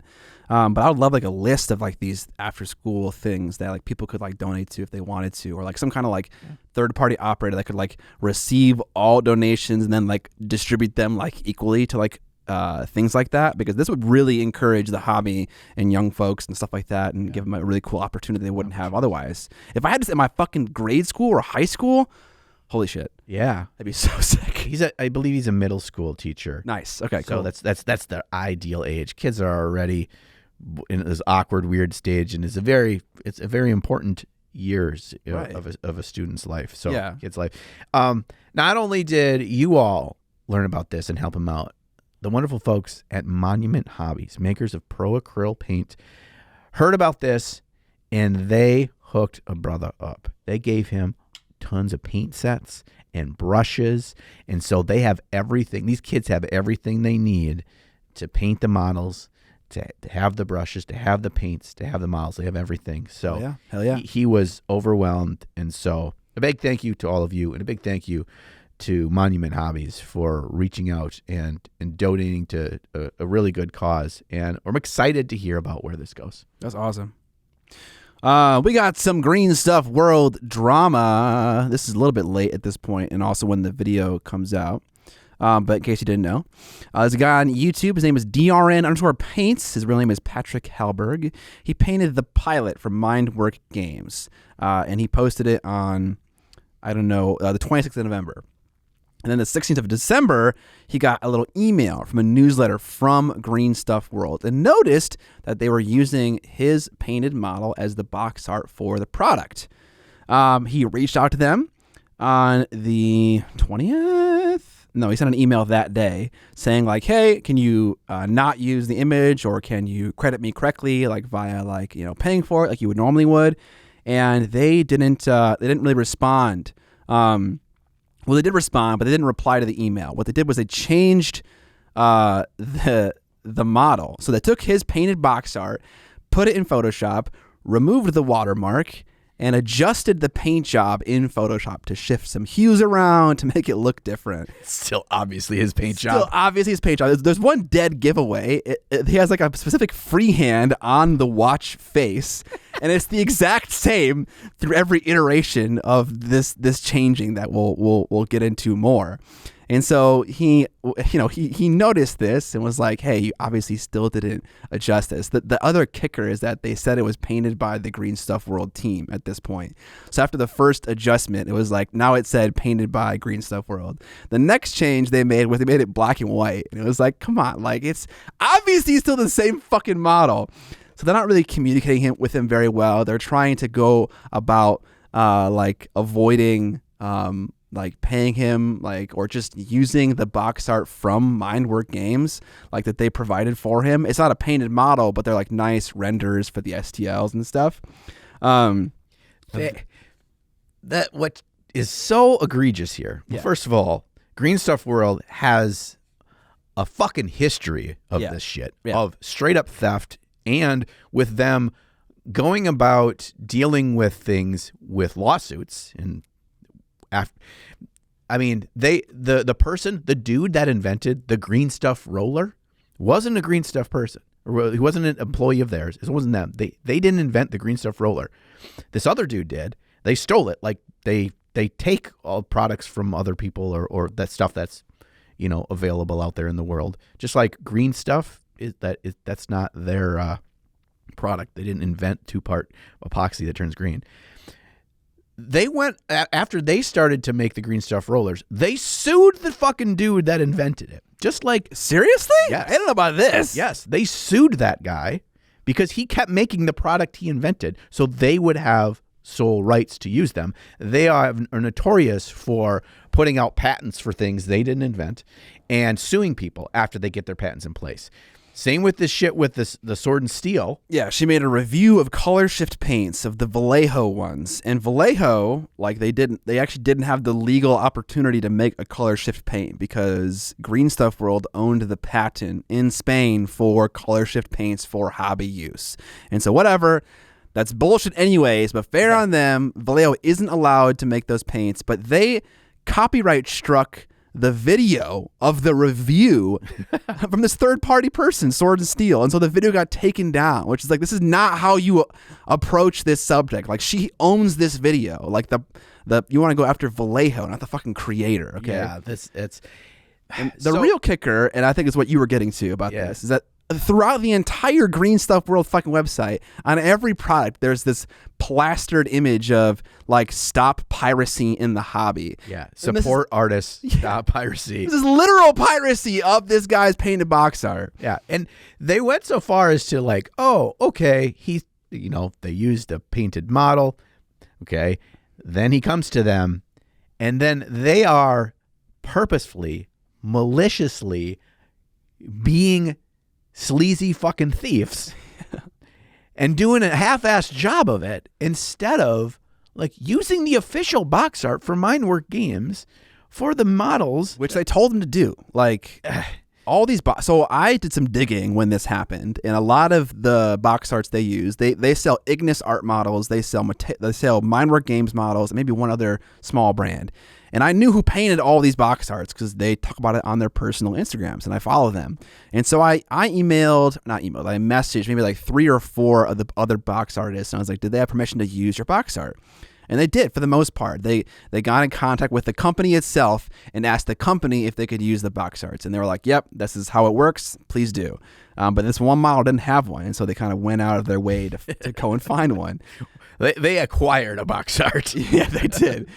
But I would love like a list of like these after-school things that like people could like donate to if they wanted to, or like some kind of like third-party operator that could like receive all donations and then like distribute them like equally to like things like that, because this would really encourage the hobby and young folks and stuff like that, and give them a really cool opportunity they wouldn't have otherwise. If I had this in my fucking grade school or high school, holy shit, Yeah. that'd be so sick. I believe he's a middle school teacher. Nice. Okay, So cool. that's the ideal age. Kids are already in this awkward, weird stage, and it's a very important years Right. of a student's life. So Yeah. kid's life. Not only did you all learn about this and help him out, the wonderful folks at Monument Hobbies, makers of Pro Acryl paint, heard about this, and they hooked a brother up. They gave him tons of paint sets and brushes, and so they have everything. These kids have everything they need to paint the models, to have the brushes, to have the paints, to have the models. They have everything. So Hell yeah. he was overwhelmed, and so a big thank you to all of you, and a big thank you to Monument Hobbies for reaching out and donating to a really good cause. And I'm excited to hear about where this goes. That's awesome. We got some Green Stuff World drama. This is a little bit late at this point, and also when the video comes out. But in case you didn't know, there's a guy on YouTube. His name is DRN_paints. His real name is Patrick Halberg. He painted the pilot for Mindwork Games, and he posted it on, the 26th of November. And then the 16th of December, he got a little email from a newsletter from Green Stuff World and noticed that they were using his painted model as the box art for the product. He reached out to them on the 20th. No, he sent an email that day saying like, hey, can you not use the image, or can you credit me correctly, like via like, paying for it like you would normally would? And they didn't really respond. Well, they did respond, but they didn't reply to the email. What they did was they changed the model. So they took his painted box art, put it in Photoshop, removed the watermark, and adjusted the paint job in Photoshop to shift some hues around to make it look different. Still obviously his paint Still, job. obviously his paint job. There's one dead giveaway. He has like a specific freehand on the watch face, and it's the exact same through every iteration of this changing that we'll get into more. And so he noticed this and was like, hey, you obviously still didn't adjust this. The other kicker is that they said it was painted by the Green Stuff World team at this point. So after the first adjustment, it was like, now it said painted by Green Stuff World. The next change they made was they made it black and white. And it was like, come on, like it's obviously still the same fucking model. So they're not really communicating with him very well. They're trying to go about like avoiding like paying him, like, or just using the box art from Mindwork Games, like that they provided for him. It's not a painted model, but they're like nice renders for the STLs and stuff. That what is so egregious here. Well, first of all, Green Stuff World has a fucking history of this shit, of straight up theft, and with them going about dealing with things with lawsuits and the dude that invented the green stuff roller wasn't a green stuff person. He wasn't an employee of theirs. It wasn't them. They didn't invent the green stuff roller. This other dude did. They stole it. Like they take all products from other people or that stuff that's available out there in the world. Just like green stuff that's not their product. They didn't invent 2-part epoxy that turns green. They went after they started to make the green stuff rollers. They sued the fucking dude that invented it. Just like, seriously? Yes. I don't know about this. Yes, they sued that guy because he kept making the product he invented, so they would have sole rights to use them. They are notorious for putting out patents for things they didn't invent and suing people after they get their patents in place. Same with this shit with the Sword and Steel. Yeah, she made a review of color shift paints of the Vallejo ones. And Vallejo, like they actually didn't have the legal opportunity to make a color shift paint because Green Stuff World owned the patent in Spain for color shift paints for hobby use. And so whatever, That's bullshit anyways, but fair on them. Vallejo isn't allowed to make those paints, but they copyright struck the video of the review from this third-party person, Sword and Steel. And so the video got taken down, which is like, this is not how you approach this subject. Like, she owns this video. Like, you want to go after Vallejo, not the fucking creator, okay? Yeah, And the real kicker, and I think is what you were getting to about this, is that throughout the entire Green Stuff World fucking website, on every product, there's this plastered image of, like, stop piracy in the hobby. Yeah, support artists, stop piracy. This is literal piracy of this guy's painted box art. Yeah, and they went so far as to like, oh, okay, they used a painted model, okay, then he comes to them, and then they are purposefully, maliciously being sleazy fucking thieves and doing a half-assed job of it instead of like using the official box art for Mindwork Games for the models, which they told them to do. Like all these so I did some digging when this happened, and a lot of the box arts they use, they sell Ignis art models, they sell Mindwork Games models, and maybe one other small brand. And I knew who painted all these box arts because they talk about it on their personal Instagrams, and I follow them. And so I messaged maybe like 3 or 4 of the other box artists, and I was like, did they have permission to use your box art? And they did, for the most part. They got in contact with the company itself and asked the company if they could use the box arts. And they were like, yep, this is how it works. Please do. But this one model didn't have one, and so they kind of went out of their way to go and find one. They acquired a box art. Yeah, they did.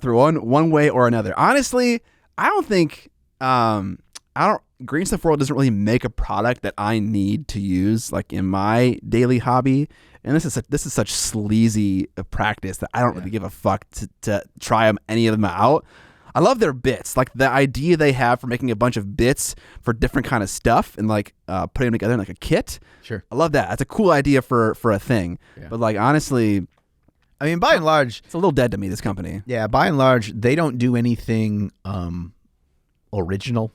Through one way or another. Honestly, I don't think Green Stuff World doesn't really make a product that I need to use like in my daily hobby. And this is such sleazy practice that I don't really give a fuck to try any of them out. I love their bits, like the idea they have for making a bunch of bits for different kind of stuff and like putting them together in like a kit. Sure, I love that. That's a cool idea for a thing. Yeah. But like honestly, I mean, by and large, it's a little dead to me. This company. Yeah, by and large, they don't do anything original.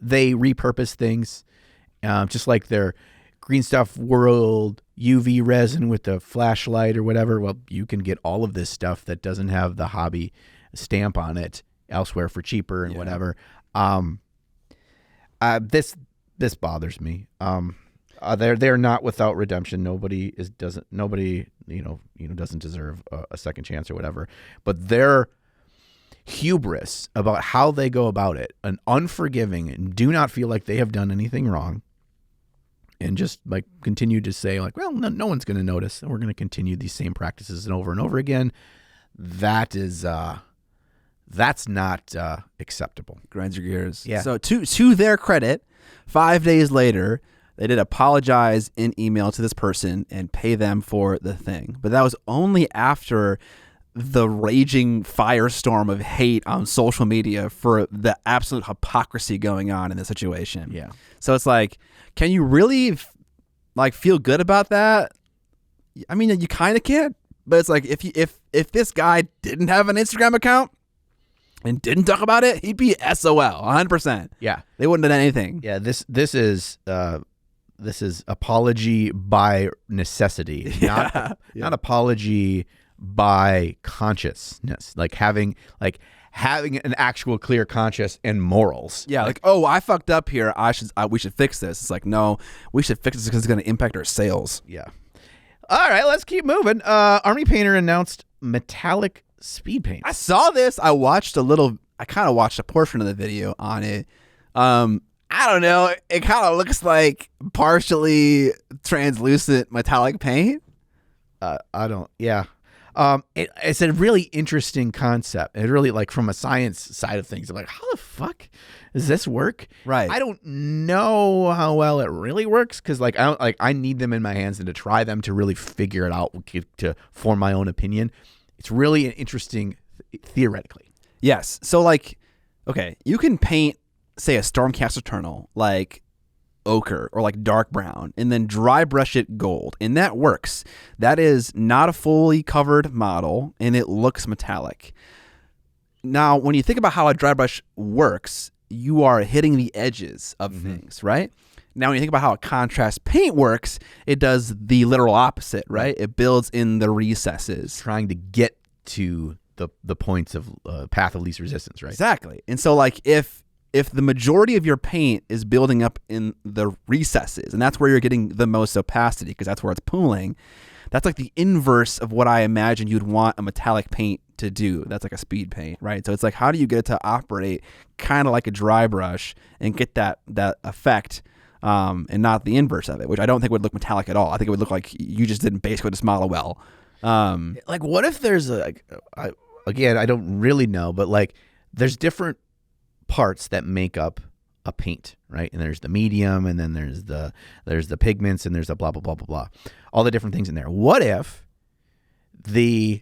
They repurpose things, just like their Green Stuff World UV resin with the flashlight or whatever. Well, you can get all of this stuff that doesn't have the hobby stamp on it elsewhere for cheaper and whatever. This bothers me. They're not without redemption. Nobody doesn't deserve a second chance or whatever. But their hubris about how they go about it, and unforgiving, and do not feel like they have done anything wrong, and just like continue to say like, well, no one's going to notice, and we're going to continue these same practices and over again. That's not acceptable. Grinds your gears. Yeah. So to their credit, 5 days later, they did apologize in email to this person and pay them for the thing. But that was only after the raging firestorm of hate on social media for the absolute hypocrisy going on in the situation. Yeah. So it's like, can you really like feel good about that? I mean, you kind of can, but it's like if this guy didn't have an Instagram account and didn't talk about it, he'd be SOL 100%. Yeah. They wouldn't have done anything. Yeah. This is apology by necessity, not apology by consciousness, like having an actual clear conscience and morals. Yeah, like, oh, I fucked up here. We should fix this. It's like, no, we should fix this because it's going to impact our sales. Yeah. All right, let's keep moving. Army Painter announced metallic speed paint. I saw this. I kind of watched a portion of the video on it. I don't know. It kind of looks like partially translucent metallic paint. It's a really interesting concept. It really, like, from a science side of things, I'm like, how the fuck does this work? Right. I don't know how well it really works because, like, I need them in my hands and to try them to really figure it out to form my own opinion. It's really interesting theoretically. Yes. So, like, okay, you can paint, say, a Stormcast Eternal like ochre or like dark brown and then dry brush it gold, and that works. That is not a fully covered model and it looks metallic. Now, when you think about how a dry brush works, you are hitting the edges of things, right? Now, when you think about how a contrast paint works, it does the literal opposite, right? It builds in the recesses. Trying to get to the points of path of least resistance, right? Exactly. And so, like, if the majority of your paint is building up in the recesses, and that's where you're getting the most opacity because that's where it's pooling, that's like the inverse of what I imagine you'd want a metallic paint to do. That's like a speed paint, right? So it's like, how do you get it to operate kind of like a dry brush and get that effect and not the inverse of it, which I don't think would look metallic at all. I think it would look like you just didn't base coat this model well. Like, what if there's again, I don't really know, but like there's different parts that make up a paint, right? And there's the medium, and then there's the pigments, and there's the blah blah blah blah blah, all the different things in there. What if the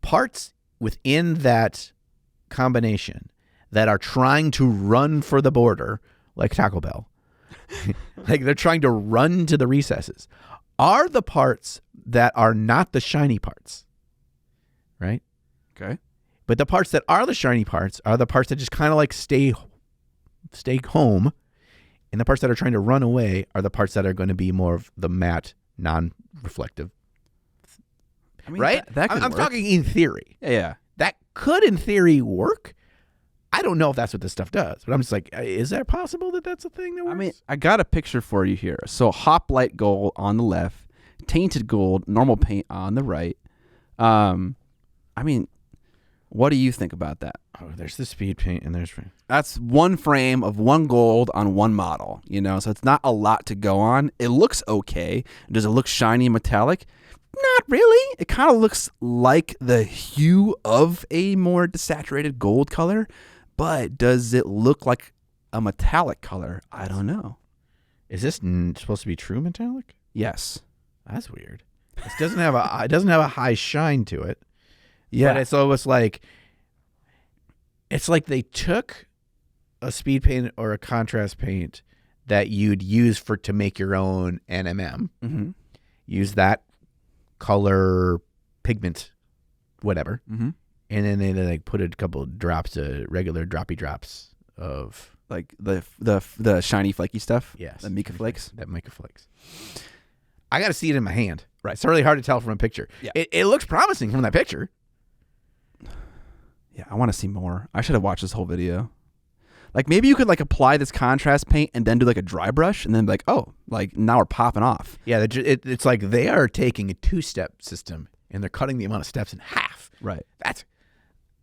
parts within that combination that are trying to run for the border, like Taco Bell, like they're trying to run to the recesses, are the parts that are not the shiny parts, right? Okay. But the parts that are the shiny parts are the parts that just kind of like stay home, and the parts that are trying to run away are the parts that are going to be more of the matte, non-reflective. I mean, right? I'm talking in theory. Yeah. That could, in theory, work. I don't know if that's what this stuff does, but I'm just like, is that possible that that's a thing that works? I mean, I got a picture for you here. So hoplite gold on the left, tainted gold, normal paint on the right. I mean, what do you think about that? Oh, there's the speed paint, and there's... That's one frame of one gold on one model, you know, so it's not a lot to go on. It looks okay. Does it look shiny and metallic? Not really. It kind of looks like the hue of a more desaturated gold color, but does it look like a metallic color? I don't know. Is this supposed to be true metallic? Yes. That's weird. It doesn't have a high shine to it. Yeah. But it's almost like they took a speed paint or a contrast paint that you'd use to make your own NMM. Mm-hmm. Use that color, pigment, whatever, mm-hmm. and then they like put a couple of drops of regular droppy drops of like the shiny flaky stuff. Yes, the mica flakes. That mica flakes. I got to see it in my hand. Right, it's really hard to tell from a picture. Yeah, it looks promising from that picture. Yeah, I want to see more. I should have watched this whole video. Like, maybe you could like apply this contrast paint and then do like a dry brush and then be like, oh, like now we're popping off. Yeah, it's like they are taking a two-step system and they're cutting the amount of steps in half. Right. That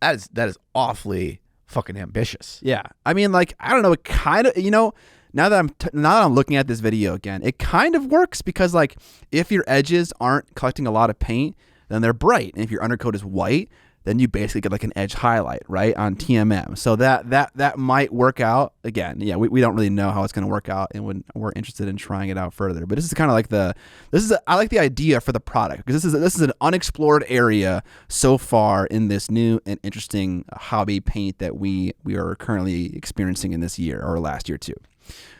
is awfully fucking ambitious. Yeah. I mean, like, I don't know, it kind of, you know, now that I'm looking at this video again, it kind of works because like if your edges aren't collecting a lot of paint, then they're bright. And if your undercoat is white, then you basically get like an edge highlight, right, on TMM. So that might work out. Again, yeah, we don't really know how it's going to work out, and we're interested in trying it out further. But this is kind of like I like the idea for the product because this is an unexplored area so far in this new and interesting hobby paint that we are currently experiencing in this year or last year too.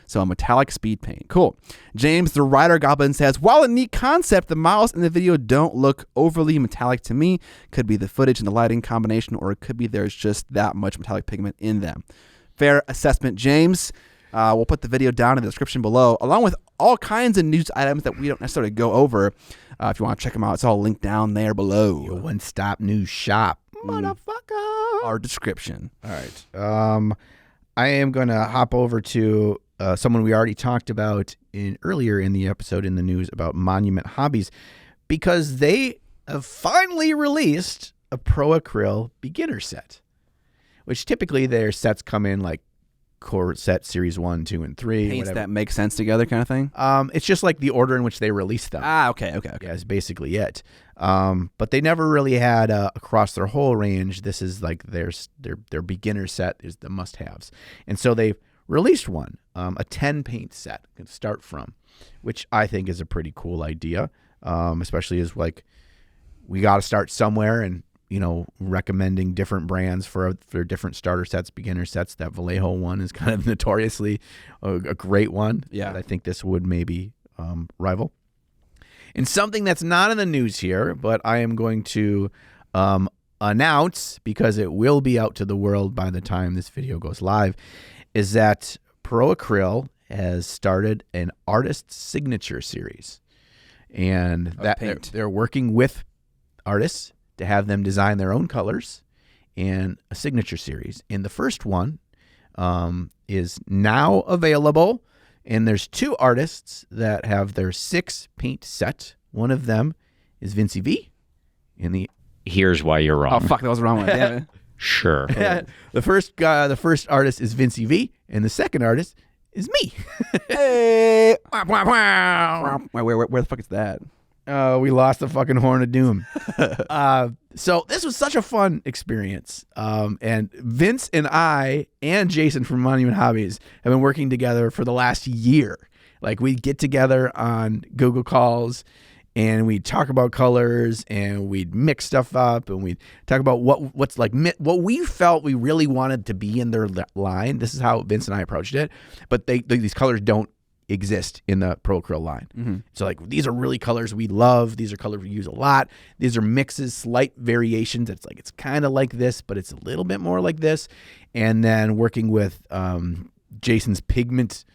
So a metallic speed paint. Cool. James the Rider Goblin says, while a neat concept, the models in the video don't look overly metallic to me. Could be the footage and the lighting combination, or it could be there's just that much metallic pigment in them. Fair assessment, James. We'll put the video down in the description below, along with all kinds of news items that we don't necessarily go over. If you want to check them out, it's all linked down there below. Your one-stop news shop. Motherfucker. Our description. All right. I am going to hop over to someone we already talked about earlier in the episode in the news about Monument Hobbies, because they have finally released a Pro Acryl Beginner Set, which typically their sets come in like core set series 1, 2, and 3. Paints that make sense together kind of thing? It's just like the order in which they release them. Okay. Yeah, is basically it. But they never really had across their whole range. This is like their beginner set is the must-haves. And so they've released one, a 10 paint set to start from, which I think is a pretty cool idea, especially as like we got to start somewhere, and you know, recommending different brands for different starter sets, beginner sets. That Vallejo one is kind of notoriously a great one. Yeah, I think this would maybe rival. And something that's not in the news here, but I am going to announce, because it will be out to the world by the time this video goes live, is that Pro Acryl has started an artist signature series, and that they're working with artists to have them design their own colors in a signature series. And the first one is now available, and there's 2 artists that have their 6 paint set. One of them is Vincey V. Here's why you're wrong. Oh fuck, that was the wrong one. Damn it. Sure. The first artist is Vincey V, and the second artist is me. Hey. Wah, wah, wah. Where the fuck is that? We lost the fucking horn of doom. So this was such a fun experience. And Vince and I and Jason from Monument Hobbies have been working together for the last year. Like, we'd get together on Google calls and we'd talk about colors and we'd mix stuff up and we'd talk about what we felt we really wanted to be in their line. This is how Vince and I approached it. But these colors don't exist in the Pro Acryl line. Mm-hmm. So like, these are really colors we love. These are colors we use a lot. These are mixes, slight variations. It's like, it's kind of like this, but it's a little bit more like this. And then working with Jason's pigment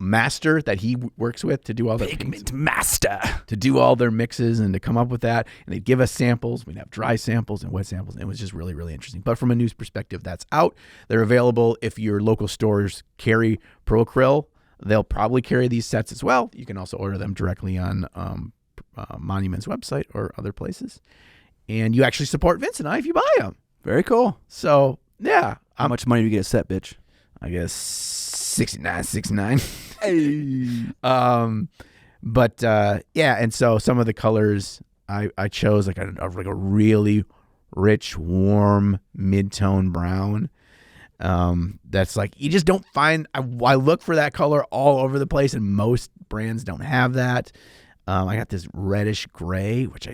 master that he works with to do all their pigment master to do all their mixes and to come up with that. And they'd give us samples. We'd have dry samples and wet samples. And it was just really, really interesting. But from a news perspective, that's out. They're available if your local stores carry Pro Acryl. They'll probably carry these sets as well. You can also order them directly on Monument's website or other places. And you actually support Vince and I if you buy them. Very cool. So, yeah. How much money do you get a set, bitch? I guess $69.69. Hey. But yeah, and so some of the colors I chose like a really rich, warm, mid-tone brown. That's like, you just don't find, I look for that color all over the place and most brands don't have that. I got this reddish gray, which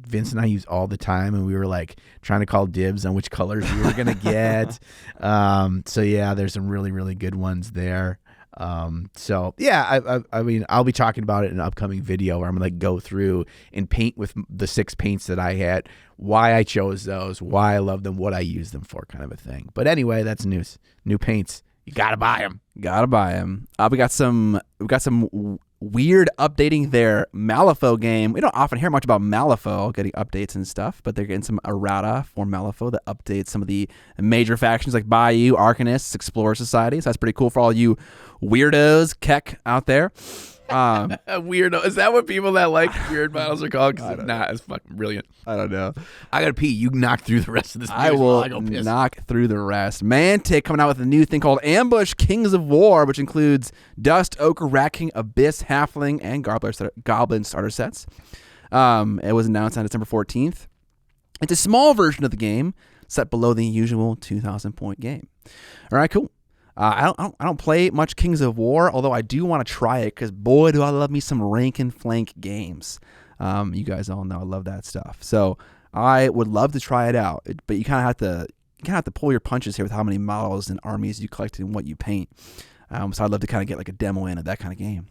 Vince and I use all the time, and we were like trying to call dibs on which colors we were going to get. So yeah, there's some really, really good ones there. So yeah, I mean, I'll be talking about it in an upcoming video where I'm gonna like go through and paint with the 6 paints that I had, why I chose those, why I love them, what I use them for, kind of a thing. But anyway, that's news. New paints, you gotta buy them. Gotta buy them. We got some Wyrd updating their Malifaux game. We don't often hear much about Malifaux getting updates and stuff, but they're getting some errata for Malifaux that updates some of the major factions like Bayou, Arcanists, Explorer Society. So that's pretty cool for all you weirdos, Keck out there. Weirdo. Is that what people that like weird models are called? Because if not, it's fucking brilliant. I don't know. I gotta pee. You knock through the rest of this. I will knock through the rest. Mantic coming out with a new thing called Ambush Kings of War, which includes Dust, Ochre, Rat King, Abyss, Halfling, and Goblin starter sets. It was announced on December 14th. It's a small version of the game, set below the usual 2,000-point game. All right, cool. I don't play much Kings of War, although I do want to try it because boy, do I love me some rank and flank games. You guys all know I love that stuff, so I would love to try it out. But you kind of have to pull your punches here with how many models and armies you collect and what you paint. So I'd love to kind of get like a demo in of that kind of game.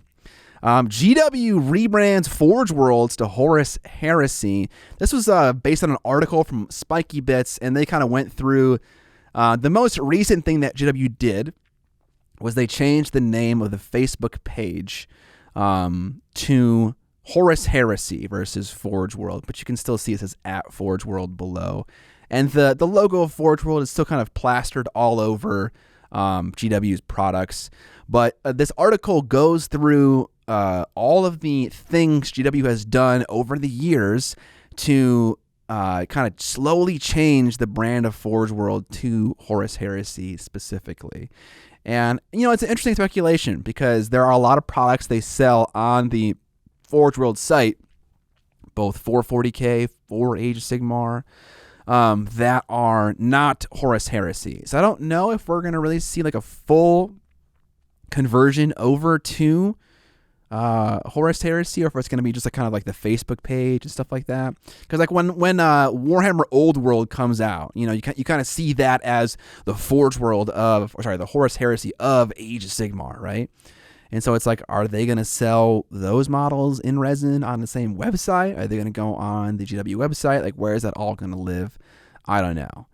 GW rebrands Forge Worlds to Horus Heresy. This was based on an article from Spiky Bits, and they kind of went through. The most recent thing that GW did was they changed the name of the Facebook page to Horus Heresy versus Forge World, but you can still see it says @Forge World below. And the logo of Forge World is still kind of plastered all over GW's products. But this article goes through all of the things GW has done over the years to kind of slowly change the brand of Forge World to Horus Heresy specifically. And, you know, it's an interesting speculation because there are a lot of products they sell on the Forge World site, both 440K, for Age of Sigmar, that are not Horus Heresy. So I don't know if we're going to really see like a full conversion over to Horus Heresy, or if it's going to be just like kind of like the Facebook page and stuff like that. Because like when Warhammer Old World comes out, you know, you kind of see that as the Forge World the Horus Heresy of Age of Sigmar, right? And so it's like, are they going to sell those models in resin on the same website? Are they going to go on the GW website? Like, where is that all going to live? I don't know.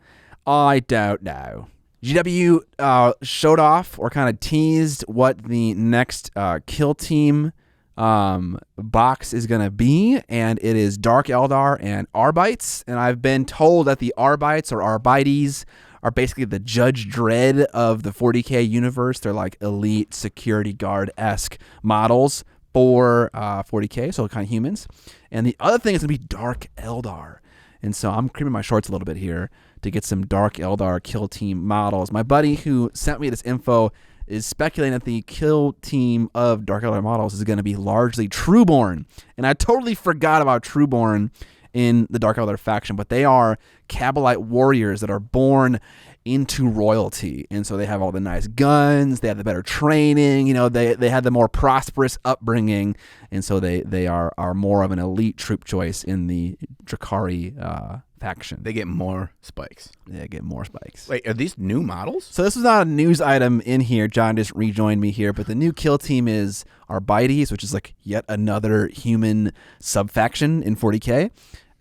I don't know. GW showed off or kind of teased what the next Kill Team box is going to be, and it is Dark Eldar and Arbites. And I've been told that the Arbites or Arbites are basically the Judge Dredd of the 40K universe. They're like elite security guard-esque models for 40K, so kind of humans. And the other thing is going to be Dark Eldar. And so I'm creaming my shorts a little bit here to get some Dark Eldar Kill Team models. My buddy who sent me this info is speculating that the Kill Team of Dark Eldar models is going to be largely Trueborn. And I totally forgot about Trueborn in the Dark Eldar faction, but they are Kabalite warriors that are born into royalty, and so they have all the nice guns, they have the better training, you know, they had the more prosperous upbringing, and so they are more of an elite troop choice in the Drakari faction. They get more spikes. They get more spikes. Wait, are these new models? So this was not a news item in here. John just rejoined me here, but the new Kill Team is Arbites, which is like yet another human sub-faction in 40K.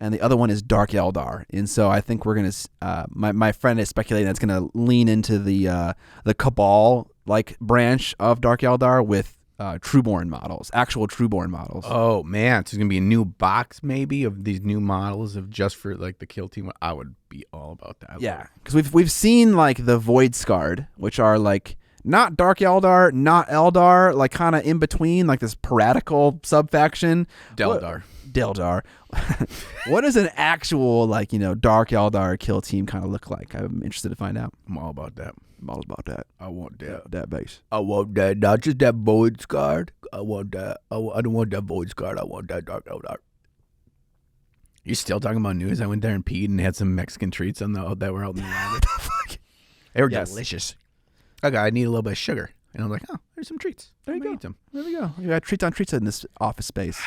And the other one is Dark Eldar. And so I think we're going to, my friend is speculating that's going to lean into the Cabal-like branch of Dark Eldar with Trueborn models, actual Trueborn models. Oh, man. So there's going to be a new box maybe of these new models of just for like the Kill Team. I would be all about that. Yeah, because we've seen like the Void Scarred, which are like not Dark Eldar, not Eldar, like kind of in between, like this piratical sub-faction. Deldar. What does an actual, like, you know, Dark Eldar Kill Team kind of look like? I'm interested to find out. I'm all about that. I'm all about that. I want that. That base. I want that. Not just that Void Scarred. I want that. I don't want that Void Scarred. I want that Dark Eldar. You still talking about news? I went there and peed and had some Mexican treats on that were out in the library. They were delicious. Okay, I need a little bit of sugar. And I'm like, oh, there's some treats. There you go. Eat them. There we go. You got treats on treats in this office space.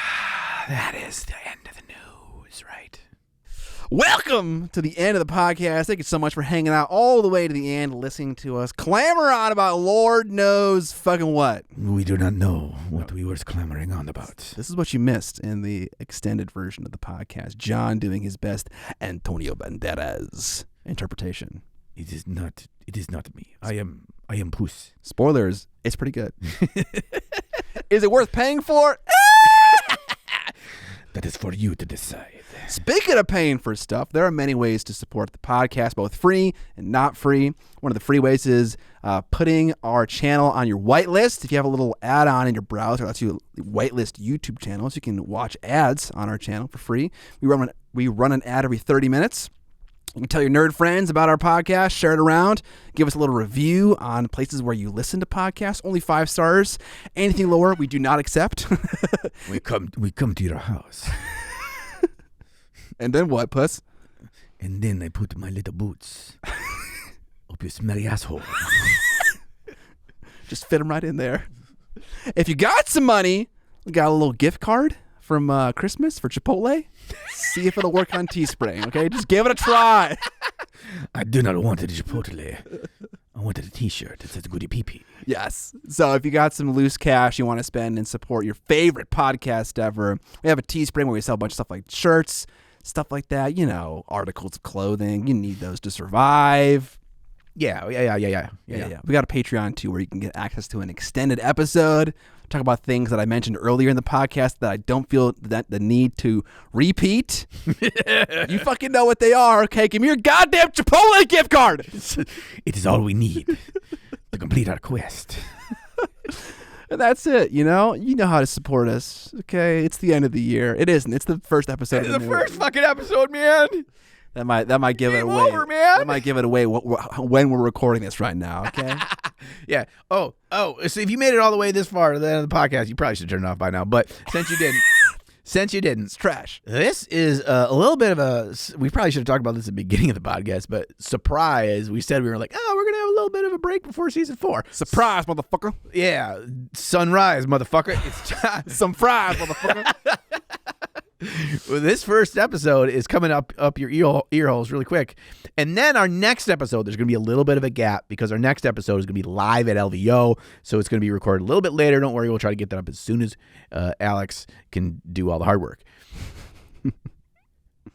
That is the end of the news, right? Welcome to the end of the podcast. Thank you so much for hanging out all the way to the end, listening to us clamor on about Lord knows fucking what. We do not know what we were clamoring on about. This is what you missed in the extended version of the podcast. John doing his best Antonio Banderas interpretation. It is not me. I am Puss. Spoilers, it's pretty good. Is it worth paying for? That is for you to decide. Speaking of paying for stuff, there are many ways to support the podcast, both free and not free. One of the free ways is putting our channel on your whitelist. If you have a little add-on in your browser, that's you whitelist YouTube channels. You can watch ads on our channel for free. We run an ad every 30 minutes. You can tell your nerd friends about our podcast, share it around, give us a little review on places where you listen to podcasts. Only 5 stars. Anything lower, we do not accept. We come to your house. And then what, Puss? And then I put my little boots up your smelly asshole. Just fit them right in there. If you got some money, we got a little gift card from Christmas for Chipotle. See if it'll work on Teespring, okay? Just give it a try. I do not want a Chipotle. I wanted a t-shirt that says Goody Pee-Pee. Yes. So if you got some loose cash you want to spend and support your favorite podcast ever, we have a Teespring where we sell a bunch of stuff like shirts, stuff like that, you know, articles of clothing. You need those to survive. Yeah. We got a Patreon too where you can get access to an extended episode. Talk about things that I mentioned earlier in the podcast that I don't feel that the need to repeat. You fucking know what they are, okay? Give me your goddamn Chipotle gift card. It is all we need to complete our quest. And that's it, you know? You know how to support us, okay? It's the end of the year. It isn't. It's the first episode. It's the first fucking episode, man. That might give it away. Over, man. That might give it away when we're recording this right now, okay? Yeah. Oh. So if you made it all the way this far to the end of the podcast, you probably should turn it off by now. But since you didn't, It's trash. This is a little bit of a. We probably should have talked about this at the beginning of the podcast, but surprise! We said we were like, oh, we're gonna have a little bit of a break before season 4. Surprise, motherfucker. Yeah, sunrise, motherfucker. It's time. Some fries, motherfucker. Well, this first episode is coming up your ear holes really quick. And then our next episode, there's going to be a little bit of a gap because our next episode is going to be live at LVO. So it's going to be recorded a little bit later. Don't worry. We'll try to get that up as soon as Alex can do all the hard work.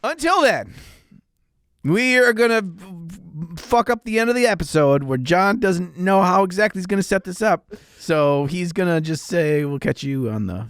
Until then, we are going to fuck up the end of the episode where John doesn't know how exactly he's going to set this up. So he's going to just say, we'll catch you on the...